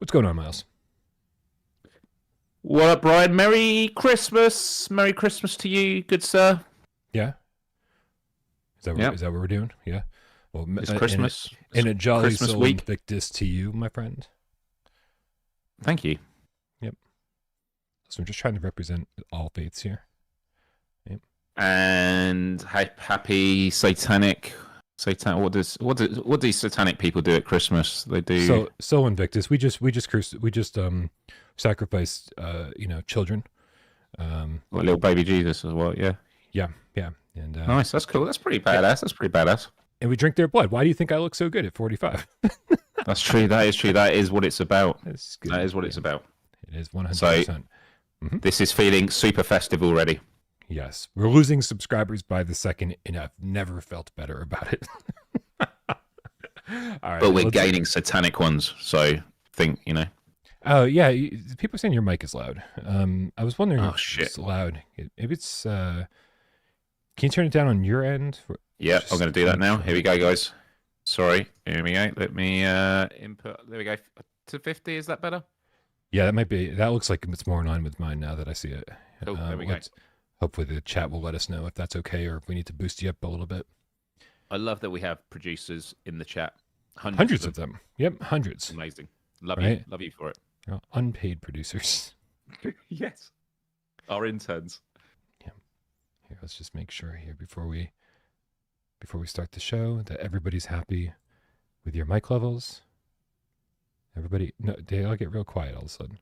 What's going on, Myles? What up, Brian? Merry Christmas. Merry Christmas to you, good sir. Yeah? Is that what we're doing? Yeah. Well, it's Christmas. And a jolly Christmas soul week. Invictus to you, my friend. Thank you. Yep. So I'm just trying to represent all faiths here. Yep. And happy satanic. What do satanic people do at Christmas? They do Soul Invictus. We just sacrificed children. Little baby Jesus as well. Yeah. Yeah. And nice. That's cool. That's pretty badass. That's pretty badass. And we drink their blood. Why do you think I look so good at 45? That's true. That is true. That is what it's about. That is what it's about. It is 100%. So, This is feeling super festive already. Yes. We're losing subscribers by the second, and I've never felt better about it. All right, but we're gaining satanic ones, so Oh, yeah. People are saying your mic is loud. I was wondering if it's loud. Maybe it's... Can you turn it down on your end? Yeah, I'm going to do that now. Here we go, guys. Sorry. Here we go. Let me input. There we go. To 50, is that better? Yeah, that might be. That looks like it's more in line with mine now that I see it. Cool. There we go. Hopefully the chat will let us know if that's okay or if we need to boost you up a little bit. I love that we have producers in the chat. Hundreds of them. Yep, hundreds. Amazing. Love you. Love you for it. Unpaid producers. Yes. Our interns. Yeah. Here, let's just make sure here before we start the show that everybody's happy with your mic levels. Everybody, no, they all get real quiet all of a sudden.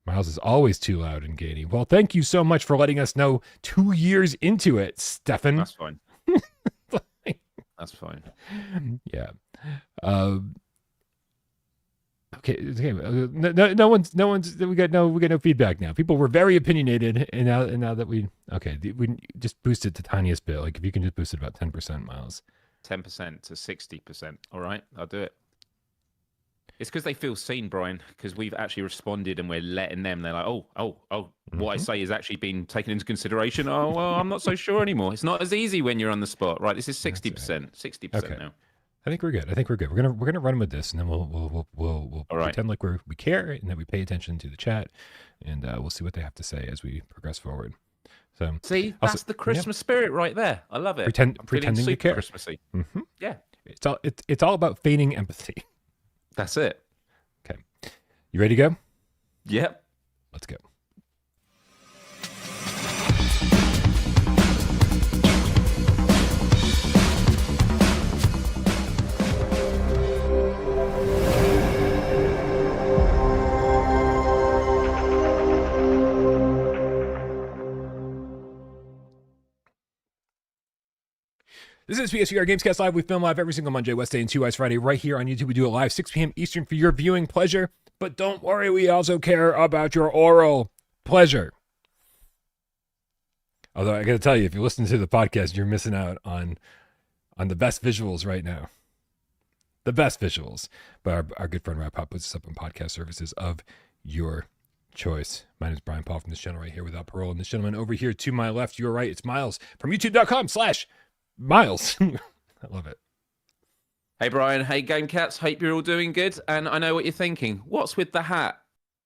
Myles is always too loud and gaiety. Well, thank you so much for letting us know 2 years into it, Stefan. That's fine. That's fine. Yeah. Okay. No one's. We got no feedback now. People were very opinionated, and now that we just boost it the tiniest bit. Like if you can just boost it about 10%, Myles. 10% to 60%. All right, I'll do it. It's because they feel seen, Brian, because we've actually responded and we're letting them. They're like, what I say is actually being taken into consideration. Oh, well, I'm not so sure anymore. It's not as easy when you're on the spot, right? This is 60%, 60% now. I think we're good. We're gonna run with this, and then we'll pretend like we care and that we pay attention to the chat, and we'll see what they have to say as we progress forward. So see, that's the Christmas spirit right there. I love it. Pretending to care. Christmassy. Mm-hmm. Yeah. It's all about feigning empathy. That's it. Okay. You ready to go? Yep. Let's go. This is PSVR GamesCast Live. We film live every single Monday, Wednesday, and 2 Eyes Friday right here on YouTube. We do it live 6 p.m. Eastern for your viewing pleasure. But don't worry, we also care about your oral pleasure. Although I got to tell you, if you're listening to the podcast, you're missing out on the best visuals right now. The best visuals. But our good friend Rap Pop puts us up on podcast services of your choice. My name is Brian Paul from this channel right here without parole. And this gentleman over here to my left, your right, it's Myles from youtube.com/Myles. I love it. Hey, Brian. Hey, Game Cats. Hope you're all doing good. And I know what you're thinking. What's with the hat?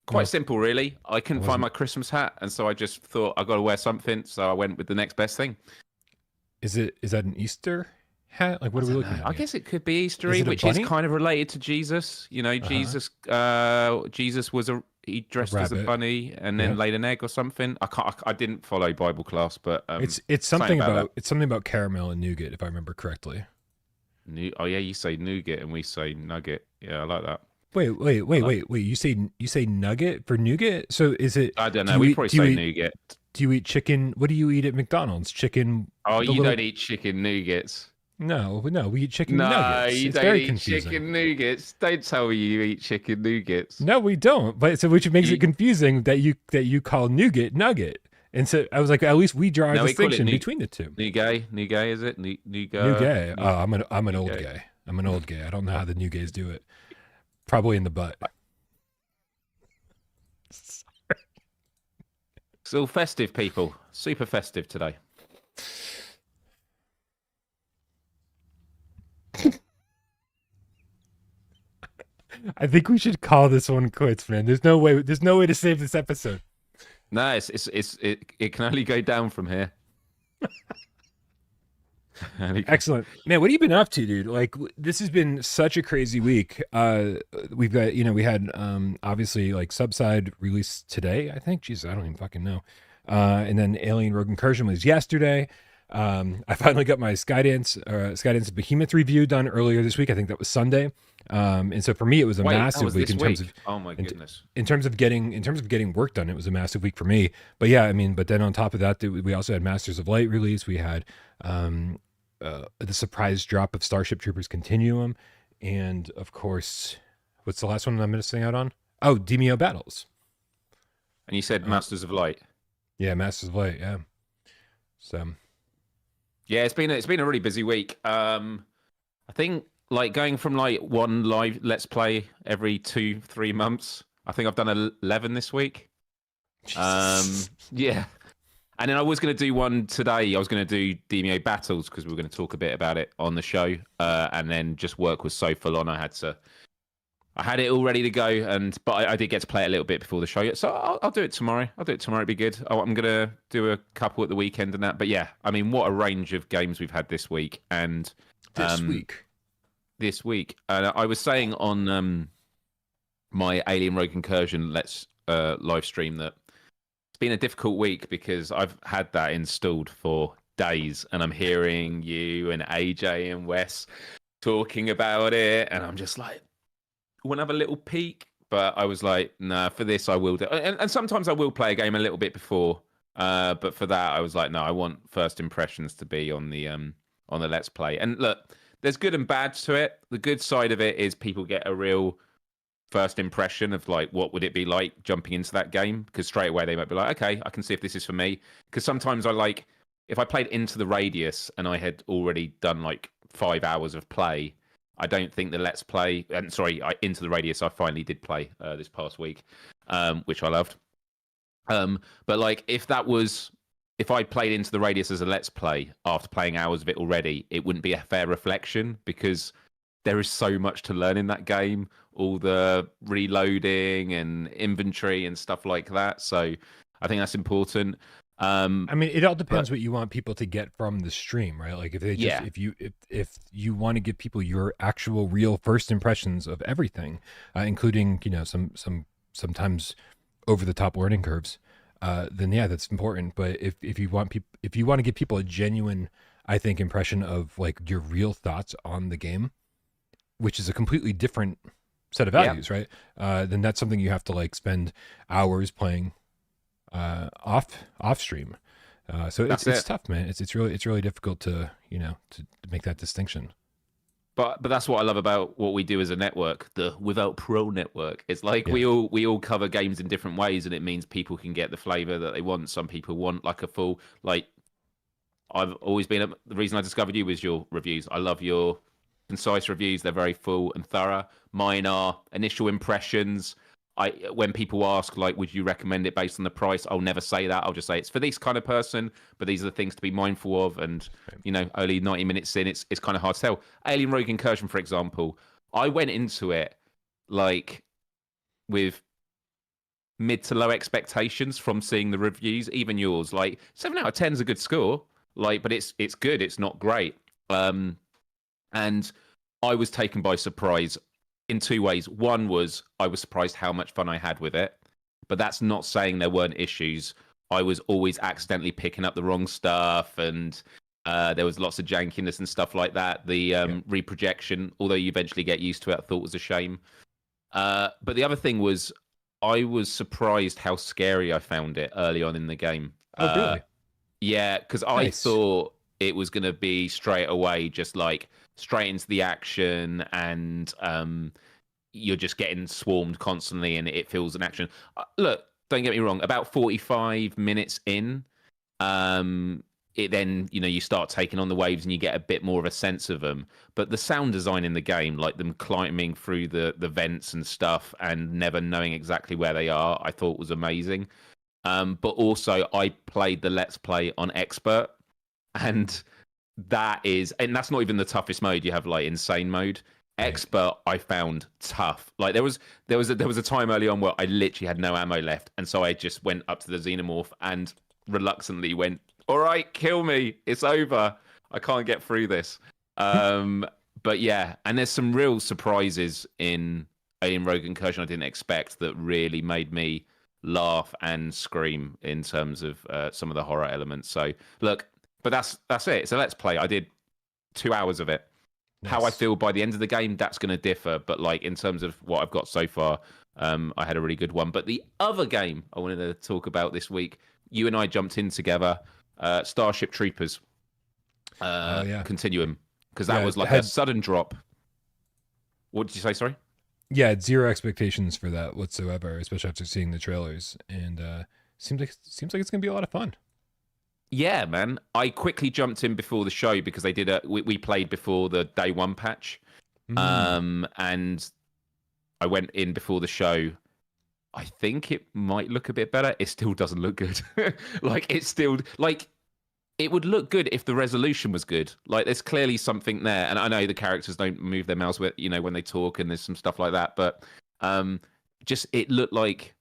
Quite simple, really. I couldn't find my Christmas hat, and so I just thought I got to wear something, so I went with the next best thing. Is that an Easter hat? Like, what are we looking at? I guess it could be Eastery, which is kind of related to Jesus. You know, Jesus was he dressed as a bunny and then laid an egg or something. I didn't follow Bible class, but it's something about caramel and nougat, if I remember correctly. Oh yeah, you say nougat and we say nugget. Yeah, I like that. Wait. You say nugget for nougat? So is it? I don't know. We probably say nougat. Do you eat chicken? What do you eat at McDonald's? Chicken? Oh, you don't eat chicken nougats. No, we eat chicken nuggets. No, you don't eat chicken nougats. Don't tell me you eat chicken nougats. No, we don't. But so which makes it confusing that you call nougat nugget. And so I was like, at least we draw a distinction between the two. Nougat is it? Nougat. Nougat. Oh, I'm an old guy. I'm an old guy. I don't know how the nougats do it. Probably in the butt. So festive, people. Super festive today. I think we should call this one quits, man. There's no way. There's no way to save this episode. No, it can only go down from here. Excellent, man. What have you been up to, dude? Like, this has been such a crazy week. We've got, we had obviously like Subside released today, I think. Jesus, I don't even fucking know. And then Alien Rogue Incursion was yesterday. I finally got my Skydance Behemoth review done earlier this week. I think that was Sunday. And so for me, it was a massive week in terms of, oh my goodness, in terms of getting work done. It was a massive week for me. But yeah, I mean, but then on top of that, we also had Masters of Light release. We had the surprise drop of Starship Troopers Continuum, and of course, what's the last one I'm missing out on? Oh, Demeo Battles. And you said Masters of Light. Yeah, Masters of Light. Yeah. So. Yeah, it's been a really busy week. I think like going from like one live Let's Play every 2-3 months. I think I've done 11 this week. Yeah. And then I was going to do one today. I was going to do Demeo Battles because we were going to talk a bit about it on the show. And then just work was so full on. I had it all ready to go. But I did get to play it a little bit before the show. So I'll do it tomorrow. It'd be good. I'm going to do a couple at the weekend and that. But yeah, I mean, what a range of games we've had this week. And this week. I was saying on my Alien Rogue Incursion live stream that been a difficult week because I've had that installed for days and I'm hearing you and AJ and Wes talking about it and I'm just like, I want to have a little peek, but I was like, nah, for this I will do. And sometimes I will play a game a little bit before, but for that I was like, no, I want first impressions to be on the Let's Play. And look, there's good and bad to it. The good side of it is people get a real first impression of like what would it be like jumping into that game, because straight away they might be like, okay, I can see if this is for me. Because sometimes I like, if I played Into the Radius and I had already done like 5 hours of play, I don't think the Let's Play, and sorry, Into the Radius I finally did play this past week, which I loved. But like if I played Into the Radius as a Let's Play after playing hours of it already, it wouldn't be a fair reflection because there is so much to learn in that game, all the reloading and inventory and stuff like that. So I think that's important. I mean, it all depends what you want people to get from the stream, right? Like if they just, if you want to give people your actual real first impressions of everything, including, sometimes over the top learning curves, then yeah, that's important. But if you want to give people a genuine, I think, impression of like your real thoughts on the game, which is a completely different set of values, right? Then that's something you have to like spend hours playing off stream. So it's tough, man. It's really difficult to make that distinction. But that's what I love about what we do as a network, the Without Pro network. It's like we all cover games in different ways, and it means people can get the flavor that they want. Some people want like a full, like I've always been. The reason I discovered you was your reviews. I love your concise reviews. They're very full and thorough. Mine are initial impressions. When people ask like, would you recommend it based on the price, I'll never say that. I'll just say it's for this kind of person, but these are the things to be mindful of. And only 90 minutes in, it's kind of hard to tell. Alien Rogue Incursion, for example, I went into it like with mid to low expectations from seeing the reviews, even yours. Like 7 out of 10 is a good score, like, but it's good. It's not great. And I was taken by surprise in 2 ways. One was I was surprised how much fun I had with it, but that's not saying there weren't issues. I was always accidentally picking up the wrong stuff, and there was lots of jankiness and stuff like that. The reprojection, although you eventually get used to it, I thought was a shame. But the other thing was I was surprised how scary I found it early on in the game. Oh, really? Yeah, because I thought it was going to be straight away, just like straight into the action, and you're just getting swarmed constantly, and it feels an action. Look, don't get me wrong. About 45 minutes in, it then you start taking on the waves, and you get a bit more of a sense of them. But the sound design in the game, like them climbing through the vents and stuff, and never knowing exactly where they are, I thought was amazing. But also, I played the Let's Play on Expert, and that's not even the toughest mode. You have like insane mode. Expert, I found tough. Like there was a time early on where I literally had no ammo left, and so I just went up to the xenomorph and reluctantly went, "All right, kill me. It's over. I can't get through this." But yeah, and there's some real surprises in Alien Rogue Incursion I didn't expect that really made me laugh and scream in terms of some of the horror elements. So look, but that's it. So let's play. I did 2 hours of it. Nice. How I feel by the end of the game, that's going to differ. But like in terms of what I've got so far, I had a really good one. But the other game I wanted to talk about this week, you and I jumped in together, Starship Troopers Continuum, because that was like a sudden drop. What did you say? Sorry. Yeah, I had zero expectations for that whatsoever, especially after seeing the trailers, and seems like it's gonna be a lot of fun. Yeah, man. I quickly jumped in before the show because they did we played before the day one patch, and I went in before the show. I think it might look a bit better. It still doesn't look good. It would look good if the resolution was good. Like there's clearly something there, and I know the characters don't move their mouths with, when they talk, and there's some stuff like that. But just it looked like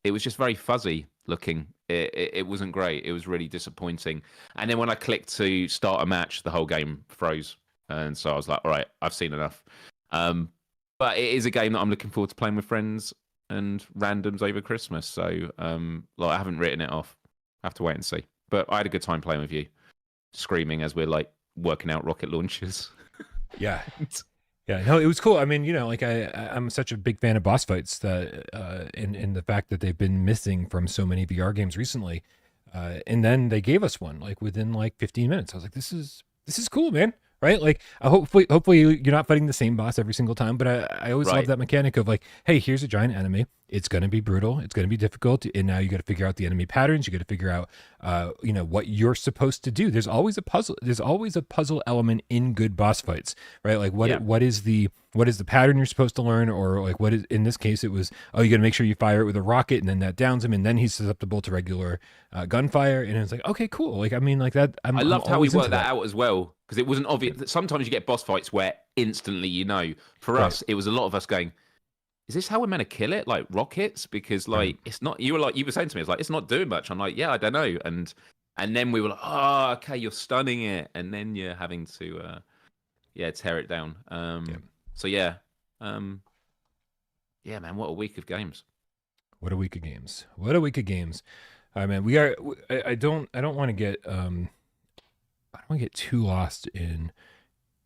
it was just very fuzzy looking. It wasn't great. It was really disappointing. And then when I clicked to start a match, the whole game froze, and so I was like, all right, I've seen enough. But it is a game that I'm looking forward to playing with friends and randoms over Christmas. So I haven't written it off. I have to wait and see. But I had a good time playing with you, screaming as we're like working out rocket launchers. Yeah. Yeah, no, it was cool. I mean, I'm such a big fan of boss fights that, in the fact that they've been missing from so many VR games recently. And then they gave us one like within like 15 minutes. I was like, this is cool, man. Right? Like, hopefully you're not fighting the same boss every single time. But I always love that mechanic of like, hey, here's a giant enemy. It's going to be brutal. It's going to be difficult. And now you got to figure out the enemy patterns. You got to figure out, what you're supposed to do. There's always a puzzle. There's always a puzzle element in good boss fights, right? Like what is the pattern you're supposed to learn? Or like what is, in this case, it was, you got to make sure you fire it with a rocket and then that downs him. And then he's susceptible to regular gunfire. And it's like, okay, cool. Like, I mean, like that. I loved how we worked that out as well. Because it wasn't obvious. Sometimes you get boss fights where instantly, for us, it was a lot of us going, is this how we're meant to kill it? Like rockets? Because like, it's not, you were saying to me, it's like, it's not doing much. I'm like, yeah, I don't know. And then we were like, oh, okay, you're stunning it. And then you're having to, tear it down. So yeah. Yeah, man, what a week of games. What a week of games. What a week of games. All right, man, we are, I don't want to get, I don't want to get too lost in,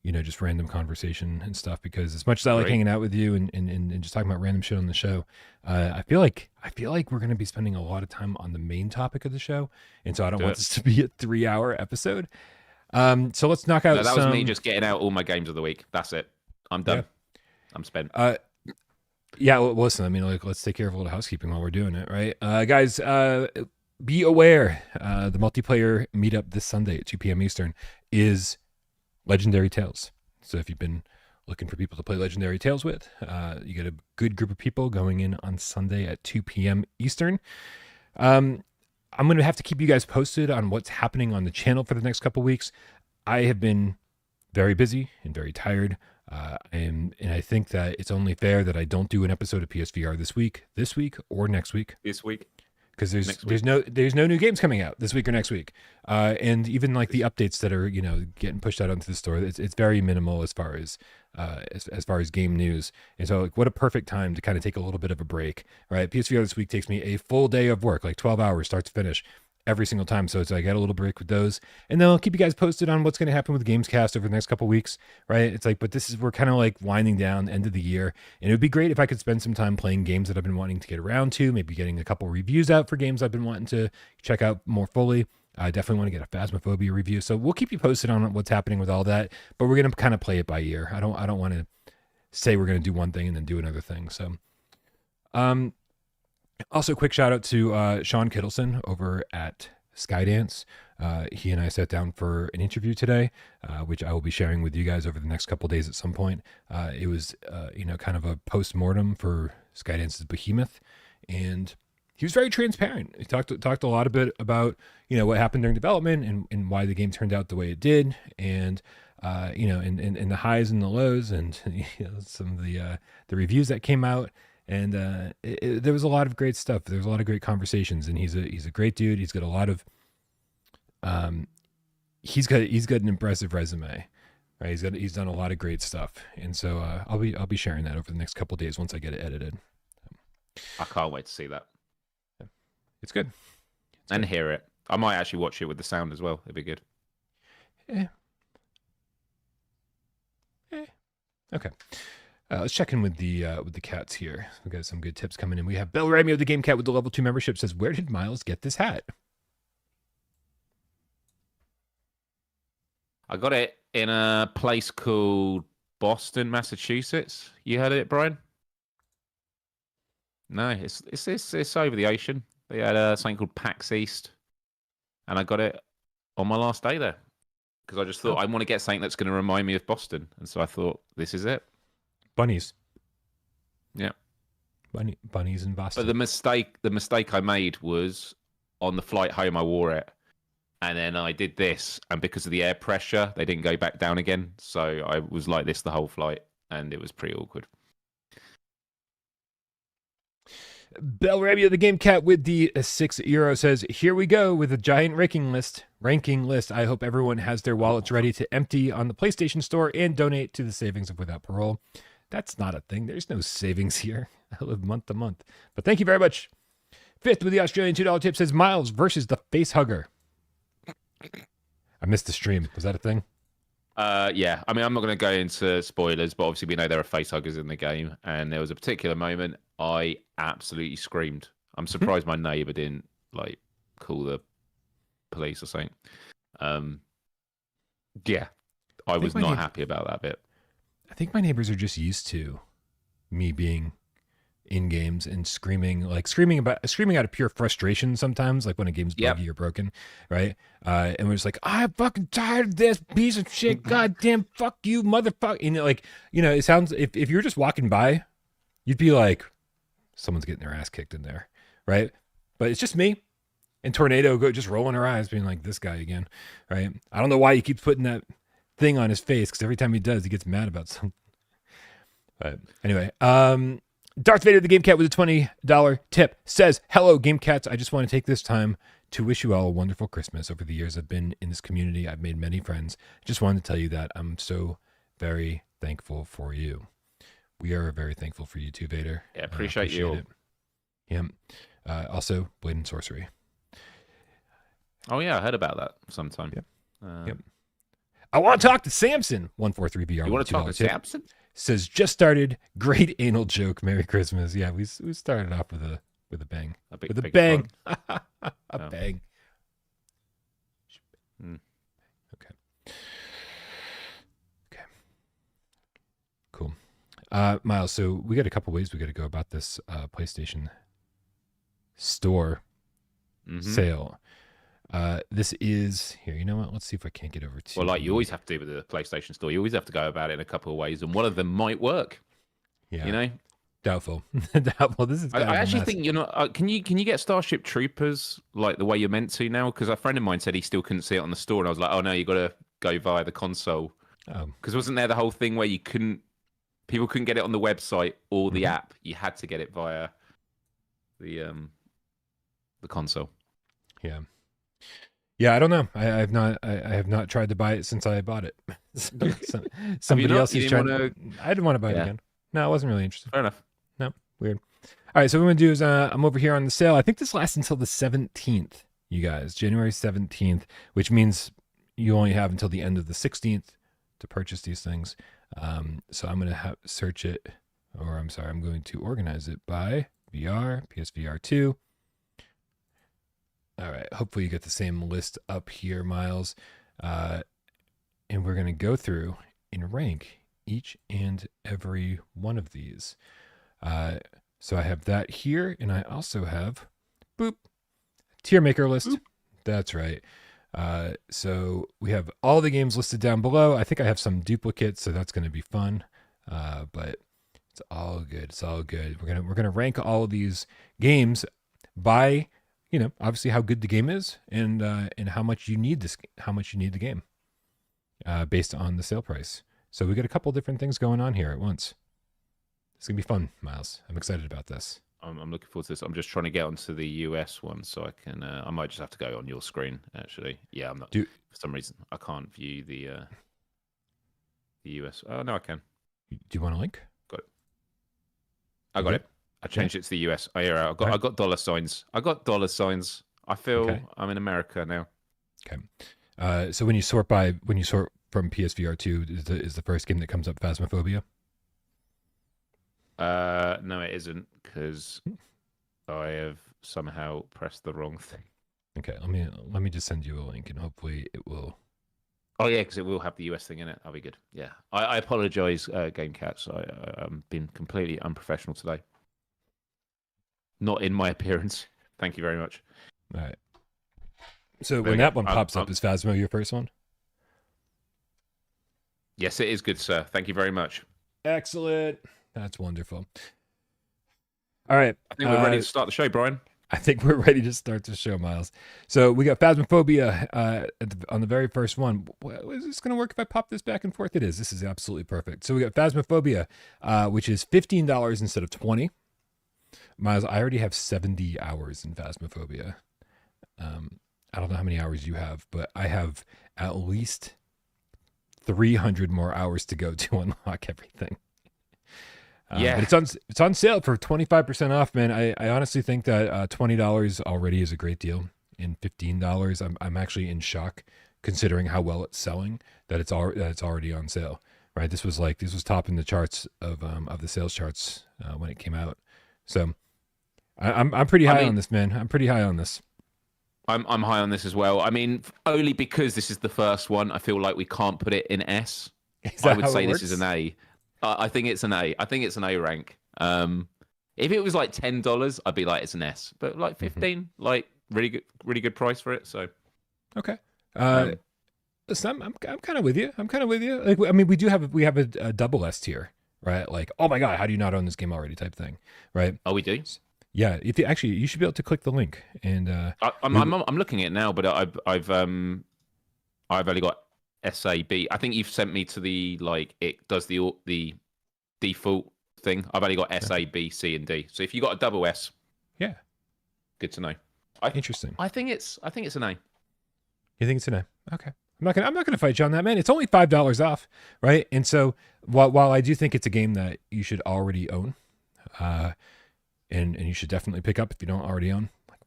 just random conversation and stuff, because as much as I like hanging out with you and just talking about random shit on the show, I feel like we're going to be spending a lot of time on the main topic of the show. And so I don't want this to be a 3-hour episode. So let's knock out that was me just getting out all my games of the week. That's it. I'm done. Yeah. I'm spent. Yeah, well, listen, I mean, like, let's take care of a little housekeeping while we're doing it, right? Guys, be aware, the multiplayer meetup this Sunday at 2 p.m. Eastern is Legendary Tales. So if you've been looking for people to play Legendary Tales with, you get a good group of people going in on Sunday at 2 p.m. Eastern. I'm going to have to keep you guys posted on what's happening on the channel for the next couple weeks. I have been very busy and very tired. And I think that it's only fair that I don't do an episode of PSVR this week or next week. This week. Because there's no new games coming out this week or next week, and even like the updates that are getting pushed out onto the store, it's very minimal as far as game news. And so like, what a perfect time to kind of take a little bit of a break, right? PSVR this week takes me a full day of work, like 12 hours start to finish every single time. So it's like I got a little break with those, and then I'll keep you guys posted on what's going to happen with GAMESCAST over the next couple weeks, right? It's like, but we're kind of like winding down end of the year, and it would be great if I could spend some time playing games that I've been wanting to get around to, maybe getting a couple reviews out for games I've been wanting to check out more fully. I definitely want to get a Phasmaphobia review. So we'll keep you posted on what's happening with all that, but we're going to kind of play it by ear. I don't want to say we're going to do one thing and then do another thing. So, also quick shout out to Sean Kittleson over at Skydance. He and I sat down for an interview today, which I will be sharing with you guys over the next couple days at some point. It was, kind of a post-mortem for Skydance's Behemoth, and he was very transparent. He talked a lot about, what happened during development and why the game turned out the way it did. And in the highs and the lows, and some of the reviews that came out, and there was a lot of great stuff. There was a lot of great conversations, and he's a great dude. He's got a lot of he's got an impressive resume. Right, he's done a lot of great stuff, and so I'll be sharing that over the next couple of days once I get it edited. I can't wait to see that. It's good. And hear it. I might actually watch it with the sound as well. It'd be good. Okay. Let's check in with the cats here. We've got some good tips coming in. We have Bill Ramio, the Game Cat with the level 2 membership, says, "Where did Myles get this hat?" I got it in a place called Boston, Massachusetts. You heard of it, Brian? No, it's over the ocean. They had something called PAX East, and I got it on my last day there because I just thought I want to get something that's going to remind me of Boston, and so I thought this is it. Bunnies. Yeah, bunnies in Boston. But the mistake I made was on the flight home. I wore it. And then I did this, and because of the air pressure, they didn't go back down again. So I was like this the whole flight, and it was pretty awkward. Bell Rabio, the Game Cat with the €6 says, "Here we go with a giant ranking list. I hope everyone has their wallets ready to empty on the PlayStation Store and donate to the savings of Without Parole." That's not a thing. There's no savings here. I live month to month. But thank you very much. Fifth with the Australian $2 tip says, "Myles versus the face hugger." I missed the stream. Was that a thing? Yeah. I mean, I'm not going to go into spoilers, but obviously we know there are face huggers in the game. And there was a particular moment I absolutely screamed. I'm surprised my neighbor didn't call the police or something. Yeah, I was not happy about that bit. I think my neighbors are just used to me being in games and screaming out of pure frustration sometimes, like when a game's buggy or broken, right? And we're just like, "I'm fucking tired of this piece of shit, goddamn, fuck you, motherfucker." It sounds, if you're just walking by, you'd be like, someone's getting their ass kicked in there, right? But it's just me and Tornado just rolling her eyes, being like, "This guy again," right? I don't know why he keeps putting that thing on his face, because every time he does, he gets mad about something. But anyway, Darth Vader, the Game Cat with a $20 tip, says, "Hello, Game Cats. I just want to take this time to wish you all a wonderful Christmas. Over the years I've been in this community, I've made many friends. Just wanted to tell you that I'm so very thankful for you." We are very thankful for you too, Vader. Yeah, appreciate you. It. Yeah. Also, Blade and Sorcery. Oh, yeah, I heard about that sometime. Yep. I want to talk to Samson, 143VR. You want to talk to Samson? Says, "Just started. Great anal joke. Merry Christmas." Yeah, we started off with a bang. With a bang. A bang. Okay. Cool. Myles, so we got a couple ways we got to go about this PlayStation Store sale. This is here. You know what? Let's see if I can't get over to. Well, like you always have to do with the PlayStation Store, you always have to go about it in a couple of ways, and one of them might work. Yeah, you know, doubtful. Doubtful. This is. I actually think Can you get Starship Troopers like the way you're meant to now? Because a friend of mine said he still couldn't see it on the store, and I was like, "Oh no, you got to go via the console." Because wasn't there the whole thing where people couldn't get it on the website or the app? You had to get it via the console. Yeah. Yeah, I don't know. I have not tried to buy it since I bought it. Somebody else is trying. I didn't want to buy it again. No, I wasn't really interested. Fair enough. No, weird. All right, so what I'm gonna do is I'm over here on the sale. I think this lasts until the 17th, you guys, January 17th, which means you only have until the end of the 16th to purchase these things. So I'm gonna search it, or I'm sorry, I'm going to organize it by VR, PSVR2. All right, hopefully you get the same list up here, Myles. And we're going to go through and rank each and every one of these. So I have that here, and I also have, tier maker list. Boop. That's right. So we have all the games listed down below. I think I have some duplicates, so that's going to be fun. But it's all good. It's all good. We're gonna rank all of these games by, obviously how good the game is and how much you need the game. based on the sale price. So we got a couple different things going on here at once. It's gonna be fun, Miles. I'm excited about this. I'm looking forward to this. I'm just trying to get onto the US one so I can. I might just have to go on your screen actually. Yeah, I'm not. Do For some reason, I can't view the US. Oh no, I can. Do you want a link? Got it. I got it. I changed it to the US. Oh yeah, I got dollar signs. I got dollar signs. I feel I'm in America now. Okay. So when you sort from PSVR2, is the first game that comes up Phasmaphobia? No, it isn't because I have somehow pressed the wrong thing. Okay, let me just send you a link, and hopefully it will. Oh yeah, because it will have the US thing in it. That'll be good. Yeah, I apologize, GameCats. I've been completely unprofessional today. Not in my appearance. Thank you very much. All right. So when that one pops up, is Phasmo your first one? Yes, it is good, sir. Thank you very much. Excellent. That's wonderful. All right. I think we're ready to start the show, Brian. I think we're ready to start the show, Miles. So we got Phasmaphobia on the very first one. Is this going to work if I pop this back and forth? It is. This is absolutely perfect. So we got Phasmaphobia, which is $15 instead of $20. Miles, I already have 70 hours in Phasmaphobia. I don't know how many hours you have, but I have at least 300 more hours to go to unlock everything. Yeah, but it's on sale for 25% off, man. I honestly think that $20 already is a great deal. And $15, I'm actually in shock considering how well it's selling. That it's already on sale, right? This was topping the charts of the sales charts when it came out. So I'm pretty high on this, man. I'm pretty high on this. I'm high on this as well. I mean, only because this is the first one, I feel like we can't put it in S. I would say this is an A. I think it's an A. I think it's an A rank. If it was like $10, I'd be like it's an S. But like 15, like really good price for it. So okay. Listen, I'm kind of with you. Like, I mean, we have a double S tier, right? Like, oh my god, how do you not own this game already? Type thing, right? Oh, we do. Yeah, if you should be able to click the link. And I'm looking at it now, but I've only got S.A.B. I think you've sent me to the it does the default thing. I've only got S.A.B., C, and D. So if you got a double S, yeah, good to know. Interesting. I think it's an A. You think it's an A? Okay. I'm not gonna fight you on that, man. It's only $5 off, right? And so while I do think it's a game that you should already own, and you should definitely pick up if you don't already own, like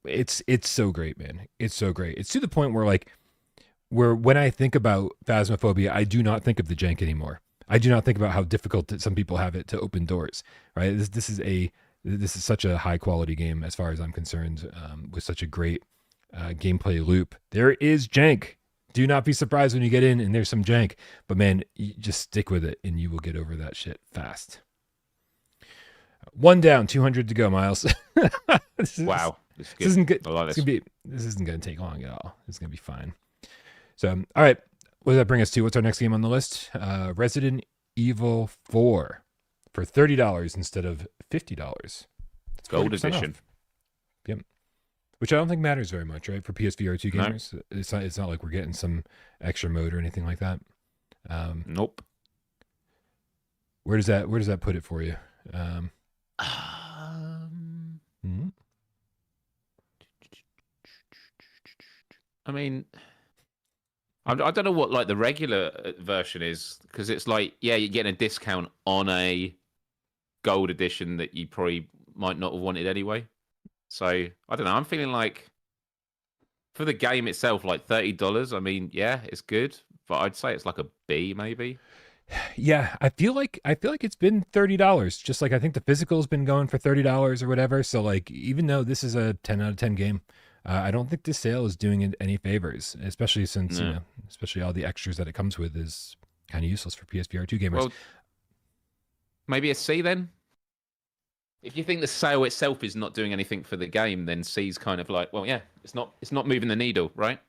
it's so great, man. It's so great. It's to the point where when I think about Phasmaphobia, I do not think of the jank anymore. I do not think about how difficult that some people have it to open doors, right? This is such a high quality game as far as I'm concerned, with such a great gameplay loop. There is jank. Do not be surprised when you get in and there's some jank, but man, you just stick with it and you will get over that shit fast. One down, 200 to go, Miles. Wow. This isn't good. I like this isn't going to take long at all. It's going to be fine. So, all right. What does that bring us to? What's our next game on the list? Resident Evil 4 for $30 instead of $50. That's Gold edition. Off. Yep. Which I don't think matters very much, right? For PSVR2 gamers. No. It's not like we're getting some extra mode or anything like that. Nope. Where does that put it for you? I mean, I don't know what like the regular version is, because it's like, yeah, you're getting a discount on a gold edition that you probably might not have wanted anyway. So I don't know. I'm feeling like for the game itself, like $30. I mean, yeah, it's good, but I'd say it's like a B maybe. Yeah, I feel like it's been $30. Just like I think the physical's been going for $30 or whatever. So like, even though this is a 10 out of 10 game, I don't think this sale is doing it any favors, especially since especially all the extras that it comes with is kind of useless for PSVR2 gamers. Well, maybe a C then. If you think the sale itself is not doing anything for the game, then C's kind of like, well, yeah, it's not moving the needle, right?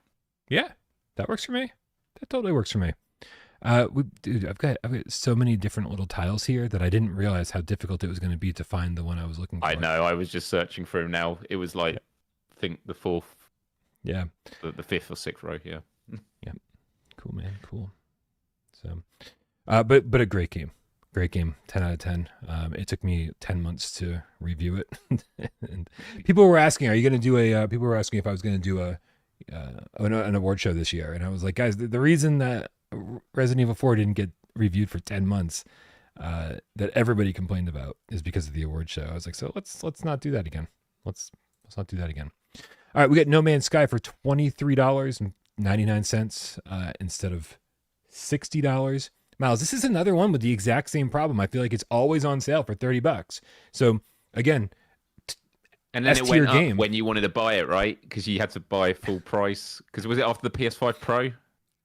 Yeah, that works for me. That totally works for me. Dude, I've got so many different little tiles here that I didn't realize how difficult it was going to be to find the one I was looking for. I know. I was just searching for him now. It was like, I think the fourth, the fifth or sixth row. Yeah. Yeah. Cool, man. Cool. So, but a great game. Great game. 10 out of 10. It took me 10 months to review it. And people were asking, are you going to do a? People were asking if I was going to do an award show this year, and I was like, guys, the reason that Resident Evil 4 didn't get reviewed for 10 months, that everybody complained about, is because of the award show. I was like, so let's not do that again. Let's not do that again. All right, we got No Man's Sky for $23.99 instead of $60. Myles, this is another one with the exact same problem. I feel like it's always on sale for $30. So again, and then it went up when you wanted to buy it, right? Because you had to buy full price. Because was it after the PS5 Pro?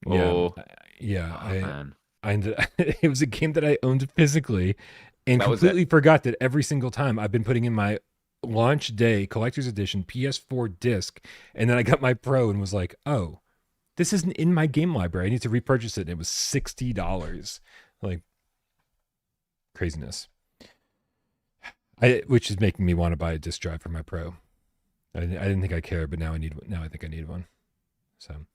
Or... Yeah. It was a game that I owned physically and completely forgot that every single time I've been putting in my launch day collector's edition PS4 disc, and then I got my Pro and was like, oh, this isn't in my game library. I need to repurchase it. And it was $60. Like, craziness. Which is making me want to buy a disc drive for my Pro. I didn't think I cared, but now I think I need one. So,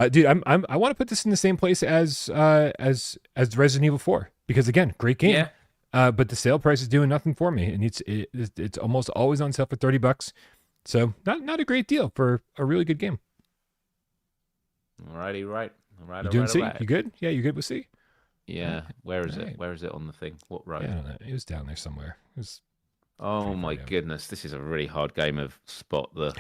dude, I want to put this in the same place as Resident Evil 4, because again, great game. Yeah. But the sale price is doing nothing for me, and it's almost always on sale for $30. So not a great deal for a really good game. Alrighty, right. You doing C? You good? Yeah, you good with C? Yeah. Where is it? Where is it on the thing? What row? Yeah, I don't know. It was down there somewhere. It was. Oh my goodness, this is a really hard game of spot the.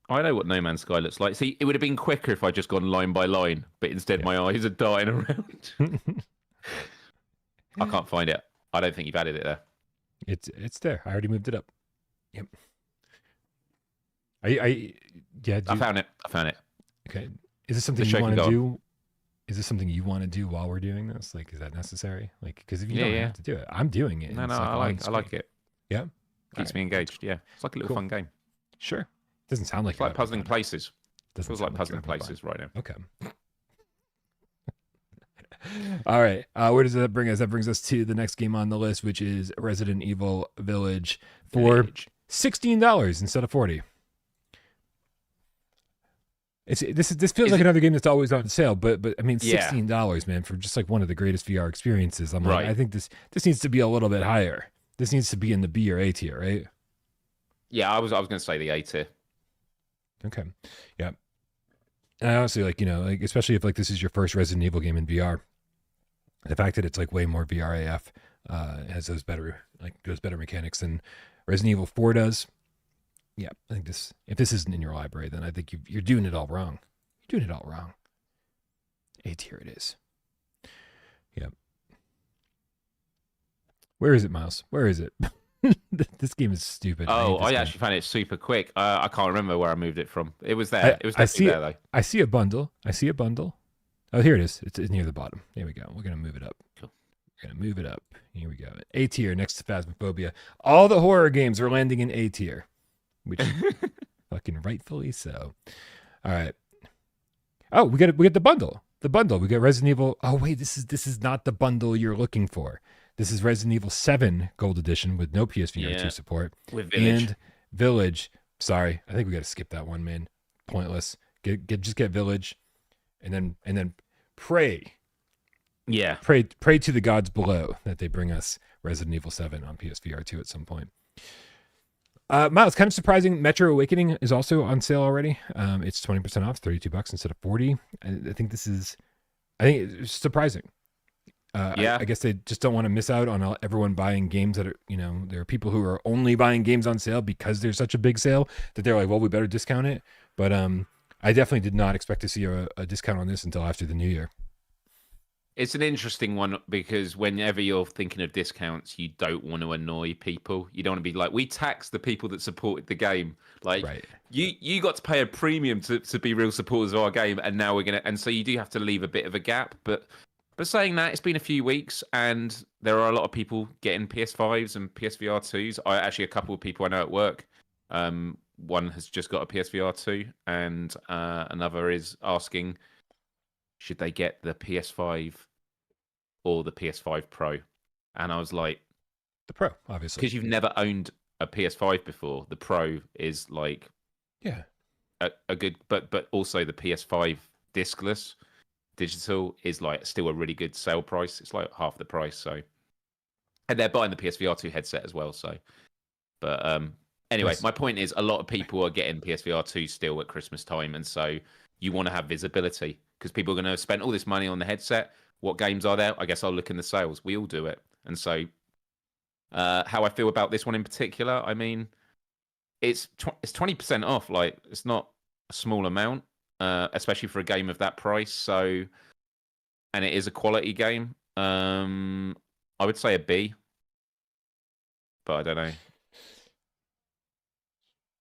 I know what No Man's Sky looks like. See, it would have been quicker if I just gone line by line, but instead my eyes are darting around. I can't find it. I don't think you've added it there. It's there. I already moved it up. Yep. I found it. Okay. Is this something you want to do? Is this something you want to do while we're doing this? Like, is that necessary? Like, because if you don't have to do it, I'm doing it. No, I like it. Yeah. Keeps me engaged. Yeah. It's like a little fun game. Sure. Doesn't sound like it's like puzzling places. It feels like puzzling places right now. Okay. All right. Where does that bring us? That brings us to the next game on the list, which is Resident Evil Village for $16 instead of $40. This feels like another game that's always on sale, but I mean $16, man, for just like one of the greatest VR experiences. I'm like, I think this needs to be a little bit higher. This needs to be in the B or A tier, right? Yeah, I was going to say the A tier. Okay. Yeah. And I honestly like, especially if like this is your first Resident Evil game in VR, the fact that it's like way more VR AF, has those better mechanics than Resident Evil 4 does. Yeah, I think if this isn't in your library, then I think you're doing it all wrong. You're doing it all wrong. A tier it is. Yeah. Where is it, Myles? Where is it? This game is stupid. I actually found it super quick. I can't remember where I moved it from. It was there. It was definitely there, though. I see a bundle. Oh, here it is. It's near the bottom. There we go. We're going to move it up. Cool. We're going to move it up. Here we go. A tier next to Phasmaphobia. All the horror games are landing in A tier, which fucking rightfully so. All right. Oh, we get the bundle. The bundle. We got Resident Evil. Oh, wait, this is not the bundle you're looking for. This is Resident Evil 7 Gold Edition with no PSVR2 support. With Village. And Village. Sorry, I think we got to skip that one, man. Pointless. Just get Village, and then pray. Yeah. Pray to the gods below that they bring us Resident Evil 7 on PSVR2 at some point. Myles, kind of surprising. Metro Awakening is also on sale already. It's 20% off, $32 instead of $40. I think it's surprising. I guess they just don't want to miss out on everyone buying games that are, there are people who are only buying games on sale because there's such a big sale that they're like, well, we better discount it. But I definitely did not expect to see a discount on this until after the new year. It's an interesting one because whenever you're thinking of discounts, you don't want to annoy people. You don't want to be like, we tax the people that supported the game. Like, you got to pay a premium to be real supporters of our game, and now and so you do have to leave a bit of a gap. But saying that, it's been a few weeks, and there are a lot of people getting PS5s and PSVR2s. Actually, a couple of people I know at work. One has just got a PSVR2, and another is asking, should they get the PS5 or the PS5 Pro? And I was like, the Pro, obviously, because you've never owned a PS5 before. The Pro is like, a good, but also the PS5 discless. Digital is like still a really good sale price. It's like half the price. So, and they're buying the PSVR2 headset as well. So, but anyway, Yes. my point is a lot of people are getting PSVR2 still at Christmas time, and so you want to have visibility because people are going to have spent all this money on the headset. What games are there? I guess I'll look in the sales. We all do it, and so how I feel about this one in particular. I mean, it's 20% off. Like it's not a small amount, especially for a game of that price. So, and it is a quality game. I would say a B, but I don't know.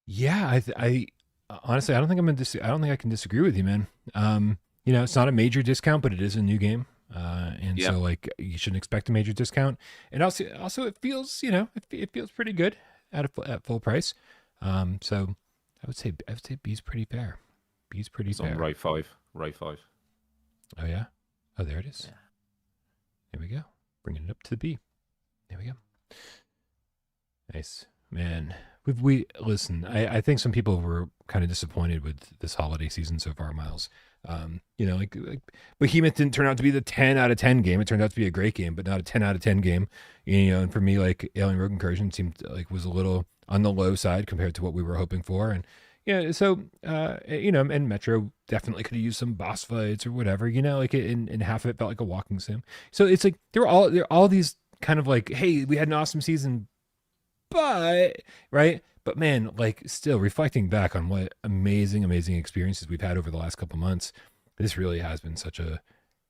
Yeah, I honestly, I don't think I don't think I can disagree with you, man. You know, it's not a major discount, but it is a new game, and Yeah. so like you shouldn't expect a major discount. And also it feels, you know, it feels pretty good at full price. So I would say B's pretty fair. B's pretty It's on fair. row 5. Row 5. Oh yeah. Oh, there it is. Yeah. There we go. Bringing it up to the B. There we go. Nice, man. We listen. I think some people were kind of disappointed with this holiday season so far, Miles. You know, like Behemoth didn't turn out to be the 10 out of 10 game. It turned out to be a great game, but not a 10 out of 10 game. You know, and for me, like Alien Rogue Incursion seemed like was a little on the low side compared to what we were hoping for. And yeah, so you know, and Metro definitely could have used some boss fights or whatever. You know, like and half of it felt like a walking sim. So it's like there are all these kind of like, hey, we had an awesome season, but right, but man, like still reflecting back on what amazing experiences we've had over the last couple months, this really has been such a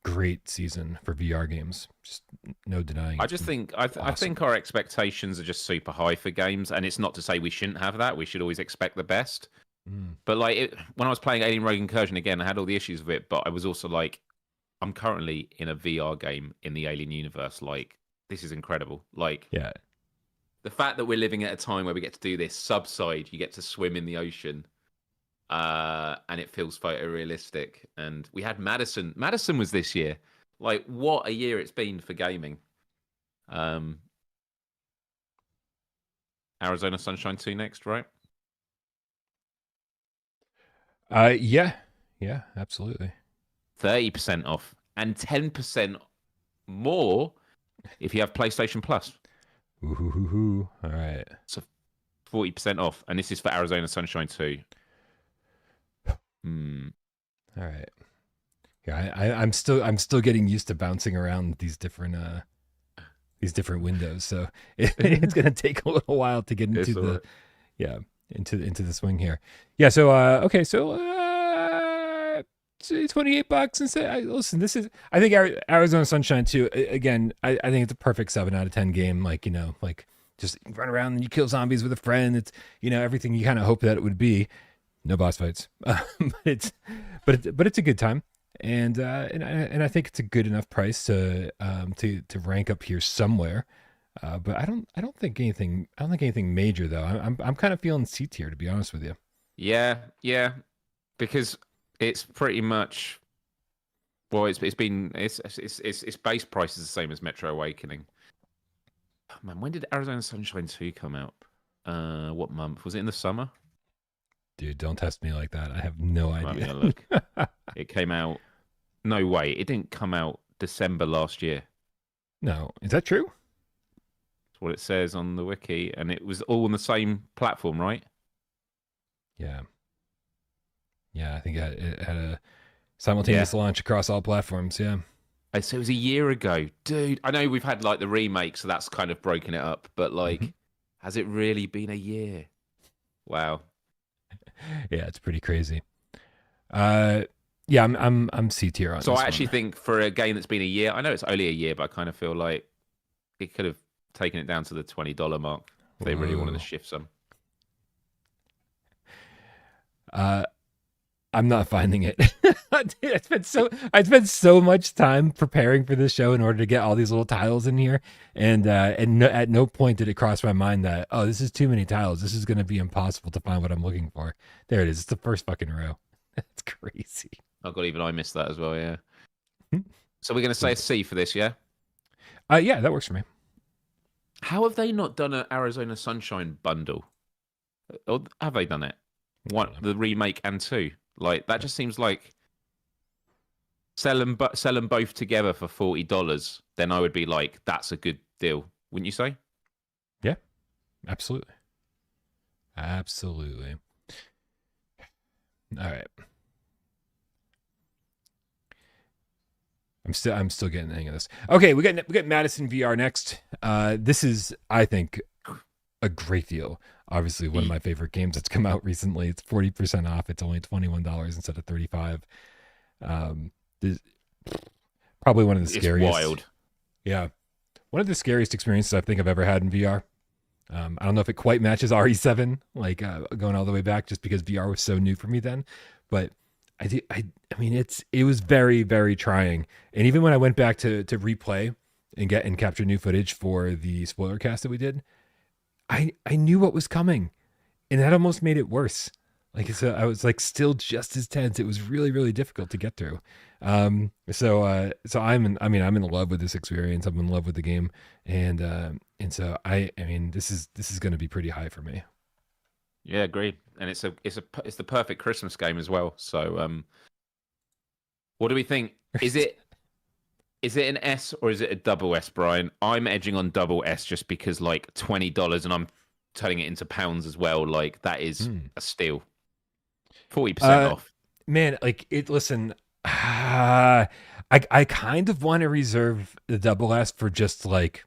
great season for VR games. Just no denying. I just think I think our expectations are just super high for games, and it's not to say we shouldn't have that. We should always expect the best. But like when I was playing Alien Rogue Incursion again, I had all the issues with it, but I was also like, I'm currently in a VR game in the Alien universe. Like this is incredible. Like Yeah. the fact that we're living at a time where we get to do this subside, you get to swim in the ocean, and it feels photorealistic. And we had Madison. Madison was this year. Like what a year it's been for gaming. Arizona Sunshine 2 next, right? Yeah, absolutely. 30% off and 10% more if you have PlayStation Plus. Ooh, all right. So 40% off, and this is for Arizona Sunshine 2. All right. Yeah, I'm still getting used to bouncing around these different windows, so it's gonna take a little while to get into the into the swing here. Yeah. So okay. So $28 instead. Listen, this is I think Arizona Sunshine 2. Again, I think it's a perfect 7 out of 10 game. Like you know, like just run around and you kill zombies with a friend. It's you know everything you kind of hope that it would be. No boss fights, but it's a good time. And I think it's a good enough price to rank up here somewhere. But I don't think anything major though. I'm kind of feeling C tier to be honest with you. Yeah, because it's pretty much its base price is the same as Metro Awakening. Oh, man, when did Arizona Sunshine 2 come out? What month? Was it in the summer? Dude, don't test me like that. I have no idea. Look. It came out. No way. It didn't come out December last year. No. Is that true? That's what it says on the wiki. And it was all on the same platform, right? Yeah. Yeah, I think it had a simultaneous launch across all platforms. Yeah. So it was a year ago. Dude, I know we've had like the remake, so that's kind of broken it up. But like, has it really been a year? Wow. Yeah, it's pretty crazy. Yeah, I'm C tier on so this I actually one. think for a game that's been a year, I know it's only a year, but I kind of feel like it could have taken it down to the $20 mark if they really wanted to shift some. I'm not finding it. Dude, I spent so much time preparing for this show in order to get all these little tiles in here, and at no point did it cross my mind that this is too many tiles. This is going to be impossible to find what I'm looking for. There it is. It's the first fucking row. That's crazy. Oh god, even I missed that as well. Yeah. So we're going to say a C for this, yeah? Yeah, that works for me. How have they not done an Arizona Sunshine bundle? Or have they done it? One, the remake and 2. Like that just seems like sell them both together for $40, then I would be like, that's a good deal, wouldn't you say? Yeah, absolutely. Absolutely. All right. I'm still getting the hang of this. Okay, we got Madison VR next. This is, I think, a great deal. Obviously, one of my favorite games that's come out recently. It's 40% off. It's only $21 instead of $35. This, probably one of the scariest. It's wild. Yeah, one of the scariest experiences I think I've ever had in VR. I don't know if it quite matches RE7, like going all the way back, just because VR was so new for me then. But I mean, it was very, very trying. And even when I went back to replay and capture new footage for the spoiler cast that we did, I knew what was coming, and that almost made it worse. Like, so I was like still just as tense. It was really, really difficult to get through. So I'm in love with this experience. I'm in love with the game, and so I mean, this is going to be pretty high for me. Yeah, agreed. And it's the perfect Christmas game as well. So, what do we think? Is it an S or is it a double S, Brian? I'm edging on double S just because like $20, and I'm turning it into pounds as well. Like that is a steal. 40% off. Man, like it. Listen, I kind of want to reserve the double S for just like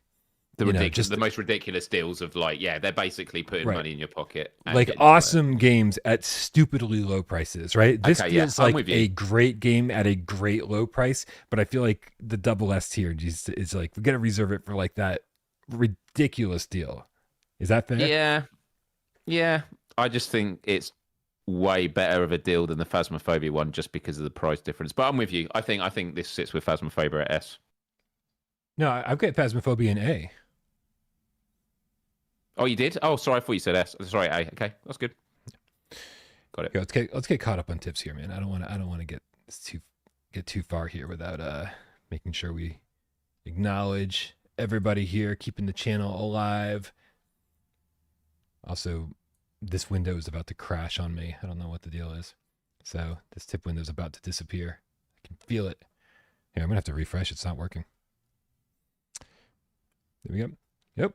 the most ridiculous deals of like, yeah, they're basically putting money in your pocket. Like awesome games at stupidly low prices, right? This feels like a great game at a great low price, but I feel like the double S tier is like, we got to reserve it for like that ridiculous deal. Is that fair? Yeah. I just think it's way better of a deal than the Phasmaphobia one just because of the price difference. But I'm with you. I think this sits with Phasmaphobia at S. No, I've got Phasmaphobia in A. Oh, you did? Oh, sorry. I thought you said S. Sorry, A. Okay, that's good. Got it. Yeah, let's get caught up on tips here, man. I don't want to get too far here without making sure we acknowledge everybody here, keeping the channel alive. Also, this window is about to crash on me. I don't know what the deal is. So this tip window is about to disappear. I can feel it. Here, I'm gonna have to refresh. It's not working. There we go. Yep.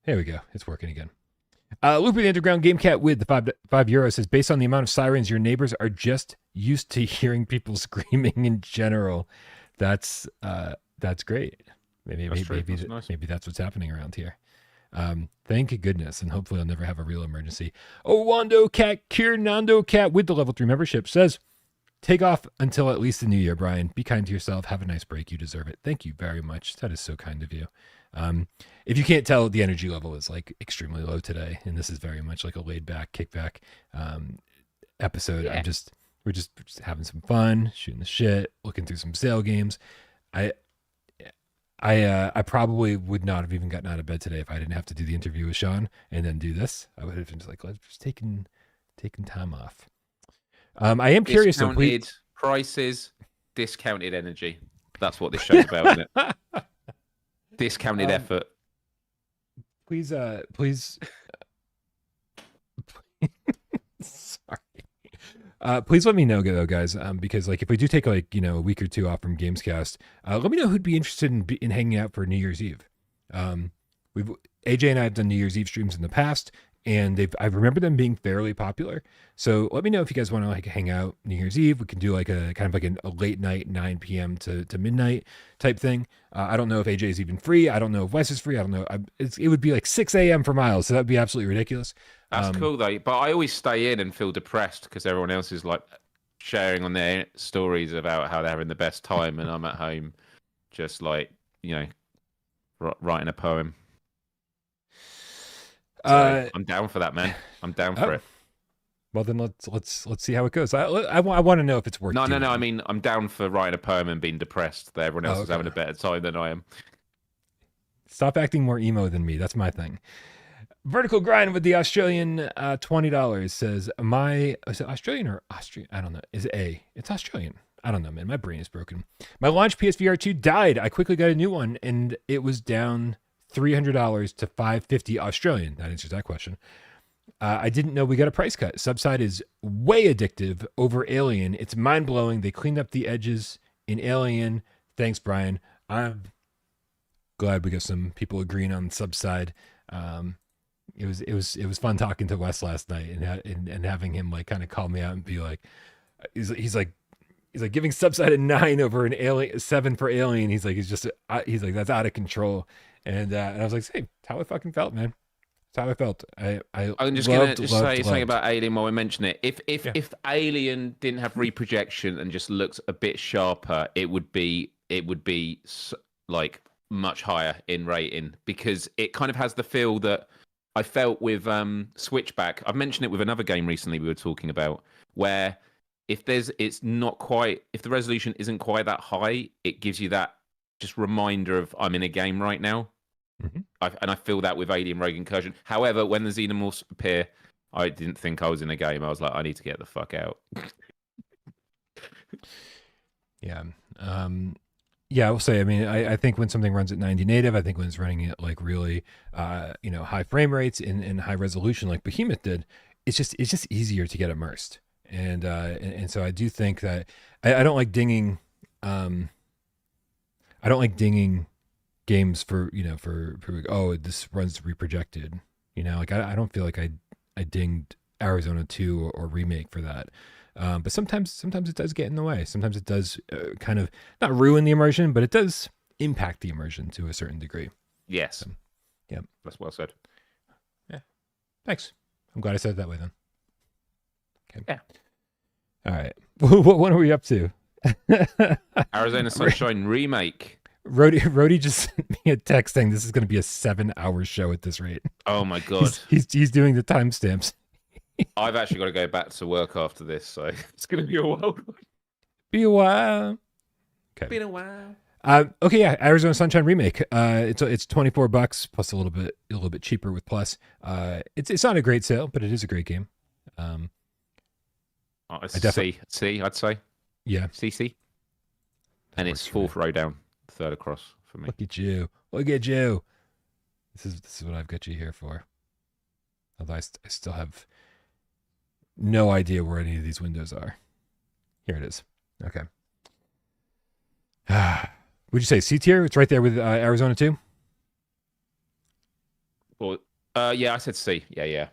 There we go. It's working again. Looping the Underground Game Cat with the €5 says, based on the amount of sirens, your neighbors are just used to hearing people screaming in general. That's great. Maybe that's what's happening around here. Thank goodness, and hopefully I'll never have a real emergency. Wando Cat, Kiernando Cat with the level 3 membership says, take off until at least the new year, Brian. Be kind to yourself. Have a nice break. You deserve it. Thank you very much. That is so kind of you. If you can't tell, the energy level is like extremely low today, and this is very much like a laid back, kickback episode. Yeah. We're just having some fun, shooting the shit, looking through some sale games. I probably would not have even gotten out of bed today if I didn't have to do the interview with Sean and then do this. I would have been just like, let's just taking time off. I am curious. Discounted prices, discounted energy. That's what this show's about, isn't it? Discounted effort. Please. Sorry. Please let me know, though, guys, because like if we do take like a week or two off from GAMESCAST, let me know who'd be interested in hanging out for New Year's Eve. AJ and I have done New Year's Eve streams in the past, and I remember them being fairly popular. So let me know if you guys want to like hang out New Year's Eve. We can do like a kind of like a late night 9 p.m. to midnight type thing. I don't know if AJ is even free. I don't know if Wes is free. I don't know. It would be like 6 a.m. for Myles, so that'd be absolutely ridiculous. That's cool though. But I always stay in and feel depressed because everyone else is like sharing on their stories about how they're having the best time, and I'm at home just like writing a poem. So I'm down for that, man. I'm down for it. Well, then let's see how it goes. I want to know if it's worth. No. I mean, I'm down for writing a poem and being depressed that everyone else is having a better time than I am. Stop acting more emo than me. That's my thing. Vertical Grind with the Australian $20 says, is it Australian or Austrian? I don't know. Is it A? It's Australian. I don't know, man. My brain is broken. My launch PSVR2 died. I quickly got a new one, and it was down $300 to $550 Australian. That answers that question. I didn't know we got a price cut. Subside is way addictive over Alien. It's mind blowing. They cleaned up the edges in Alien. Thanks, Brian. I'm glad we got some people agreeing on Subside. It was fun talking to Wes last night and having him like kind of call me out and be like, he's like giving Subside a 9 over an Alien 7 for Alien. He's like that's out of control. And I was like, hey, that's how I fucking felt, man. That's how I felt. I'm just gonna say something about Alien while we mention it. If Alien didn't have reprojection and just looked a bit sharper, it would be like much higher in rating, because it kind of has the feel that I felt with Switchback. I've mentioned it with another game recently we were talking about, where if the resolution isn't quite that high, it gives you that just reminder of I'm in a game right now. Mm-hmm. I feel that with Alien Rogue Incursion. However, when the Xenomorphs appear, I didn't think I was in a game. I was like, I need to get the fuck out. Yeah. Yeah, I will say, I mean, I think when something runs at 90 native, I think when it's running at like really, high frame rates and high resolution like Behemoth did, it's just easier to get immersed. And so I do think that I don't like dinging, games for this runs reprojected, like I don't feel like I dinged Arizona 2 or Remake for that. But sometimes it does get in the way. Sometimes it does kind of not ruin the immersion, but it does impact the immersion to a certain degree. Yes. So, yeah. That's well said. Yeah. Thanks. I'm glad I said it that way then. Okay. Yeah. All right. What one are we up to? Arizona Sunshine Remake. Rhodey just sent me a text saying this is going to be a 7-hour show at this rate. Oh my God. He's doing the timestamps. I've actually got to go back to work after this, so it's going to be a while. Be a while. Okay. Been a while. Okay, yeah, Arizona Sunshine Remake. It's $24 plus a little bit cheaper with Plus. It's not a great sale, but it is a great game. It's C, I'd say. Yeah. CC. And it's fourth row down, third across for me. Look at you. Look at you. This is what I've got you here for. Although I still have no idea where any of these windows are. Here it is. Okay. Would you say C tier? It's right there with Arizona 2? Well, yeah, I said C. Yeah.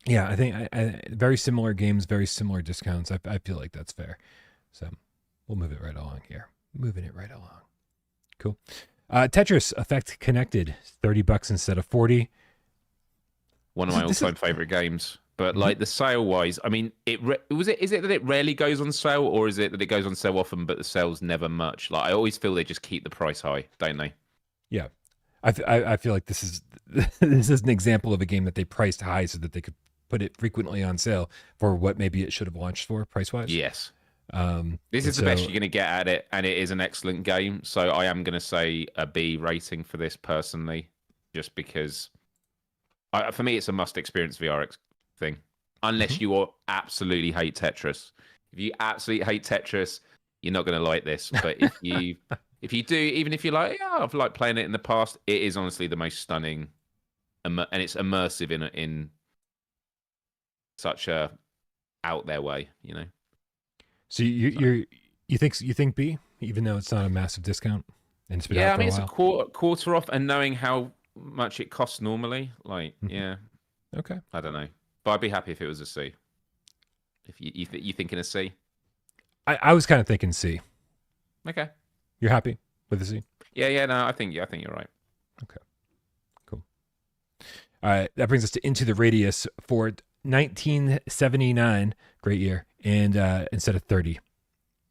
Yeah, I think very similar games, very similar discounts. I feel like that's fair. So we'll move it right along here. Moving it right along. Cool. Tetris Effect Connected, $30 instead of $40. One of my all-time favorite games. But like the sale wise, I mean, is it that it rarely goes on sale, or is it that it goes on sale often, but the sale's never much? Like I always feel they just keep the price high, don't they? Yeah, I feel like this is an example of a game that they priced high so that they could put it frequently on sale for what maybe it should have launched for price wise. Yes. This is the best you're going to get at it, and it is an excellent game. So I am going to say a B rating for this personally, just because for me it's a must experience VR thing. Unless you absolutely hate Tetris. If you absolutely hate Tetris, you're not going to like this. But if you do, even if you're like, yeah, I've liked playing it in the past, it is honestly the most stunning, and it's immersive in such a out there way, So you think B, even though it's not a massive discount, and it's been out for I mean a it's while? a quarter off, and knowing how much it costs normally, like yeah, okay, I don't know, but I'd be happy if it was a C. If you thinking a C? I was kind of thinking C. Okay, you're happy with the C? Yeah. No, I think you're right. Okay, cool. All right, that brings us to Into the Radius for 1979, great year, and instead of 30,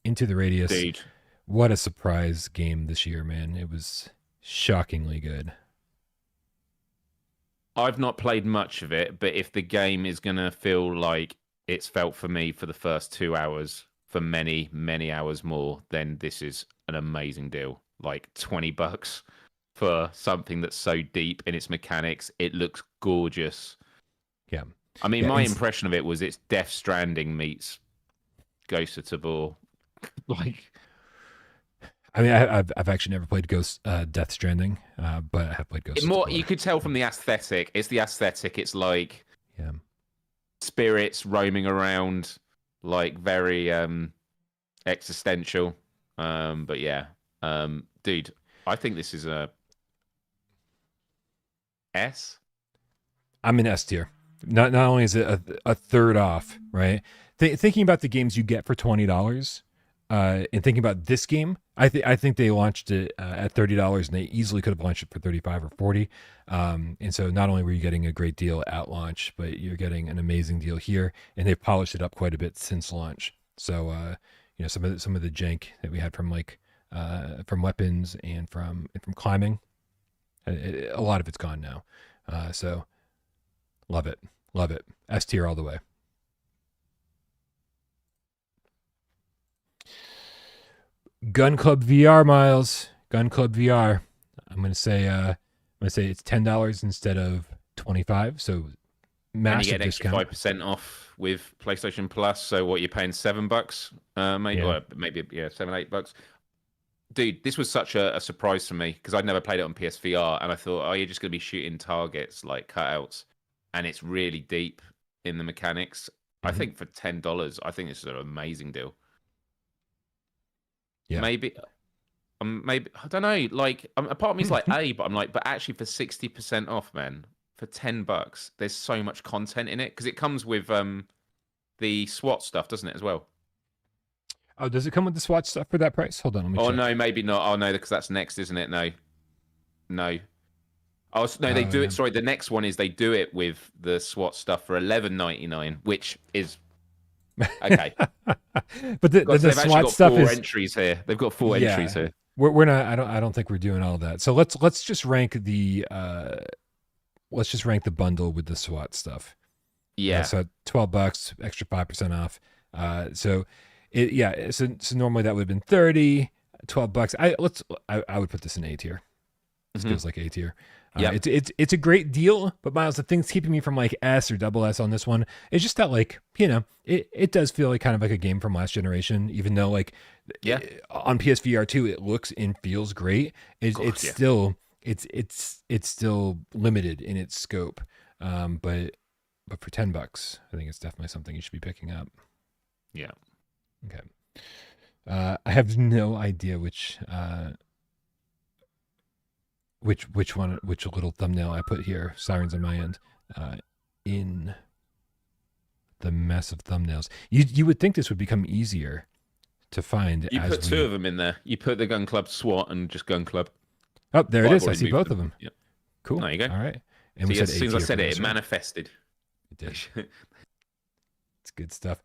Into the Radius. Dude. What a surprise game this year, man. It was shockingly good. I've not played much of it, but if the game is going to feel like it's felt for me for the first 2 hours, for many, many hours more, then this is an amazing deal. Like $20 for something that's so deep in its mechanics. It looks gorgeous. Yeah. I mean, my impression of it was it's Death Stranding meets Ghost of Tabor. Like, I mean, I've actually never played Death Stranding, but I have played Ghost of Tabor. You could tell from the aesthetic. It's the aesthetic. It's like, yeah, spirits roaming around, like very existential. But yeah, dude, I think this is a S. I'm in S tier. Not only is it a third off, right? Thinking about the games you get for $20, and thinking about this game, I think they launched it at $30, and they easily could have launched it for 35 or 40. And so not only were you getting a great deal at launch, but you're getting an amazing deal here, and they've polished it up quite a bit since launch. So some of the jank that we had from from weapons and from climbing, a lot of it's gone now. So love it. S tier all the way. Gun Club VR, Myles. Gun Club VR. I'm gonna say it's $10 instead of $25. So massive and you get discount. 5% off with PlayStation Plus. So what, you're paying $7? Maybe, Yeah. maybe $7-8. Dude, this was such a surprise for me because I'd never played it on PSVR, and I thought, oh, you're just gonna be shooting targets like cutouts, and it's really deep in the mechanics. I think for $10, I think this is an amazing deal. Yeah. Maybe I don't know. Like, a part of me is like but I'm like, but actually for 60% off, man, for $10, there's so much content in it because it comes with the SWAT stuff, doesn't it, as well? Oh, does it come with the SWAT stuff for that price? Hold on, let me check. No, maybe not. Oh no, because that's next, isn't it? No. Oh no, they do it. Sorry, the next one is they do it with the SWAT stuff for $11.99, which is okay. But the SWAT stuff is entries here. They've got 4 entries here. We're not. I don't think we're doing all that. So let's just rank the bundle with the SWAT stuff. Yeah. So $12, extra 5% off. So normally that would have been $30, $12. I would put this in A tier. This feels like A tier. Yeah, it's a great deal, but Myles, the thing's keeping me from like S or double S on this one is just that, like, it does feel like kind of like a game from last generation, even though on PSVR2 it looks and feels great. It's still limited in its scope. But for $10, I think it's definitely something you should be picking up. Yeah. Okay. I have no idea which little thumbnail I put here. Sirens on my end. In the mess of thumbnails, you would think this would become easier to find. You put 2 of them in there. You put the Gun Club SWAT and just Gun Club. Oh, there it is. I see both of them. Yeah. Cool. There you go. All right. And see, we said as soon as I said it manifested. It did. It's good stuff.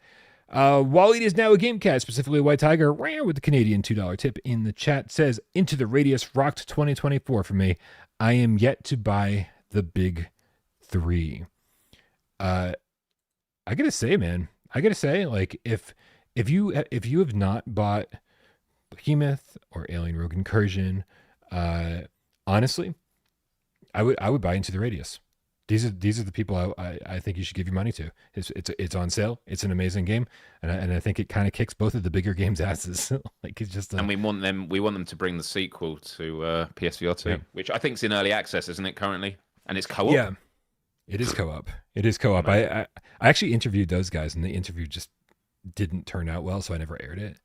Waleed is now a GameCast, specifically White Tiger, with the Canadian $2 tip in the chat, says, Into the Radius rocked 2024 for me. I am yet to buy the big 3. I gotta say, man, like, if you have not bought Behemoth or Alien Rogue Incursion, honestly, I would buy Into the Radius. These are the people I think you should give your money to. It's on sale. It's an amazing game, and I think it kind of kicks both of the bigger games' asses. Like, it's just. And we want them to bring the sequel to PSVR2, which I think is in early access, isn't it, currently? And it's co-op. Yeah, it is co-op. It is co-op. I actually interviewed those guys, and the interview just didn't turn out well, so I never aired it.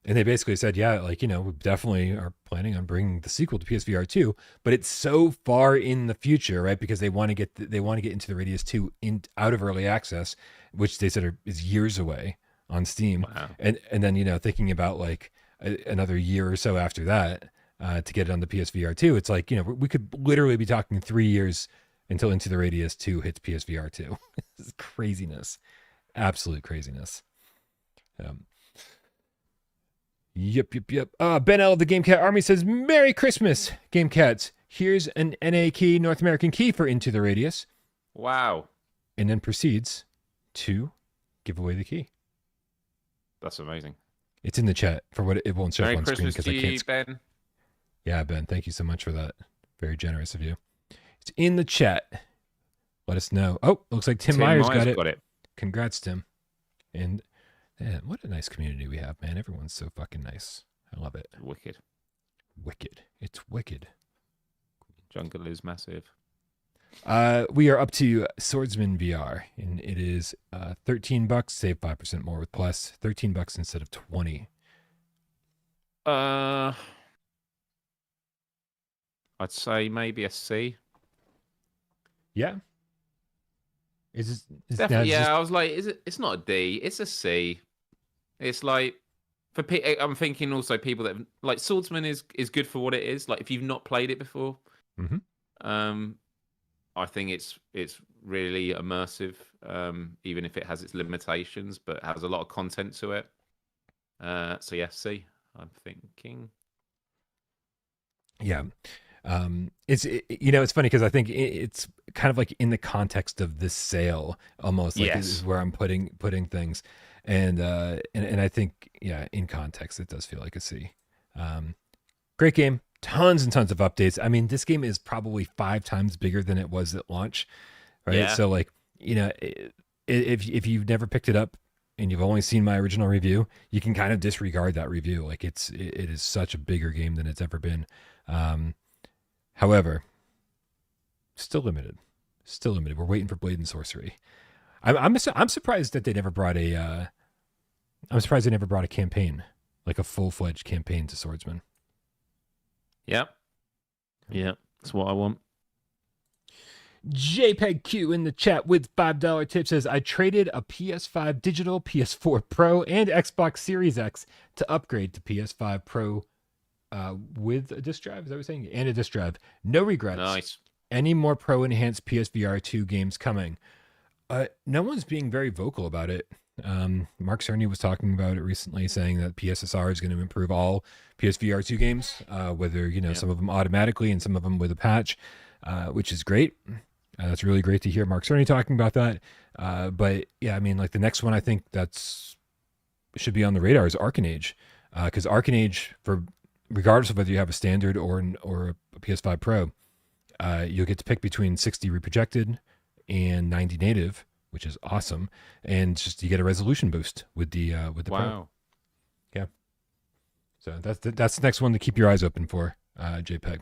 And they basically said, we definitely are planning on bringing the sequel to PSVR2, but it's so far in the future, right? Because they want to get Into the Radius 2 out of early access, which they said is years away on Steam. Wow. And then, thinking about like another year or so after that to get it on the PSVR2, it's like, we could literally be talking 3 years until Into the Radius 2 hits PSVR2. This is craziness. Absolute craziness. Yep. Ben L of the GameCat Army says, Merry Christmas, GameCats. Here's an NA key, North American key for Into the Radius. Wow. And then proceeds to give away the key. That's amazing. It's in the chat for what it won't show up on Christmas screen because I can't. Ben. Yeah, Ben, thank you so much for that. Very generous of you. It's in the chat. Let us know. Oh, looks like Tim Myers got it. Congrats, Tim. And man, what a nice community we have, man. Everyone's so fucking nice. I love it. Wicked. It's wicked. Jungle is massive. We are up to Swordsman VR, and it is $13. Save 5% more with Plus. $13 instead of 20. I'd say maybe a C. Yeah. Is Definitely, yeah. I was like, is it? It's not a D. It's a C. It's like I'm thinking also people that like Swordsman is good for what it is. Like if you've not played it before, I think it's really immersive. Even if it has its limitations, but has a lot of content to it. So yeah, C. I'm thinking. Yeah. It's funny because I think it's kind of like in the context of this sale almost, like, is where I'm putting things, and I think, yeah, in context it does feel like a C. Great game, tons and tons of updates. I mean, this game is probably 5 times bigger than it was at launch, right? Yeah. So like, if you've never picked it up and you've only seen my original review, you can kind of disregard that review. Like it is such a bigger game than it's ever been. However, still limited. We're waiting for Blade and Sorcery. I'm surprised that they never brought a. I'm surprised they never brought a campaign, like a full-fledged campaign to Swordsman. Yep. Yeah, that's what I want. JPEG Q in the chat with $5 tip says, I traded a PS5 digital, PS4 Pro, and Xbox Series X to upgrade to PS5 Pro with a disc drive. Is that what you're saying? And a disc drive. No regrets. Nice. Any more Pro enhanced PSVR2 games coming? No one's being very vocal about it. Mark Cerny was talking about it recently, saying that PSSR is going to improve all PSVR2 games, whether some of them automatically and some of them with a patch, which is great. That's really great to hear Mark Cerny talking about that. But yeah, I mean, like the next one I think should be on the radar is Arcane Age, because Arcane Age, regardless of whether you have a standard or a PS5 Pro, you'll get to pick between 60 reprojected and 90 native, which is awesome, and just you get a resolution boost with the Pro. Yeah. So that's the next one to keep your eyes open for, JPEG.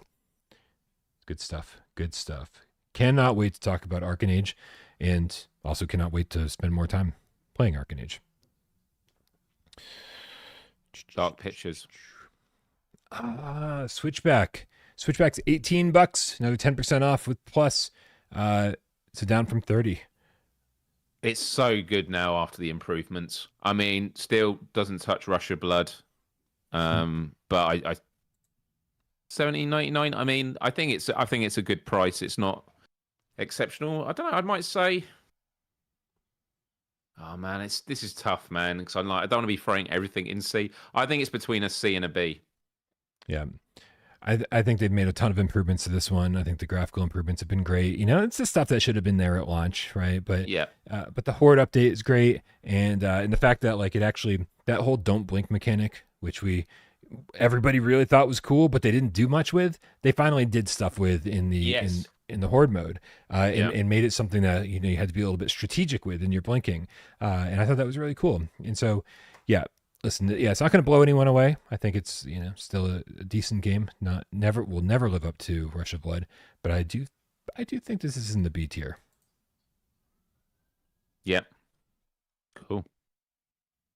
Good stuff. Cannot wait to talk about Arcane Age, and also cannot wait to spend more time playing Arcane Age. Dark Pictures. Switchback. Switchback's $18. Another 10% off with Plus. So down from 30. It's so good now after the improvements. I mean, still doesn't touch Russia Blood. But I 17.99. I mean, I think it's a good price. It's not exceptional. I don't know. I might say, oh man, this is tough, man. Because I don't want to be throwing everything in C. I think it's between a C and a B. Yeah. I think they've made a ton of improvements to this one. I think the graphical improvements have been great. It's the stuff that should have been there at launch, right? But yeah. But the Horde update is great, and the fact that like it actually, that whole don't blink mechanic, which everybody really thought was cool, but they didn't do much with. They finally did stuff with in the in the Horde mode, and made it something that you had to be a little bit strategic with in your blinking, and I thought that was really cool. And so, yeah. Listen, yeah, it's not going to blow anyone away. I think it's still a decent game. Will never live up to Rush of Blood, but I do think this is in the B tier. Yep. Cool.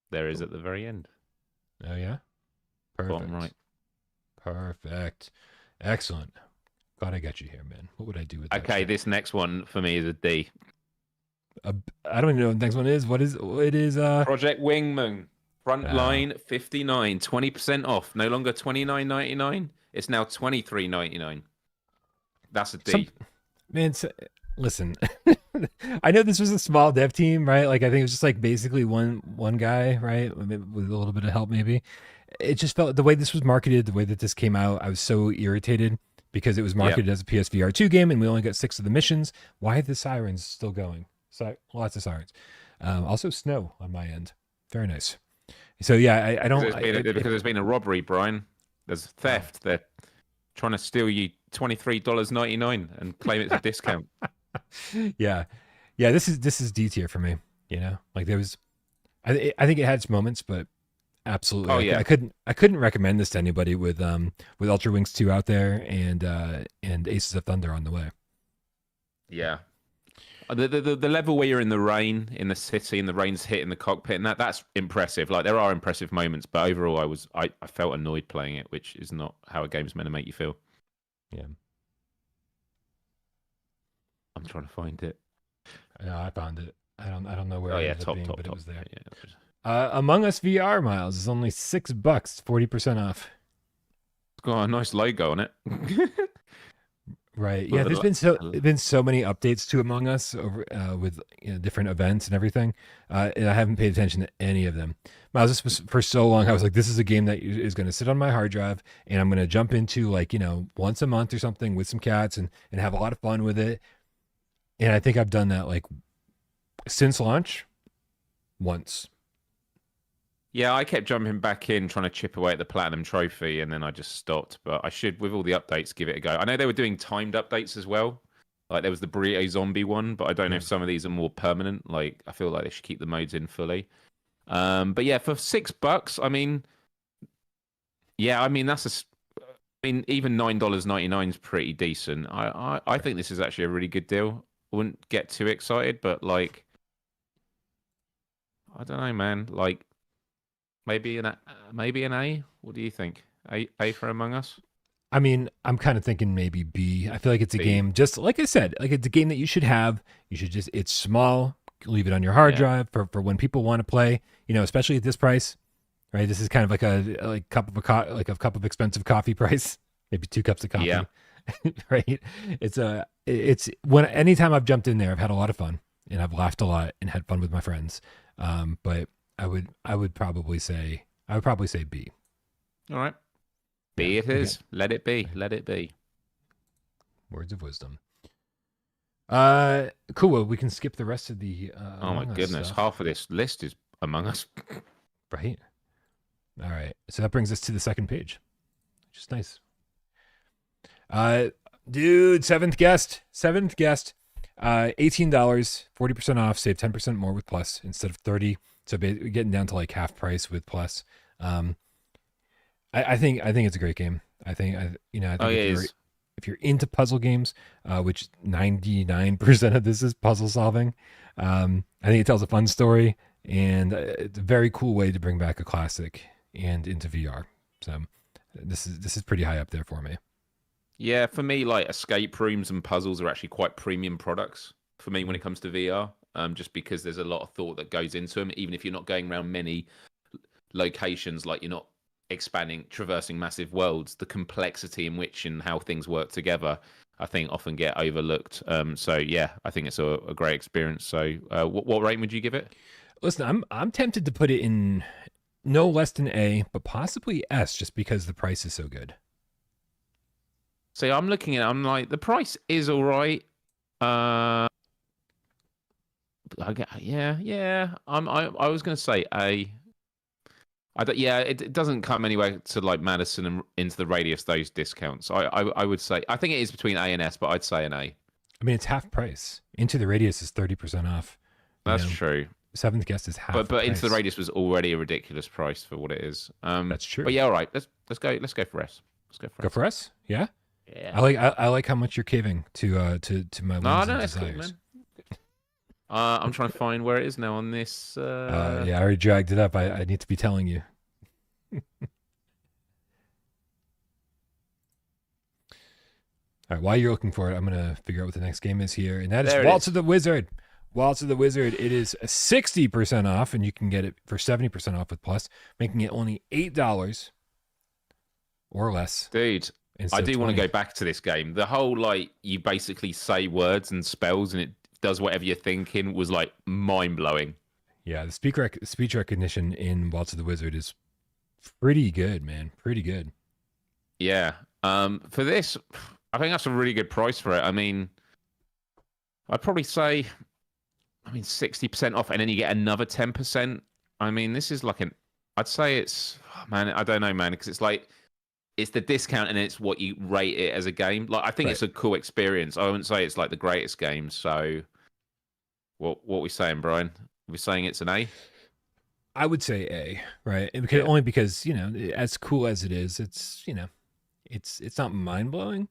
There is at the very end. Oh yeah. Perfect. Bottom right. Perfect. Excellent. Glad I got you here, man. What would I do with that? Okay, this next one for me is a D. I don't even know what the next one is. What is it? Is Project Wingman. Frontline 59, 20% off. No longer $29.99. It's now $23.99. That's a D. Listen, I know this was a small dev team, right? Like I think it was just like basically one guy, right, with a little bit of help maybe. It just felt the way this was marketed, the way that this came out, I was so irritated because it was marketed as a PSVR2 game, and we only got 6 of the missions. Why are the sirens still going? Lots of sirens. Also snow on my end. Very nice. So yeah, I don't because there's been a robbery, Brian. There's theft. They're trying to steal you $23.99 and claim it's a discount. Yeah. This is D tier for me. Like there was, I think it had its moments, but absolutely. Oh yeah. I couldn't recommend this to anybody with Ultra Wings 2 out there and Aces of Thunder on the way. Yeah. The level where you're in the rain in the city and the rain's hitting the cockpit and that's impressive. Like there are impressive moments, but overall I felt annoyed playing it, which is not how a game's meant to make you feel. Yeah. I'm trying to find it. No, I found it. I don't know where Oh it yeah, ended up top, being, top, but top. it was there. Yeah. Among Us VR, Miles, is only $6, 40% off. It's got a nice logo on it. Right. Yeah, there's been so many updates to Among Us over with different events and everything, and I haven't paid attention to any of them. Miles, this was for so long. I was like, this is a game that is going to sit on my hard drive, and I'm going to jump into like once a month or something with some cats and have a lot of fun with it. And I think I've done that like since launch once. Yeah, I kept jumping back in trying to chip away at the platinum trophy, and then I just stopped. But I should, with all the updates, give it a go. I know they were doing timed updates as well. Like there was the burrito zombie one, but I don't know if some of these are more permanent. Like I feel like they should keep the modes in fully. But yeah, for $6, I mean, yeah, I mean I mean even $9.99 is pretty decent. I think this is actually a really good deal. I wouldn't get too excited, but like, I don't know, man. Like. Maybe an A. What do you think? A for Among Us? I mean, I'm kind of thinking maybe B. I feel like it's a B. game, just like I said, like it's a game that you should have. You should just, it's small, leave it on your hard drive for when people want to play, especially at this price, right? This is kind of like a cup of expensive coffee price, maybe 2 cups of coffee, Yeah. right? It's when anytime I've jumped in there, I've had a lot of fun and I've laughed a lot and had fun with my friends. But I would probably say B. All right. B it is. Okay. Let it be. Let it be. Words of wisdom. Cool. Well, we can skip the rest of the. Oh my goodness! Stuff. Half of this list is Among Us. Right. All right. So that brings us to the second page, which is nice. Dude, seventh guest. $18, 40% off. Save 10% more with Plus instead of 30. So getting down to like half price with Plus. I think it's a great game. I think if you're into puzzle games, which 99% of this is puzzle solving, I think it tells a fun story and it's a very cool way to bring back a classic and into VR. So this is pretty high up there for me. Yeah, for me, like escape rooms and puzzles are actually quite premium products for me when it comes to VR. Just because there's a lot of thought that goes into them, even if you're not going around many locations, like you're not traversing massive worlds, the complexity in which and how things work together, I think often get overlooked. So yeah, I think it's a great experience. So what rate would you give it? Listen, I'm tempted to put it in no less than A, but possibly S, just because the price is so good. See, I'm looking at it, I'm like, the price is all right. Yeah. I was going to say A. It doesn't come anywhere to like Madison and into the radius those discounts. I would say I think it is between A and S, but I'd say an A. I mean, it's half price. Into the Radius is 30% off. That's true. Seventh guest is half. But Into the Radius was already a ridiculous price for what it is. That's true. But yeah, all right. Let's go for S. Go for S. Yeah. Yeah. I like how much you're caving to my whims and desires. Cool, man. I'm trying to find where it is now on this. Yeah, I already dragged it up. I need to be telling you. All right, while you're looking for it, I'm going to figure out what the next game is here. And that is Waltz of the Wizard. Waltz of the Wizard. It is 60% off, and you can get it for 70% off with Plus, making it only $8 or less. Dude, I do want to go back to this game. The whole, like, you basically say words and spells, and it does whatever you're thinking was, like, mind-blowing. Yeah, the speech recognition in Waltz of the Wizard is pretty good, man. Pretty good. Yeah. For this, I think that's a really good price for it. I mean, I'd probably say, 60% off, and then you get another 10%. I mean, this is like I'd say it's, man, I don't know, man, because it's like, it's the discount and it's what you rate it as a game. Like, I think it's a cool experience. I wouldn't say it's like the greatest game. So, what are we saying, Brian? We're saying it's an A? I would say A, right? Only because, as cool as it is, it's, it's not mind blowing.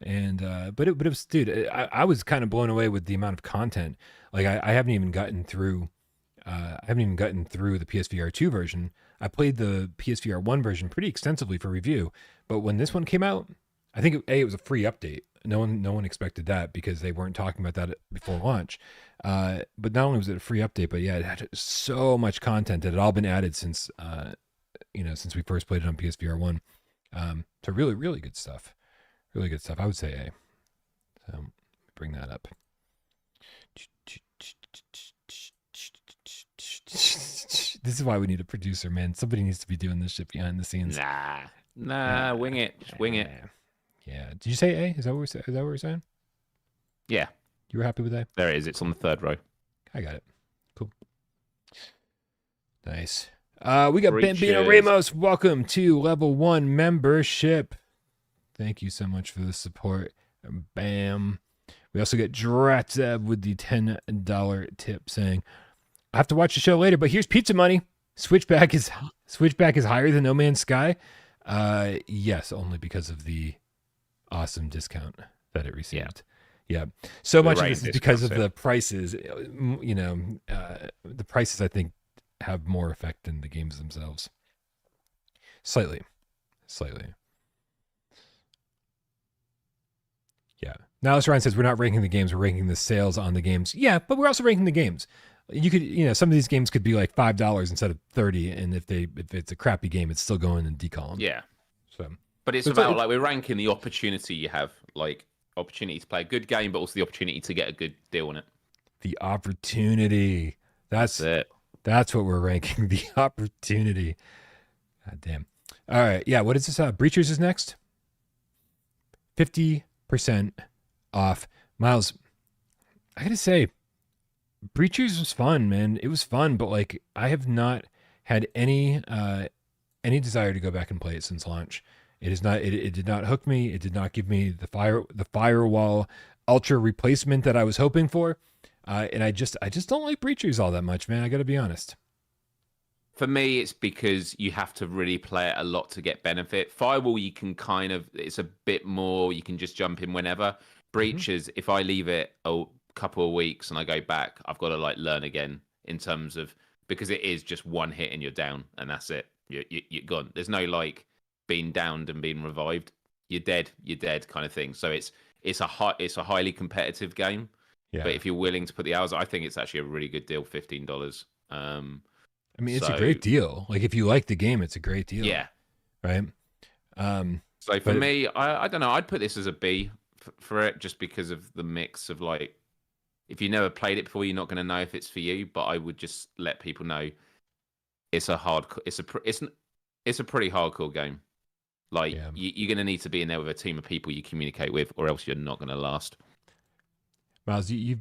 And but it was, dude, I was kind of blown away with the amount of content. Like I haven't even gotten through the PSVR2 version. I played the PSVR1 version pretty extensively for review, but when this one came out, I think it was a free update. No one expected that because they weren't talking about that before launch. But not only was it a free update, but yeah, it had so much content that had all been added since since we first played it on PSVR1. So really, really good stuff. Really good stuff. I would say A. So bring that up. This is why we need a producer, man. Somebody needs to be doing this shit behind the scenes. Nah, wing it. Just wing it. Yeah. Did you say A? Is that what we're saying? Yeah. You were happy with A? There it is. It's on the third row. I got it. Cool. Nice. We got Breaches. Bambino Ramos. Welcome to level 1 membership. Thank you so much for the support. Bam. We also get Dratzev with the $10 tip saying, I have to watch the show later, but here's pizza money. Switchback is higher than No Man's Sky. Yes, only because of the awesome discount that it received. Yeah. So much of this is because of the prices. The prices, I think, have more effect than the games themselves. Slightly. Yeah. Now, as Ryan says, we're not ranking the games, we're ranking the sales on the games. Yeah, but we're also ranking the games. You could, some of these games could be like $5 instead of $30, and if it's a crappy game, it's still going in decolumn. Yeah. So, but it's about like we're ranking the opportunity you have, like opportunity to play a good game, but also the opportunity to get a good deal on it. The opportunity. That's it. That's what we're ranking. The opportunity. God damn. All right. Yeah. What is this? Breachers is next. 50% off. Myles, I gotta say, Breachers was fun, man. It was fun, but like I have not had any desire to go back and play it since launch. It is not. It did not hook me. It did not give me the firewall ultra replacement that I was hoping for. And I just don't like Breachers all that much, man. I got to be honest. For me, it's because you have to really play it a lot to get benefit. Firewall, you can it's a bit more. You can just jump in whenever. Breachers, if I leave it a couple of weeks and I go back, I've got to like learn again in terms of, because it is just one hit and you're down and that's it. You're gone. There's no like being downed and being revived. You're dead kind of thing. So it's a highly competitive game. Yeah. But if you're willing to put the hours, I think it's actually a really good deal, $15. I mean, it's a great deal. Like if you like the game, it's a great deal. Yeah. Right. So for me, I don't know. I'd put this as a B for it, just because of the mix of like, if you never played it before, you're not going to know if it's for you. But I would just let people know it's a pretty hardcore game. Like you're going to need to be in there with a team of people you communicate with, or else you're not going to last. Myles, you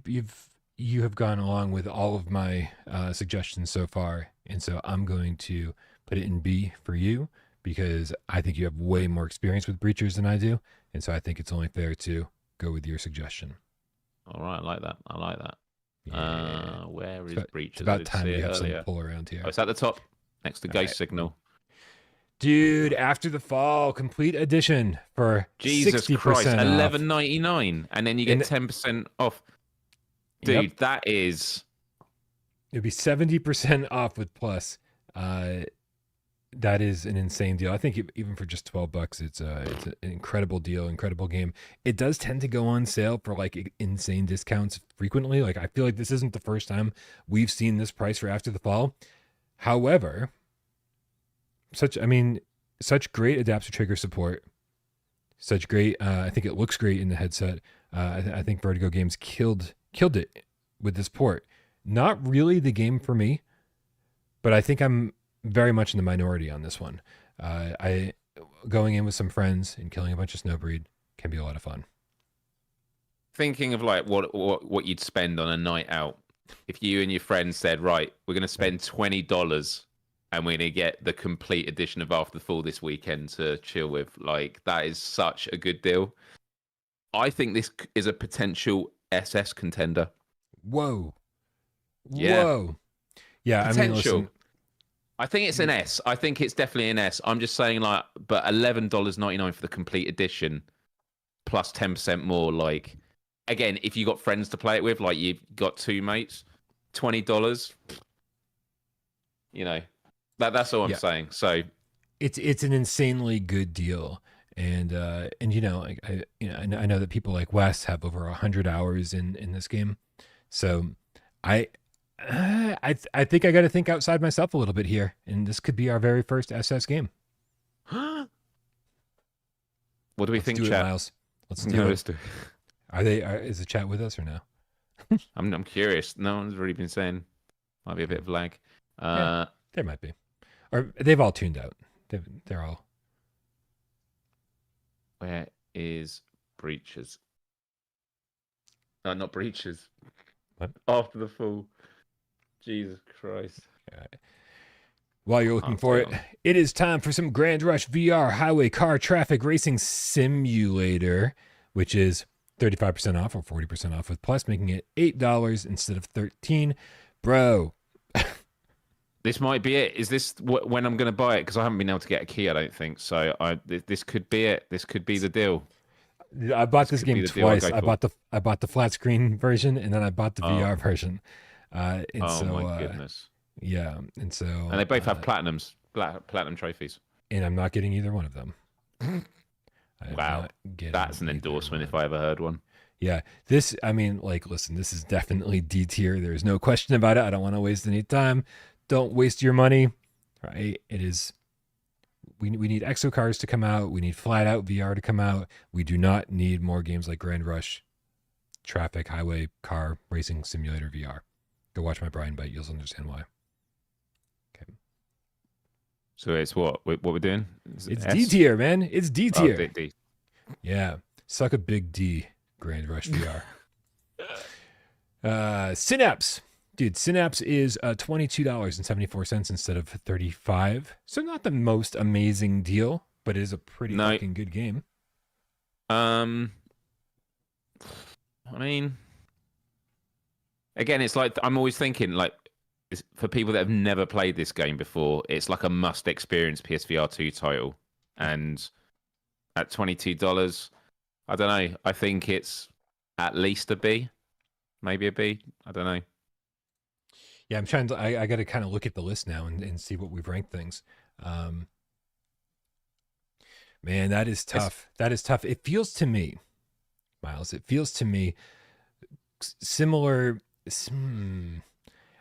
have gone along with all of my suggestions so far, and so I'm going to put it in B for you because I think you have way more experience with Breachers than I do, and so I think it's only fair to go with your suggestion. All right, I like that. Yeah. Where is Breachers? It's about time we have some pull around here. Oh, it's at the top, next to Ghost Signal. Dude, After the Fall Complete Edition for Jesus 60% Christ, off. $11.99, and then you get 10% off. Dude, that is. It'd be 70% off with Plus. That is an insane deal. I think even for just $12, it's an incredible deal, incredible game. It does tend to go on sale for like insane discounts frequently. Like I feel like this isn't the first time we've seen this price for After the Fall. However, such great adaptive trigger support, such great. I think it looks great in the headset. I think Vertigo Games killed it with this port. Not really the game for me, but I think I'm very much in the minority on this one. I going in with some friends and killing a bunch of Snowbreed can be a lot of fun. Thinking of like what you'd spend on a night out, if you and your friends said, right, we're going to spend $20 and we're going to get the complete edition of After the Fall this weekend to chill with, like that is such a good deal. I think this is a potential SS contender. Whoa. Yeah. Whoa. Yeah, potential. I mean, listen, I think it's an S. I think it's definitely an S. I'm just saying, like, but $11.99 for the complete edition, plus 10% more. Like, again, if you got friends to play it with, like you've got two mates, $20. You know, that's all I'm saying. So it's an insanely good deal. And you know, I know that people like Wes have over 100 hours in this game. So I think I got to think outside myself a little bit here, and this could be our very first SS game. what do we think, do chat? It, Myles. Let's do it. Let's do it. Is the chat with us or no? I'm curious. No one's really been saying. Might be a bit of lag. Yeah, there might be, or they've all tuned out. They're all. Where is Breaches? No, not Breaches. What? After the Fall. Jesus Christ. While you're looking for it, it is time for some Grand Rush VR Highway Car Traffic Racing Simulator, which is 35% off or 40% off with Plus, making it $8 instead of $13. Bro. This might be it. Is this when I'm going to buy it? Because I haven't been able to get a key, I don't think. So this could be it. This could be the deal. I bought this game twice. I bought the flat screen version, and then I bought the VR version. My goodness. Yeah, and they both have platinum trophies. And I'm not getting either one of them. Wow, that's an endorsement if I ever heard one. Yeah, listen, this is definitely D tier. There's no question about it. I don't want to waste any time. Don't waste your money, right? It is. We need exo cars to come out. We need flat out VR to come out. We do not need more games like Grand Rush, Traffic, Highway, Car, Racing Simulator VR. Go watch my Brian bite. You'll understand why. Okay. So it's what we're doing? It's D tier, man. It's D tier. Oh, D. Yeah. Suck a big D, Grand Rush VR. Synapse. Dude, Synapse is $22.74 instead of $35. So not the most amazing deal, but it is a pretty fucking good game. I mean, again, it's like I'm always thinking, like, for people that have never played this game before, it's like a must-experience PSVR2 title. And at $22, I don't know. I think it's at least a B, maybe a B. I don't know. Yeah, I'm trying to. I got to kind of look at the list now and see what we've ranked things. Man, that is tough. That is tough. It feels to me, Myles. It feels to me similar.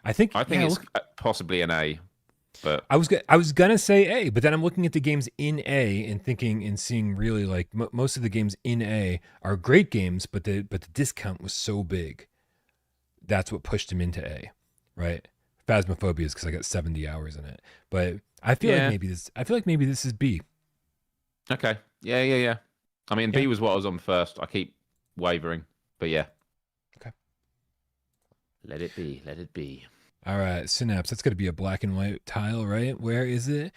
I think it's possibly an A, but I was gonna say A, but then I'm looking at the games in A and thinking and seeing really like most of the games in A are great games, but the discount was so big. That's what pushed them into A. Right, Phasmaphobia is because I got 70 hours in it, but I feel like maybe this is B. Okay, yeah. I mean, B was what I was on first. I keep wavering, but yeah. Okay. Let it be. All right, Synapse. That's going to be a black and white tile, right? Where is it?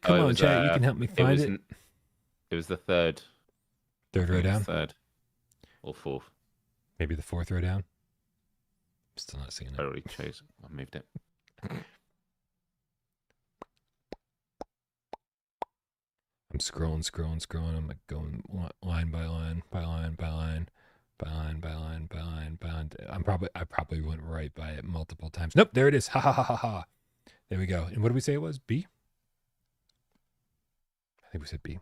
Come on, chat. You can help me find it. It was the third. Third row down. Third or fourth. Maybe the fourth row down. Still not seeing it. I already chose. I moved it. I'm scrolling. I'm like going line by line. I probably went right by it multiple times. Nope, there it is. Ha ha ha ha ha. There we go. And what did we say it was? B? I think we said B.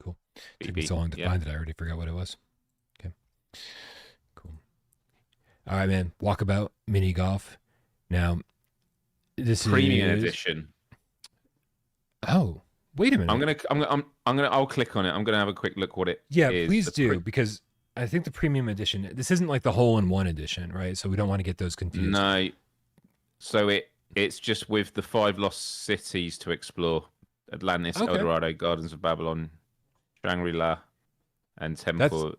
Cool. Took me so long to find it. I already forgot what it was. Okay. Cool. All right, man. Walkabout mini golf. Now, this Premium is edition. Oh, wait a minute. I'll click on it. I'm gonna have a quick look what it is. Yeah, please do, because I think the premium edition. This isn't like the hole-in-one edition, right? So we don't want to get those confused. No. So it's just with the 5 lost cities to explore: Atlantis, El Dorado, Gardens of Babylon, Shangri-La, and Temple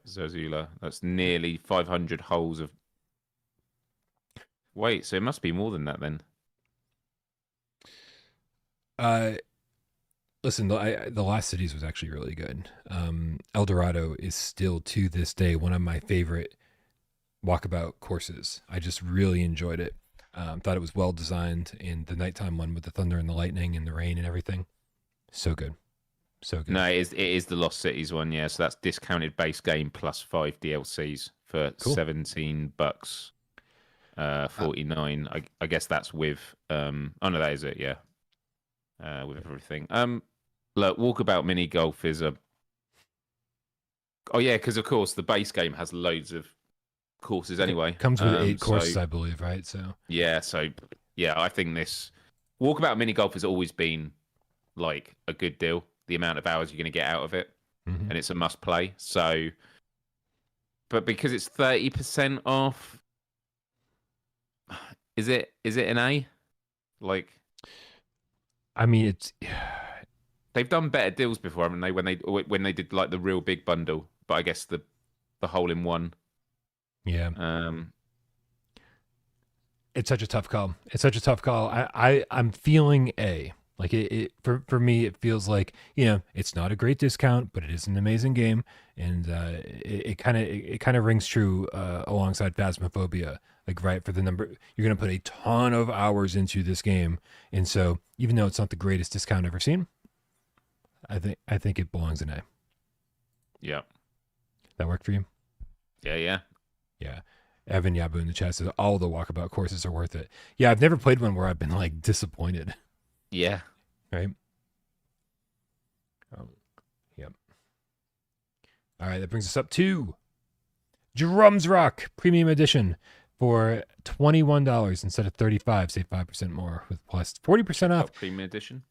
Zazula. That's nearly 500 holes of. Wait, so it must be more than that then. Listen, the Last Cities was actually really good. El Dorado is still to this day one of my favorite Walkabout courses. I just really enjoyed it. Thought it was well designed, and the nighttime one with the thunder and the lightning and the rain and everything, so good. So good. No, it is the Lost Cities one, yeah. So that's discounted base game plus 5 DLCs for Cool. $17. 49. I guess that's with oh no, that is it, yeah. With everything. Look, Walkabout mini golf is a oh yeah, because of course the base game has loads of courses anyway. It comes with 8 So courses, I believe, right? So yeah, I think this Walkabout mini golf has always been like a good deal. The amount of hours you're going to get out of it, mhm. and it's a must play. So, but because it's 30% off, is it an A? Like, I mean, it's they've done better deals before, haven't they? When they did like the real big bundle, but I guess the hole in one. yeah. Um, It's such a tough call. It's such a tough call. I'm feeling A. Like for me, it feels like, it's not a great discount, but it is an amazing game, and it kind of rings true alongside Phasmaphobia. Like, right, for the number, you're gonna put a ton of hours into this game, and so even though it's not the greatest discount ever seen, I think it belongs in A. yeah, That work for you? yeah. Yeah. Evan Yabu in the chat says all the Walkabout courses are worth it. Yeah, I've never played one where I've been like disappointed. Yeah. Right. Yep. All right, that brings us up to Drums Rock Premium Edition for $21 instead of $35. Save 5% more with plus 40% off. Premium edition.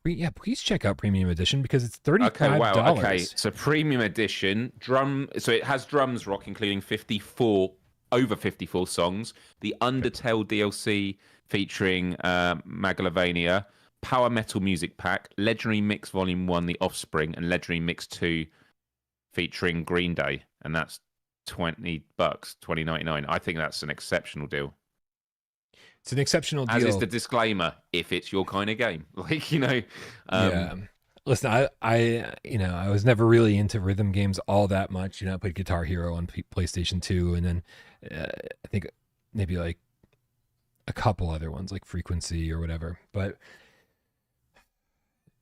Yeah, please check out Premium Edition because it's $35. Okay, wow. Okay, so Premium Edition So it has Drums Rock, including over 54 songs. The Undertale DLC featuring Megalovania, Power Metal Music Pack, Legendary Mix Volume 1, The Offspring, and Legendary Mix 2 featuring Green Day. And that's $20, $20.99. I think that's an exceptional deal. It's an exceptional deal. As is the disclaimer, if it's your kind of game. Like, yeah. Listen, I was never really into rhythm games all that much. I played Guitar Hero on PlayStation 2, and then I think maybe like a couple other ones like Frequency or whatever. But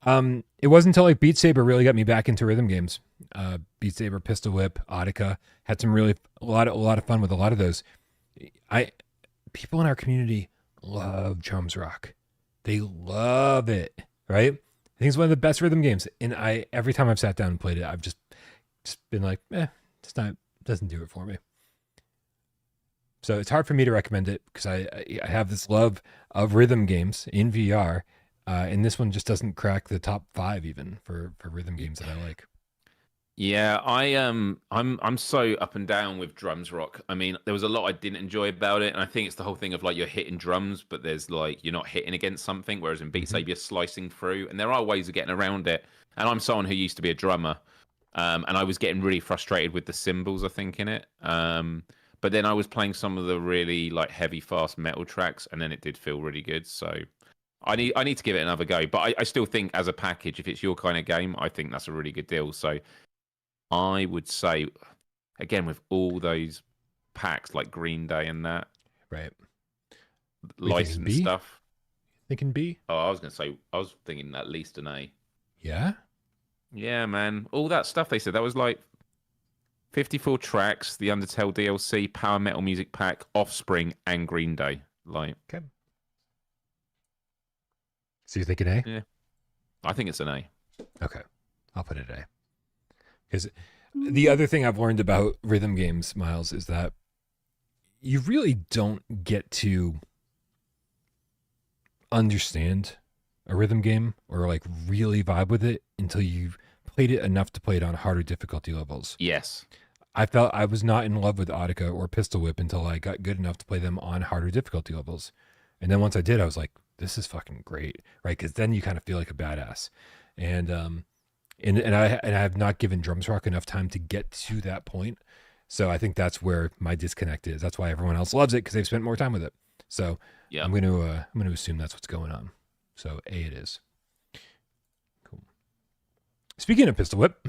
it wasn't until like Beat Saber really got me back into rhythm games. Beat Saber, Pistol Whip, Audica, had some really a lot of fun with a lot of those. People in our community love Drums Rock. They love it, right? I think it's one of the best rhythm games. And every time I've sat down and played it, I've just been like, doesn't do it for me. So it's hard for me to recommend it because I have this love of rhythm games in VR. And this one just doesn't crack the top 5 even for rhythm games that I like. Yeah, I'm so up and down with Drums Rock. I mean, there was a lot I didn't enjoy about it, and I think it's the whole thing of like you're hitting drums, but there's like you're not hitting against something, whereas in Beat Saber you're slicing through, and there are ways of getting around it. And I'm someone who used to be a drummer, and I was getting really frustrated with the cymbals, I think, in it. But then I was playing some of the really like heavy, fast metal tracks, and then it did feel really good. So I need to give it another go. But I still think as a package, if it's your kind of game, I think that's a really good deal. So I would say, again, with all those packs like Green Day and that, right, licensed stuff. Thinking B? Oh, I was thinking at least an A. Yeah? Yeah, man. All that stuff they said, that was like 54 tracks, the Undertale DLC, Power Metal Music Pack, Offspring, and Green Day. Like, okay. So you're thinking A? Yeah. I think it's an A. Okay. I'll put it A. Because the other thing I've learned about rhythm games, Myles, is that you really don't get to understand a rhythm game or like really vibe with it until you've played it enough to play it on harder difficulty levels. Yes. I felt I was not in love with Audica or Pistol Whip until I got good enough to play them on harder difficulty levels. And then once I did, I was like, this is fucking great, right? Because then you kind of feel like a badass. And I have not given Drums Rock enough time to get to that point. So I think that's where my disconnect is. That's why everyone else loves it, because they've spent more time with it. So yeah, I'm going to assume that's what's going on. So A it is. Cool. Speaking of Pistol Whip,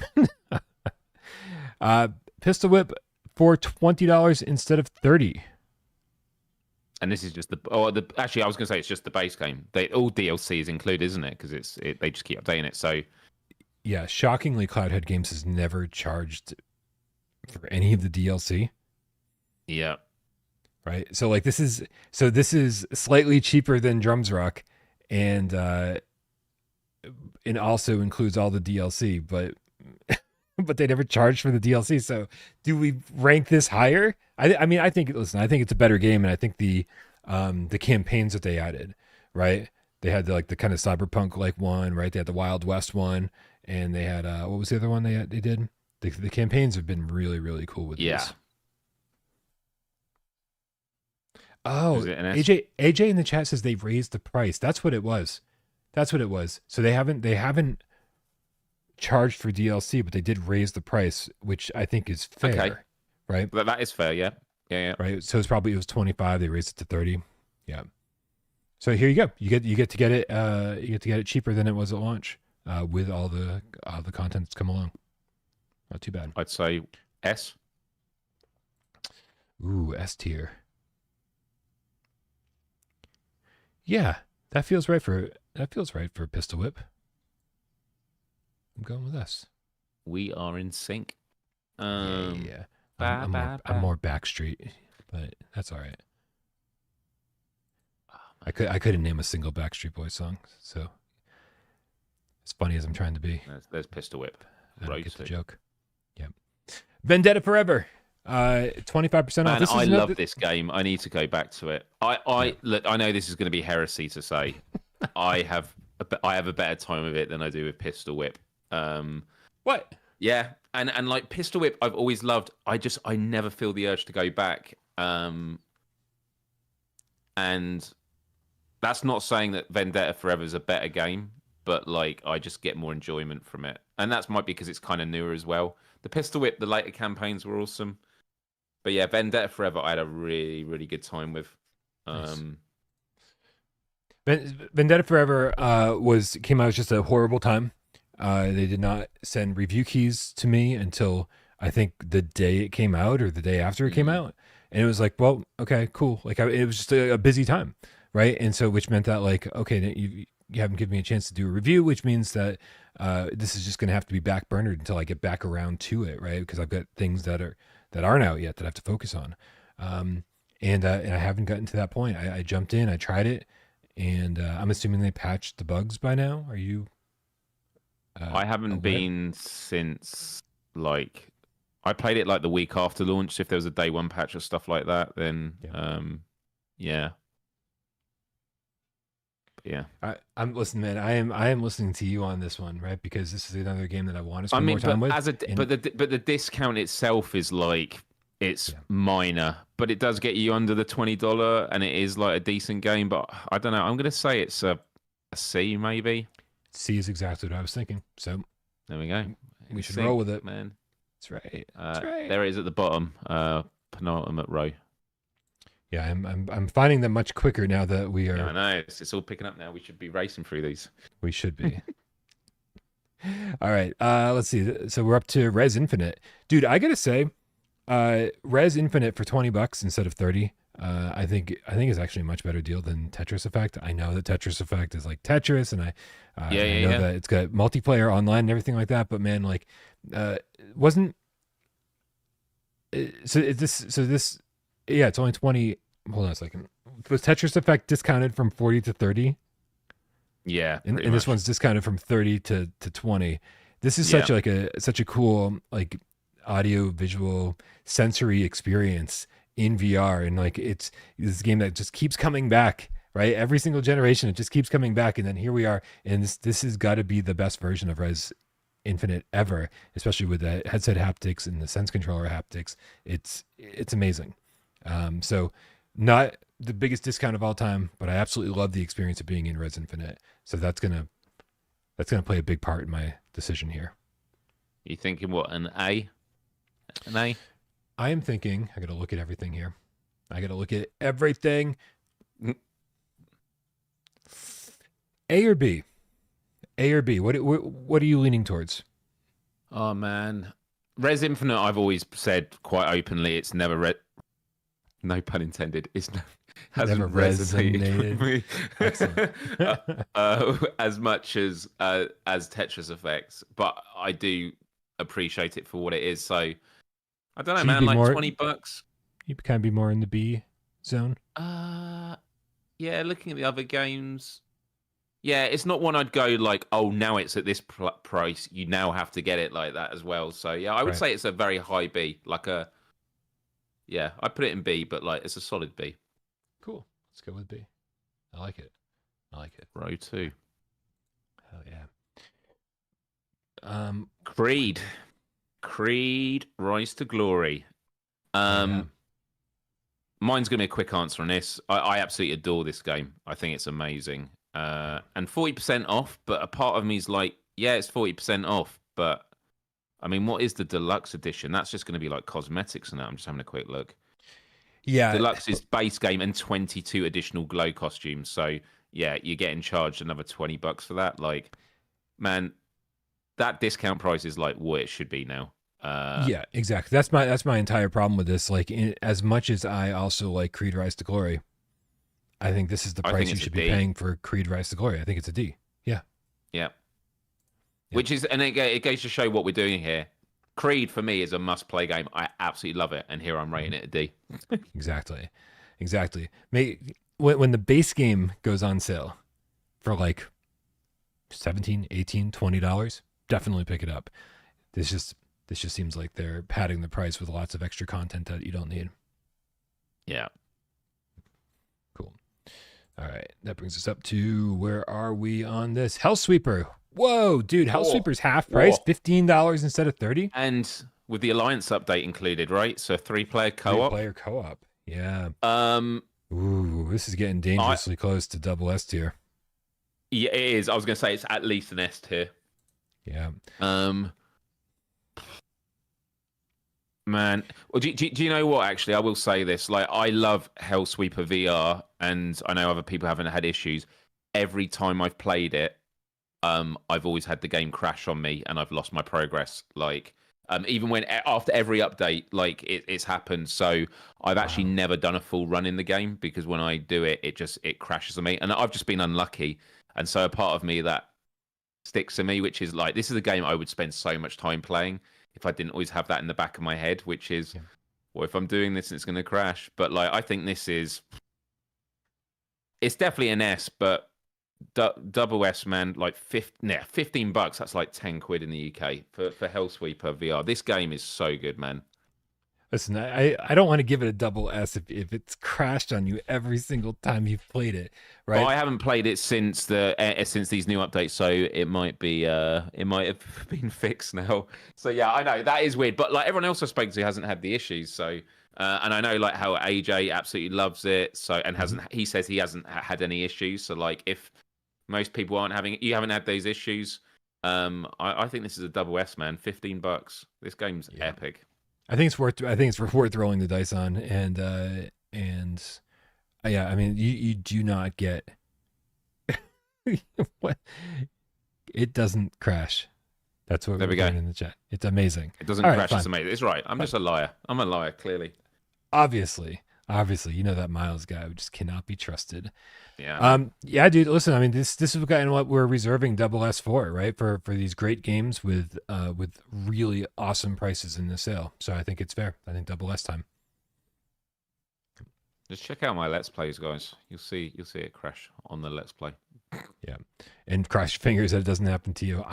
Pistol Whip for $20 instead of $30. And this is just actually I was going to say it's just the base game. All DLC is included, isn't it? Because they just keep updating it. So yeah, shockingly, Cloudhead Games has never charged for any of the DLC. Yeah. Right. So like this is slightly cheaper than Drums Rock, and it also includes all the DLC, but but they never charged for the DLC. So do we rank this higher? I mean, I think, listen, I think it's a better game, and I think the campaigns that they added, right? They had the kind of cyberpunk like one, right? They had the Wild West one, and they had what was the other one they did? The campaigns have been really, really cool with these. Oh, AJ in the chat says they've raised the price. That's what it was. So they haven't charged for DLC, but they did raise the price, which I think is fair. Okay. Right? That is fair, yeah. Yeah. Right. So it was 25, they raised it to 30. Yeah. So here you go. You get to get it cheaper than it was at launch, with all the content that's come along. Not too bad. I'd say S. Ooh, S tier. Yeah, that feels right for Pistol Whip. I'm going with S. We are in sync. Yeah. I'm more Backstreet, but that's all right. I couldn't name a single Backstreet Boys song, so as funny as I'm trying to be. There's Pistol Whip. I don't get the joke. Yep. Vendetta Forever. 25% off. Man, I love this game. I need to go back to it. Look, I know this is going to be heresy to say. I have a better time with it than I do with Pistol Whip. What? Yeah, and like Pistol Whip, I've always loved. I never feel the urge to go back. And that's not saying that Vendetta Forever is a better game, but like I just get more enjoyment from it, and that's might be because it's kind of newer as well. The Pistol Whip, the later campaigns were awesome. But yeah, Vendetta Forever, I had a really, really good time with. Nice. Vendetta Forever came out as just a horrible time. They did not send review keys to me until I think the day it came out or the day after it came out, and it was like, well, okay, cool. Like it was just a busy time, right? And so, which meant that like, okay, you haven't given me a chance to do a review, which means that this is just going to have to be backburnered until I get back around to it, right? Because I've got things that aren't out yet that I have to focus on. And I haven't gotten to that point. I jumped in, I tried it, and I'm assuming they patched the bugs by now. Are you? I haven't been since like I played it like the week after launch. If there was a day one patch or stuff like that, then yeah. Yeah, I'm listening, man. I am listening to you on this one, right? Because this is another game that I want to spend more time with. But the discount itself is like it's minor, but it does get you under the $20, and it is like a decent game. But I don't know. I'm gonna say it's a C, maybe. C is exactly what I was thinking. So there we go. We should roll with it, man. That's right. That's right. There it is at the bottom, penultimate row. Yeah, I'm finding them much quicker now that we are. Yeah, I know. It's all picking up now. We should be racing through these. We should be. All right. Let's see. So we're up to Rez Infinite. Dude, I gotta say, Rez Infinite for $20 instead of 30. I think is actually a much better deal than Tetris Effect. I know that Tetris Effect is like Tetris, and I know that it's got multiplayer online and everything like that. But man, like, wasn't this. Yeah, it's only 20. Hold on a second. Was Tetris Effect discounted from 40 to 30? Yeah, and this one's discounted from 30 to 20. This is such a cool like audio visual sensory experience in VR, and like it's this game that just keeps coming back, right? Every single generation, it just keeps coming back, and then here we are, and this has got to be the best version of Rez Infinite ever, especially with the headset haptics and the sense controller haptics. It's amazing. So not the biggest discount of all time, but I absolutely love the experience of being in Rez Infinite. So that's gonna play a big part in my decision here. You thinking what, an A? An A? I am thinking, I gotta look at everything here. I gotta look at everything. A or B? A or B? What are you leaning towards? Oh man, Rez Infinite. I've always said quite openly, it's never no pun intended. Never hasn't resonated with resonated. me Excellent. as much as Tetris Effects, but I do appreciate it for what it is. So I don't know, So you'd man. be Like more, $20. you'd kind of be more in the B zone. Yeah. Looking at the other games, yeah, it's not one I'd go like, oh, now it's at this price. You now have to get it like that as well. So yeah, I would Right. say it's a very high B. Yeah, I put it in B, but like it's a solid B. Cool. Let's go with B. I like it. I like it. Row 2. Hell yeah. Creed. Rise to Glory. Yeah. Mine's gonna be a quick answer on this. I absolutely adore this game. I think it's amazing. And 40% off, but a part of me is like, yeah, it's 40% off, but I mean, what is the deluxe edition? That's just going to be like cosmetics and that. I'm just having a quick look. Yeah. Deluxe is base game and 22 additional glow costumes. So yeah, you're getting charged another $20 for that. Like, man, that discount price is like what it should be now. Yeah, exactly. That's my entire problem with this. Like, as much as I also like Creed Rise to Glory, I think this is the I price think you it's a should be D. paying for Creed Rise to Glory. I think it's a D. Yeah. Yeah. Yeah. Which is, and it goes to show what we're doing here. Creed for me is a must-play game. I absolutely love it, and here I'm rating it a D. Exactly. When the base game goes on sale for like $17, $18, $20, definitely pick it up. This just seems like they're padding the price with lots of extra content that you don't need. Yeah. Cool. All right, that brings us up to, where are we on this? Hellsweeper. Whoa, dude, Hellsweeper's half price, $15 instead of $30. And with the Alliance update included, right? So 3-player co-op. 3-player co-op. Yeah. Um, Ooh, this is getting dangerously close to double S tier. Yeah, it is. I was going to say it's at least an S tier. Yeah. Man, well, do you know what? Actually, I will say this. Like, I love Hellsweeper VR, and I know other people haven't had issues. Every time I've played it, I've always had the game crash on me, and I've lost my progress. Like, even when after every update, like it's happened. So I've actually never done a full run in the game, because when I do it, it crashes on me, and I've just been unlucky. And so a part of me that sticks to me, which is like, this is a game I would spend so much time playing if I didn't always have that in the back of my head, which is, well, if I'm doing this and it's going to crash. But like, I think it's definitely an S, but double S, man, like $15. That's like 10 quid in the UK for Hellsweeper VR. This game is so good, man. Listen, I don't want to give it a double S if it's crashed on you every single time you've played it, right? Well, I haven't played it since these new updates, so it might have been fixed now. So yeah, I know that is weird, but like everyone else I spoke to hasn't had the issues. So and I know like how AJ absolutely loves it. So and he says he hasn't had any issues. So like if most people you haven't had those issues. I think this is a double S, man. $15. This game's epic. I think it's worth rolling the dice on, and yeah, I mean, you do not get what, it doesn't crash. That's what we're doing in the chat. It's amazing. It doesn't crash. It's amazing. It's right. I'm just a liar. I'm a liar, clearly. Obviously, you know that Myles guy who just cannot be trusted. Yeah. Yeah, dude. Listen, I mean, this is what we're reserving double S for, right? For these great games with really awesome prices in the sale. So I think it's fair. I think double S time. Just check out my Let's Plays, guys. You'll see it crash on the Let's Play. Yeah, and cross your fingers that it doesn't happen to you.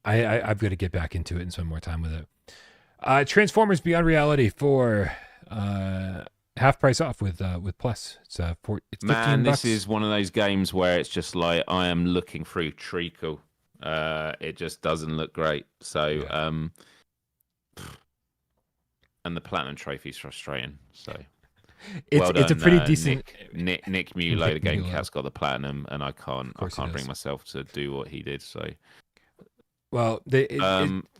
I've got to get back into it and spend more time with it. Transformers Beyond Reality for half price off with Plus. It's $15. Man, this is one of those games where it's just like, I am looking through treacle. It just doesn't look great. So and the platinum trophy is frustrating. So it's a pretty decent. Nick Mulo, the Game Cat's got the platinum, and I can't bring myself to do what he did. So well, it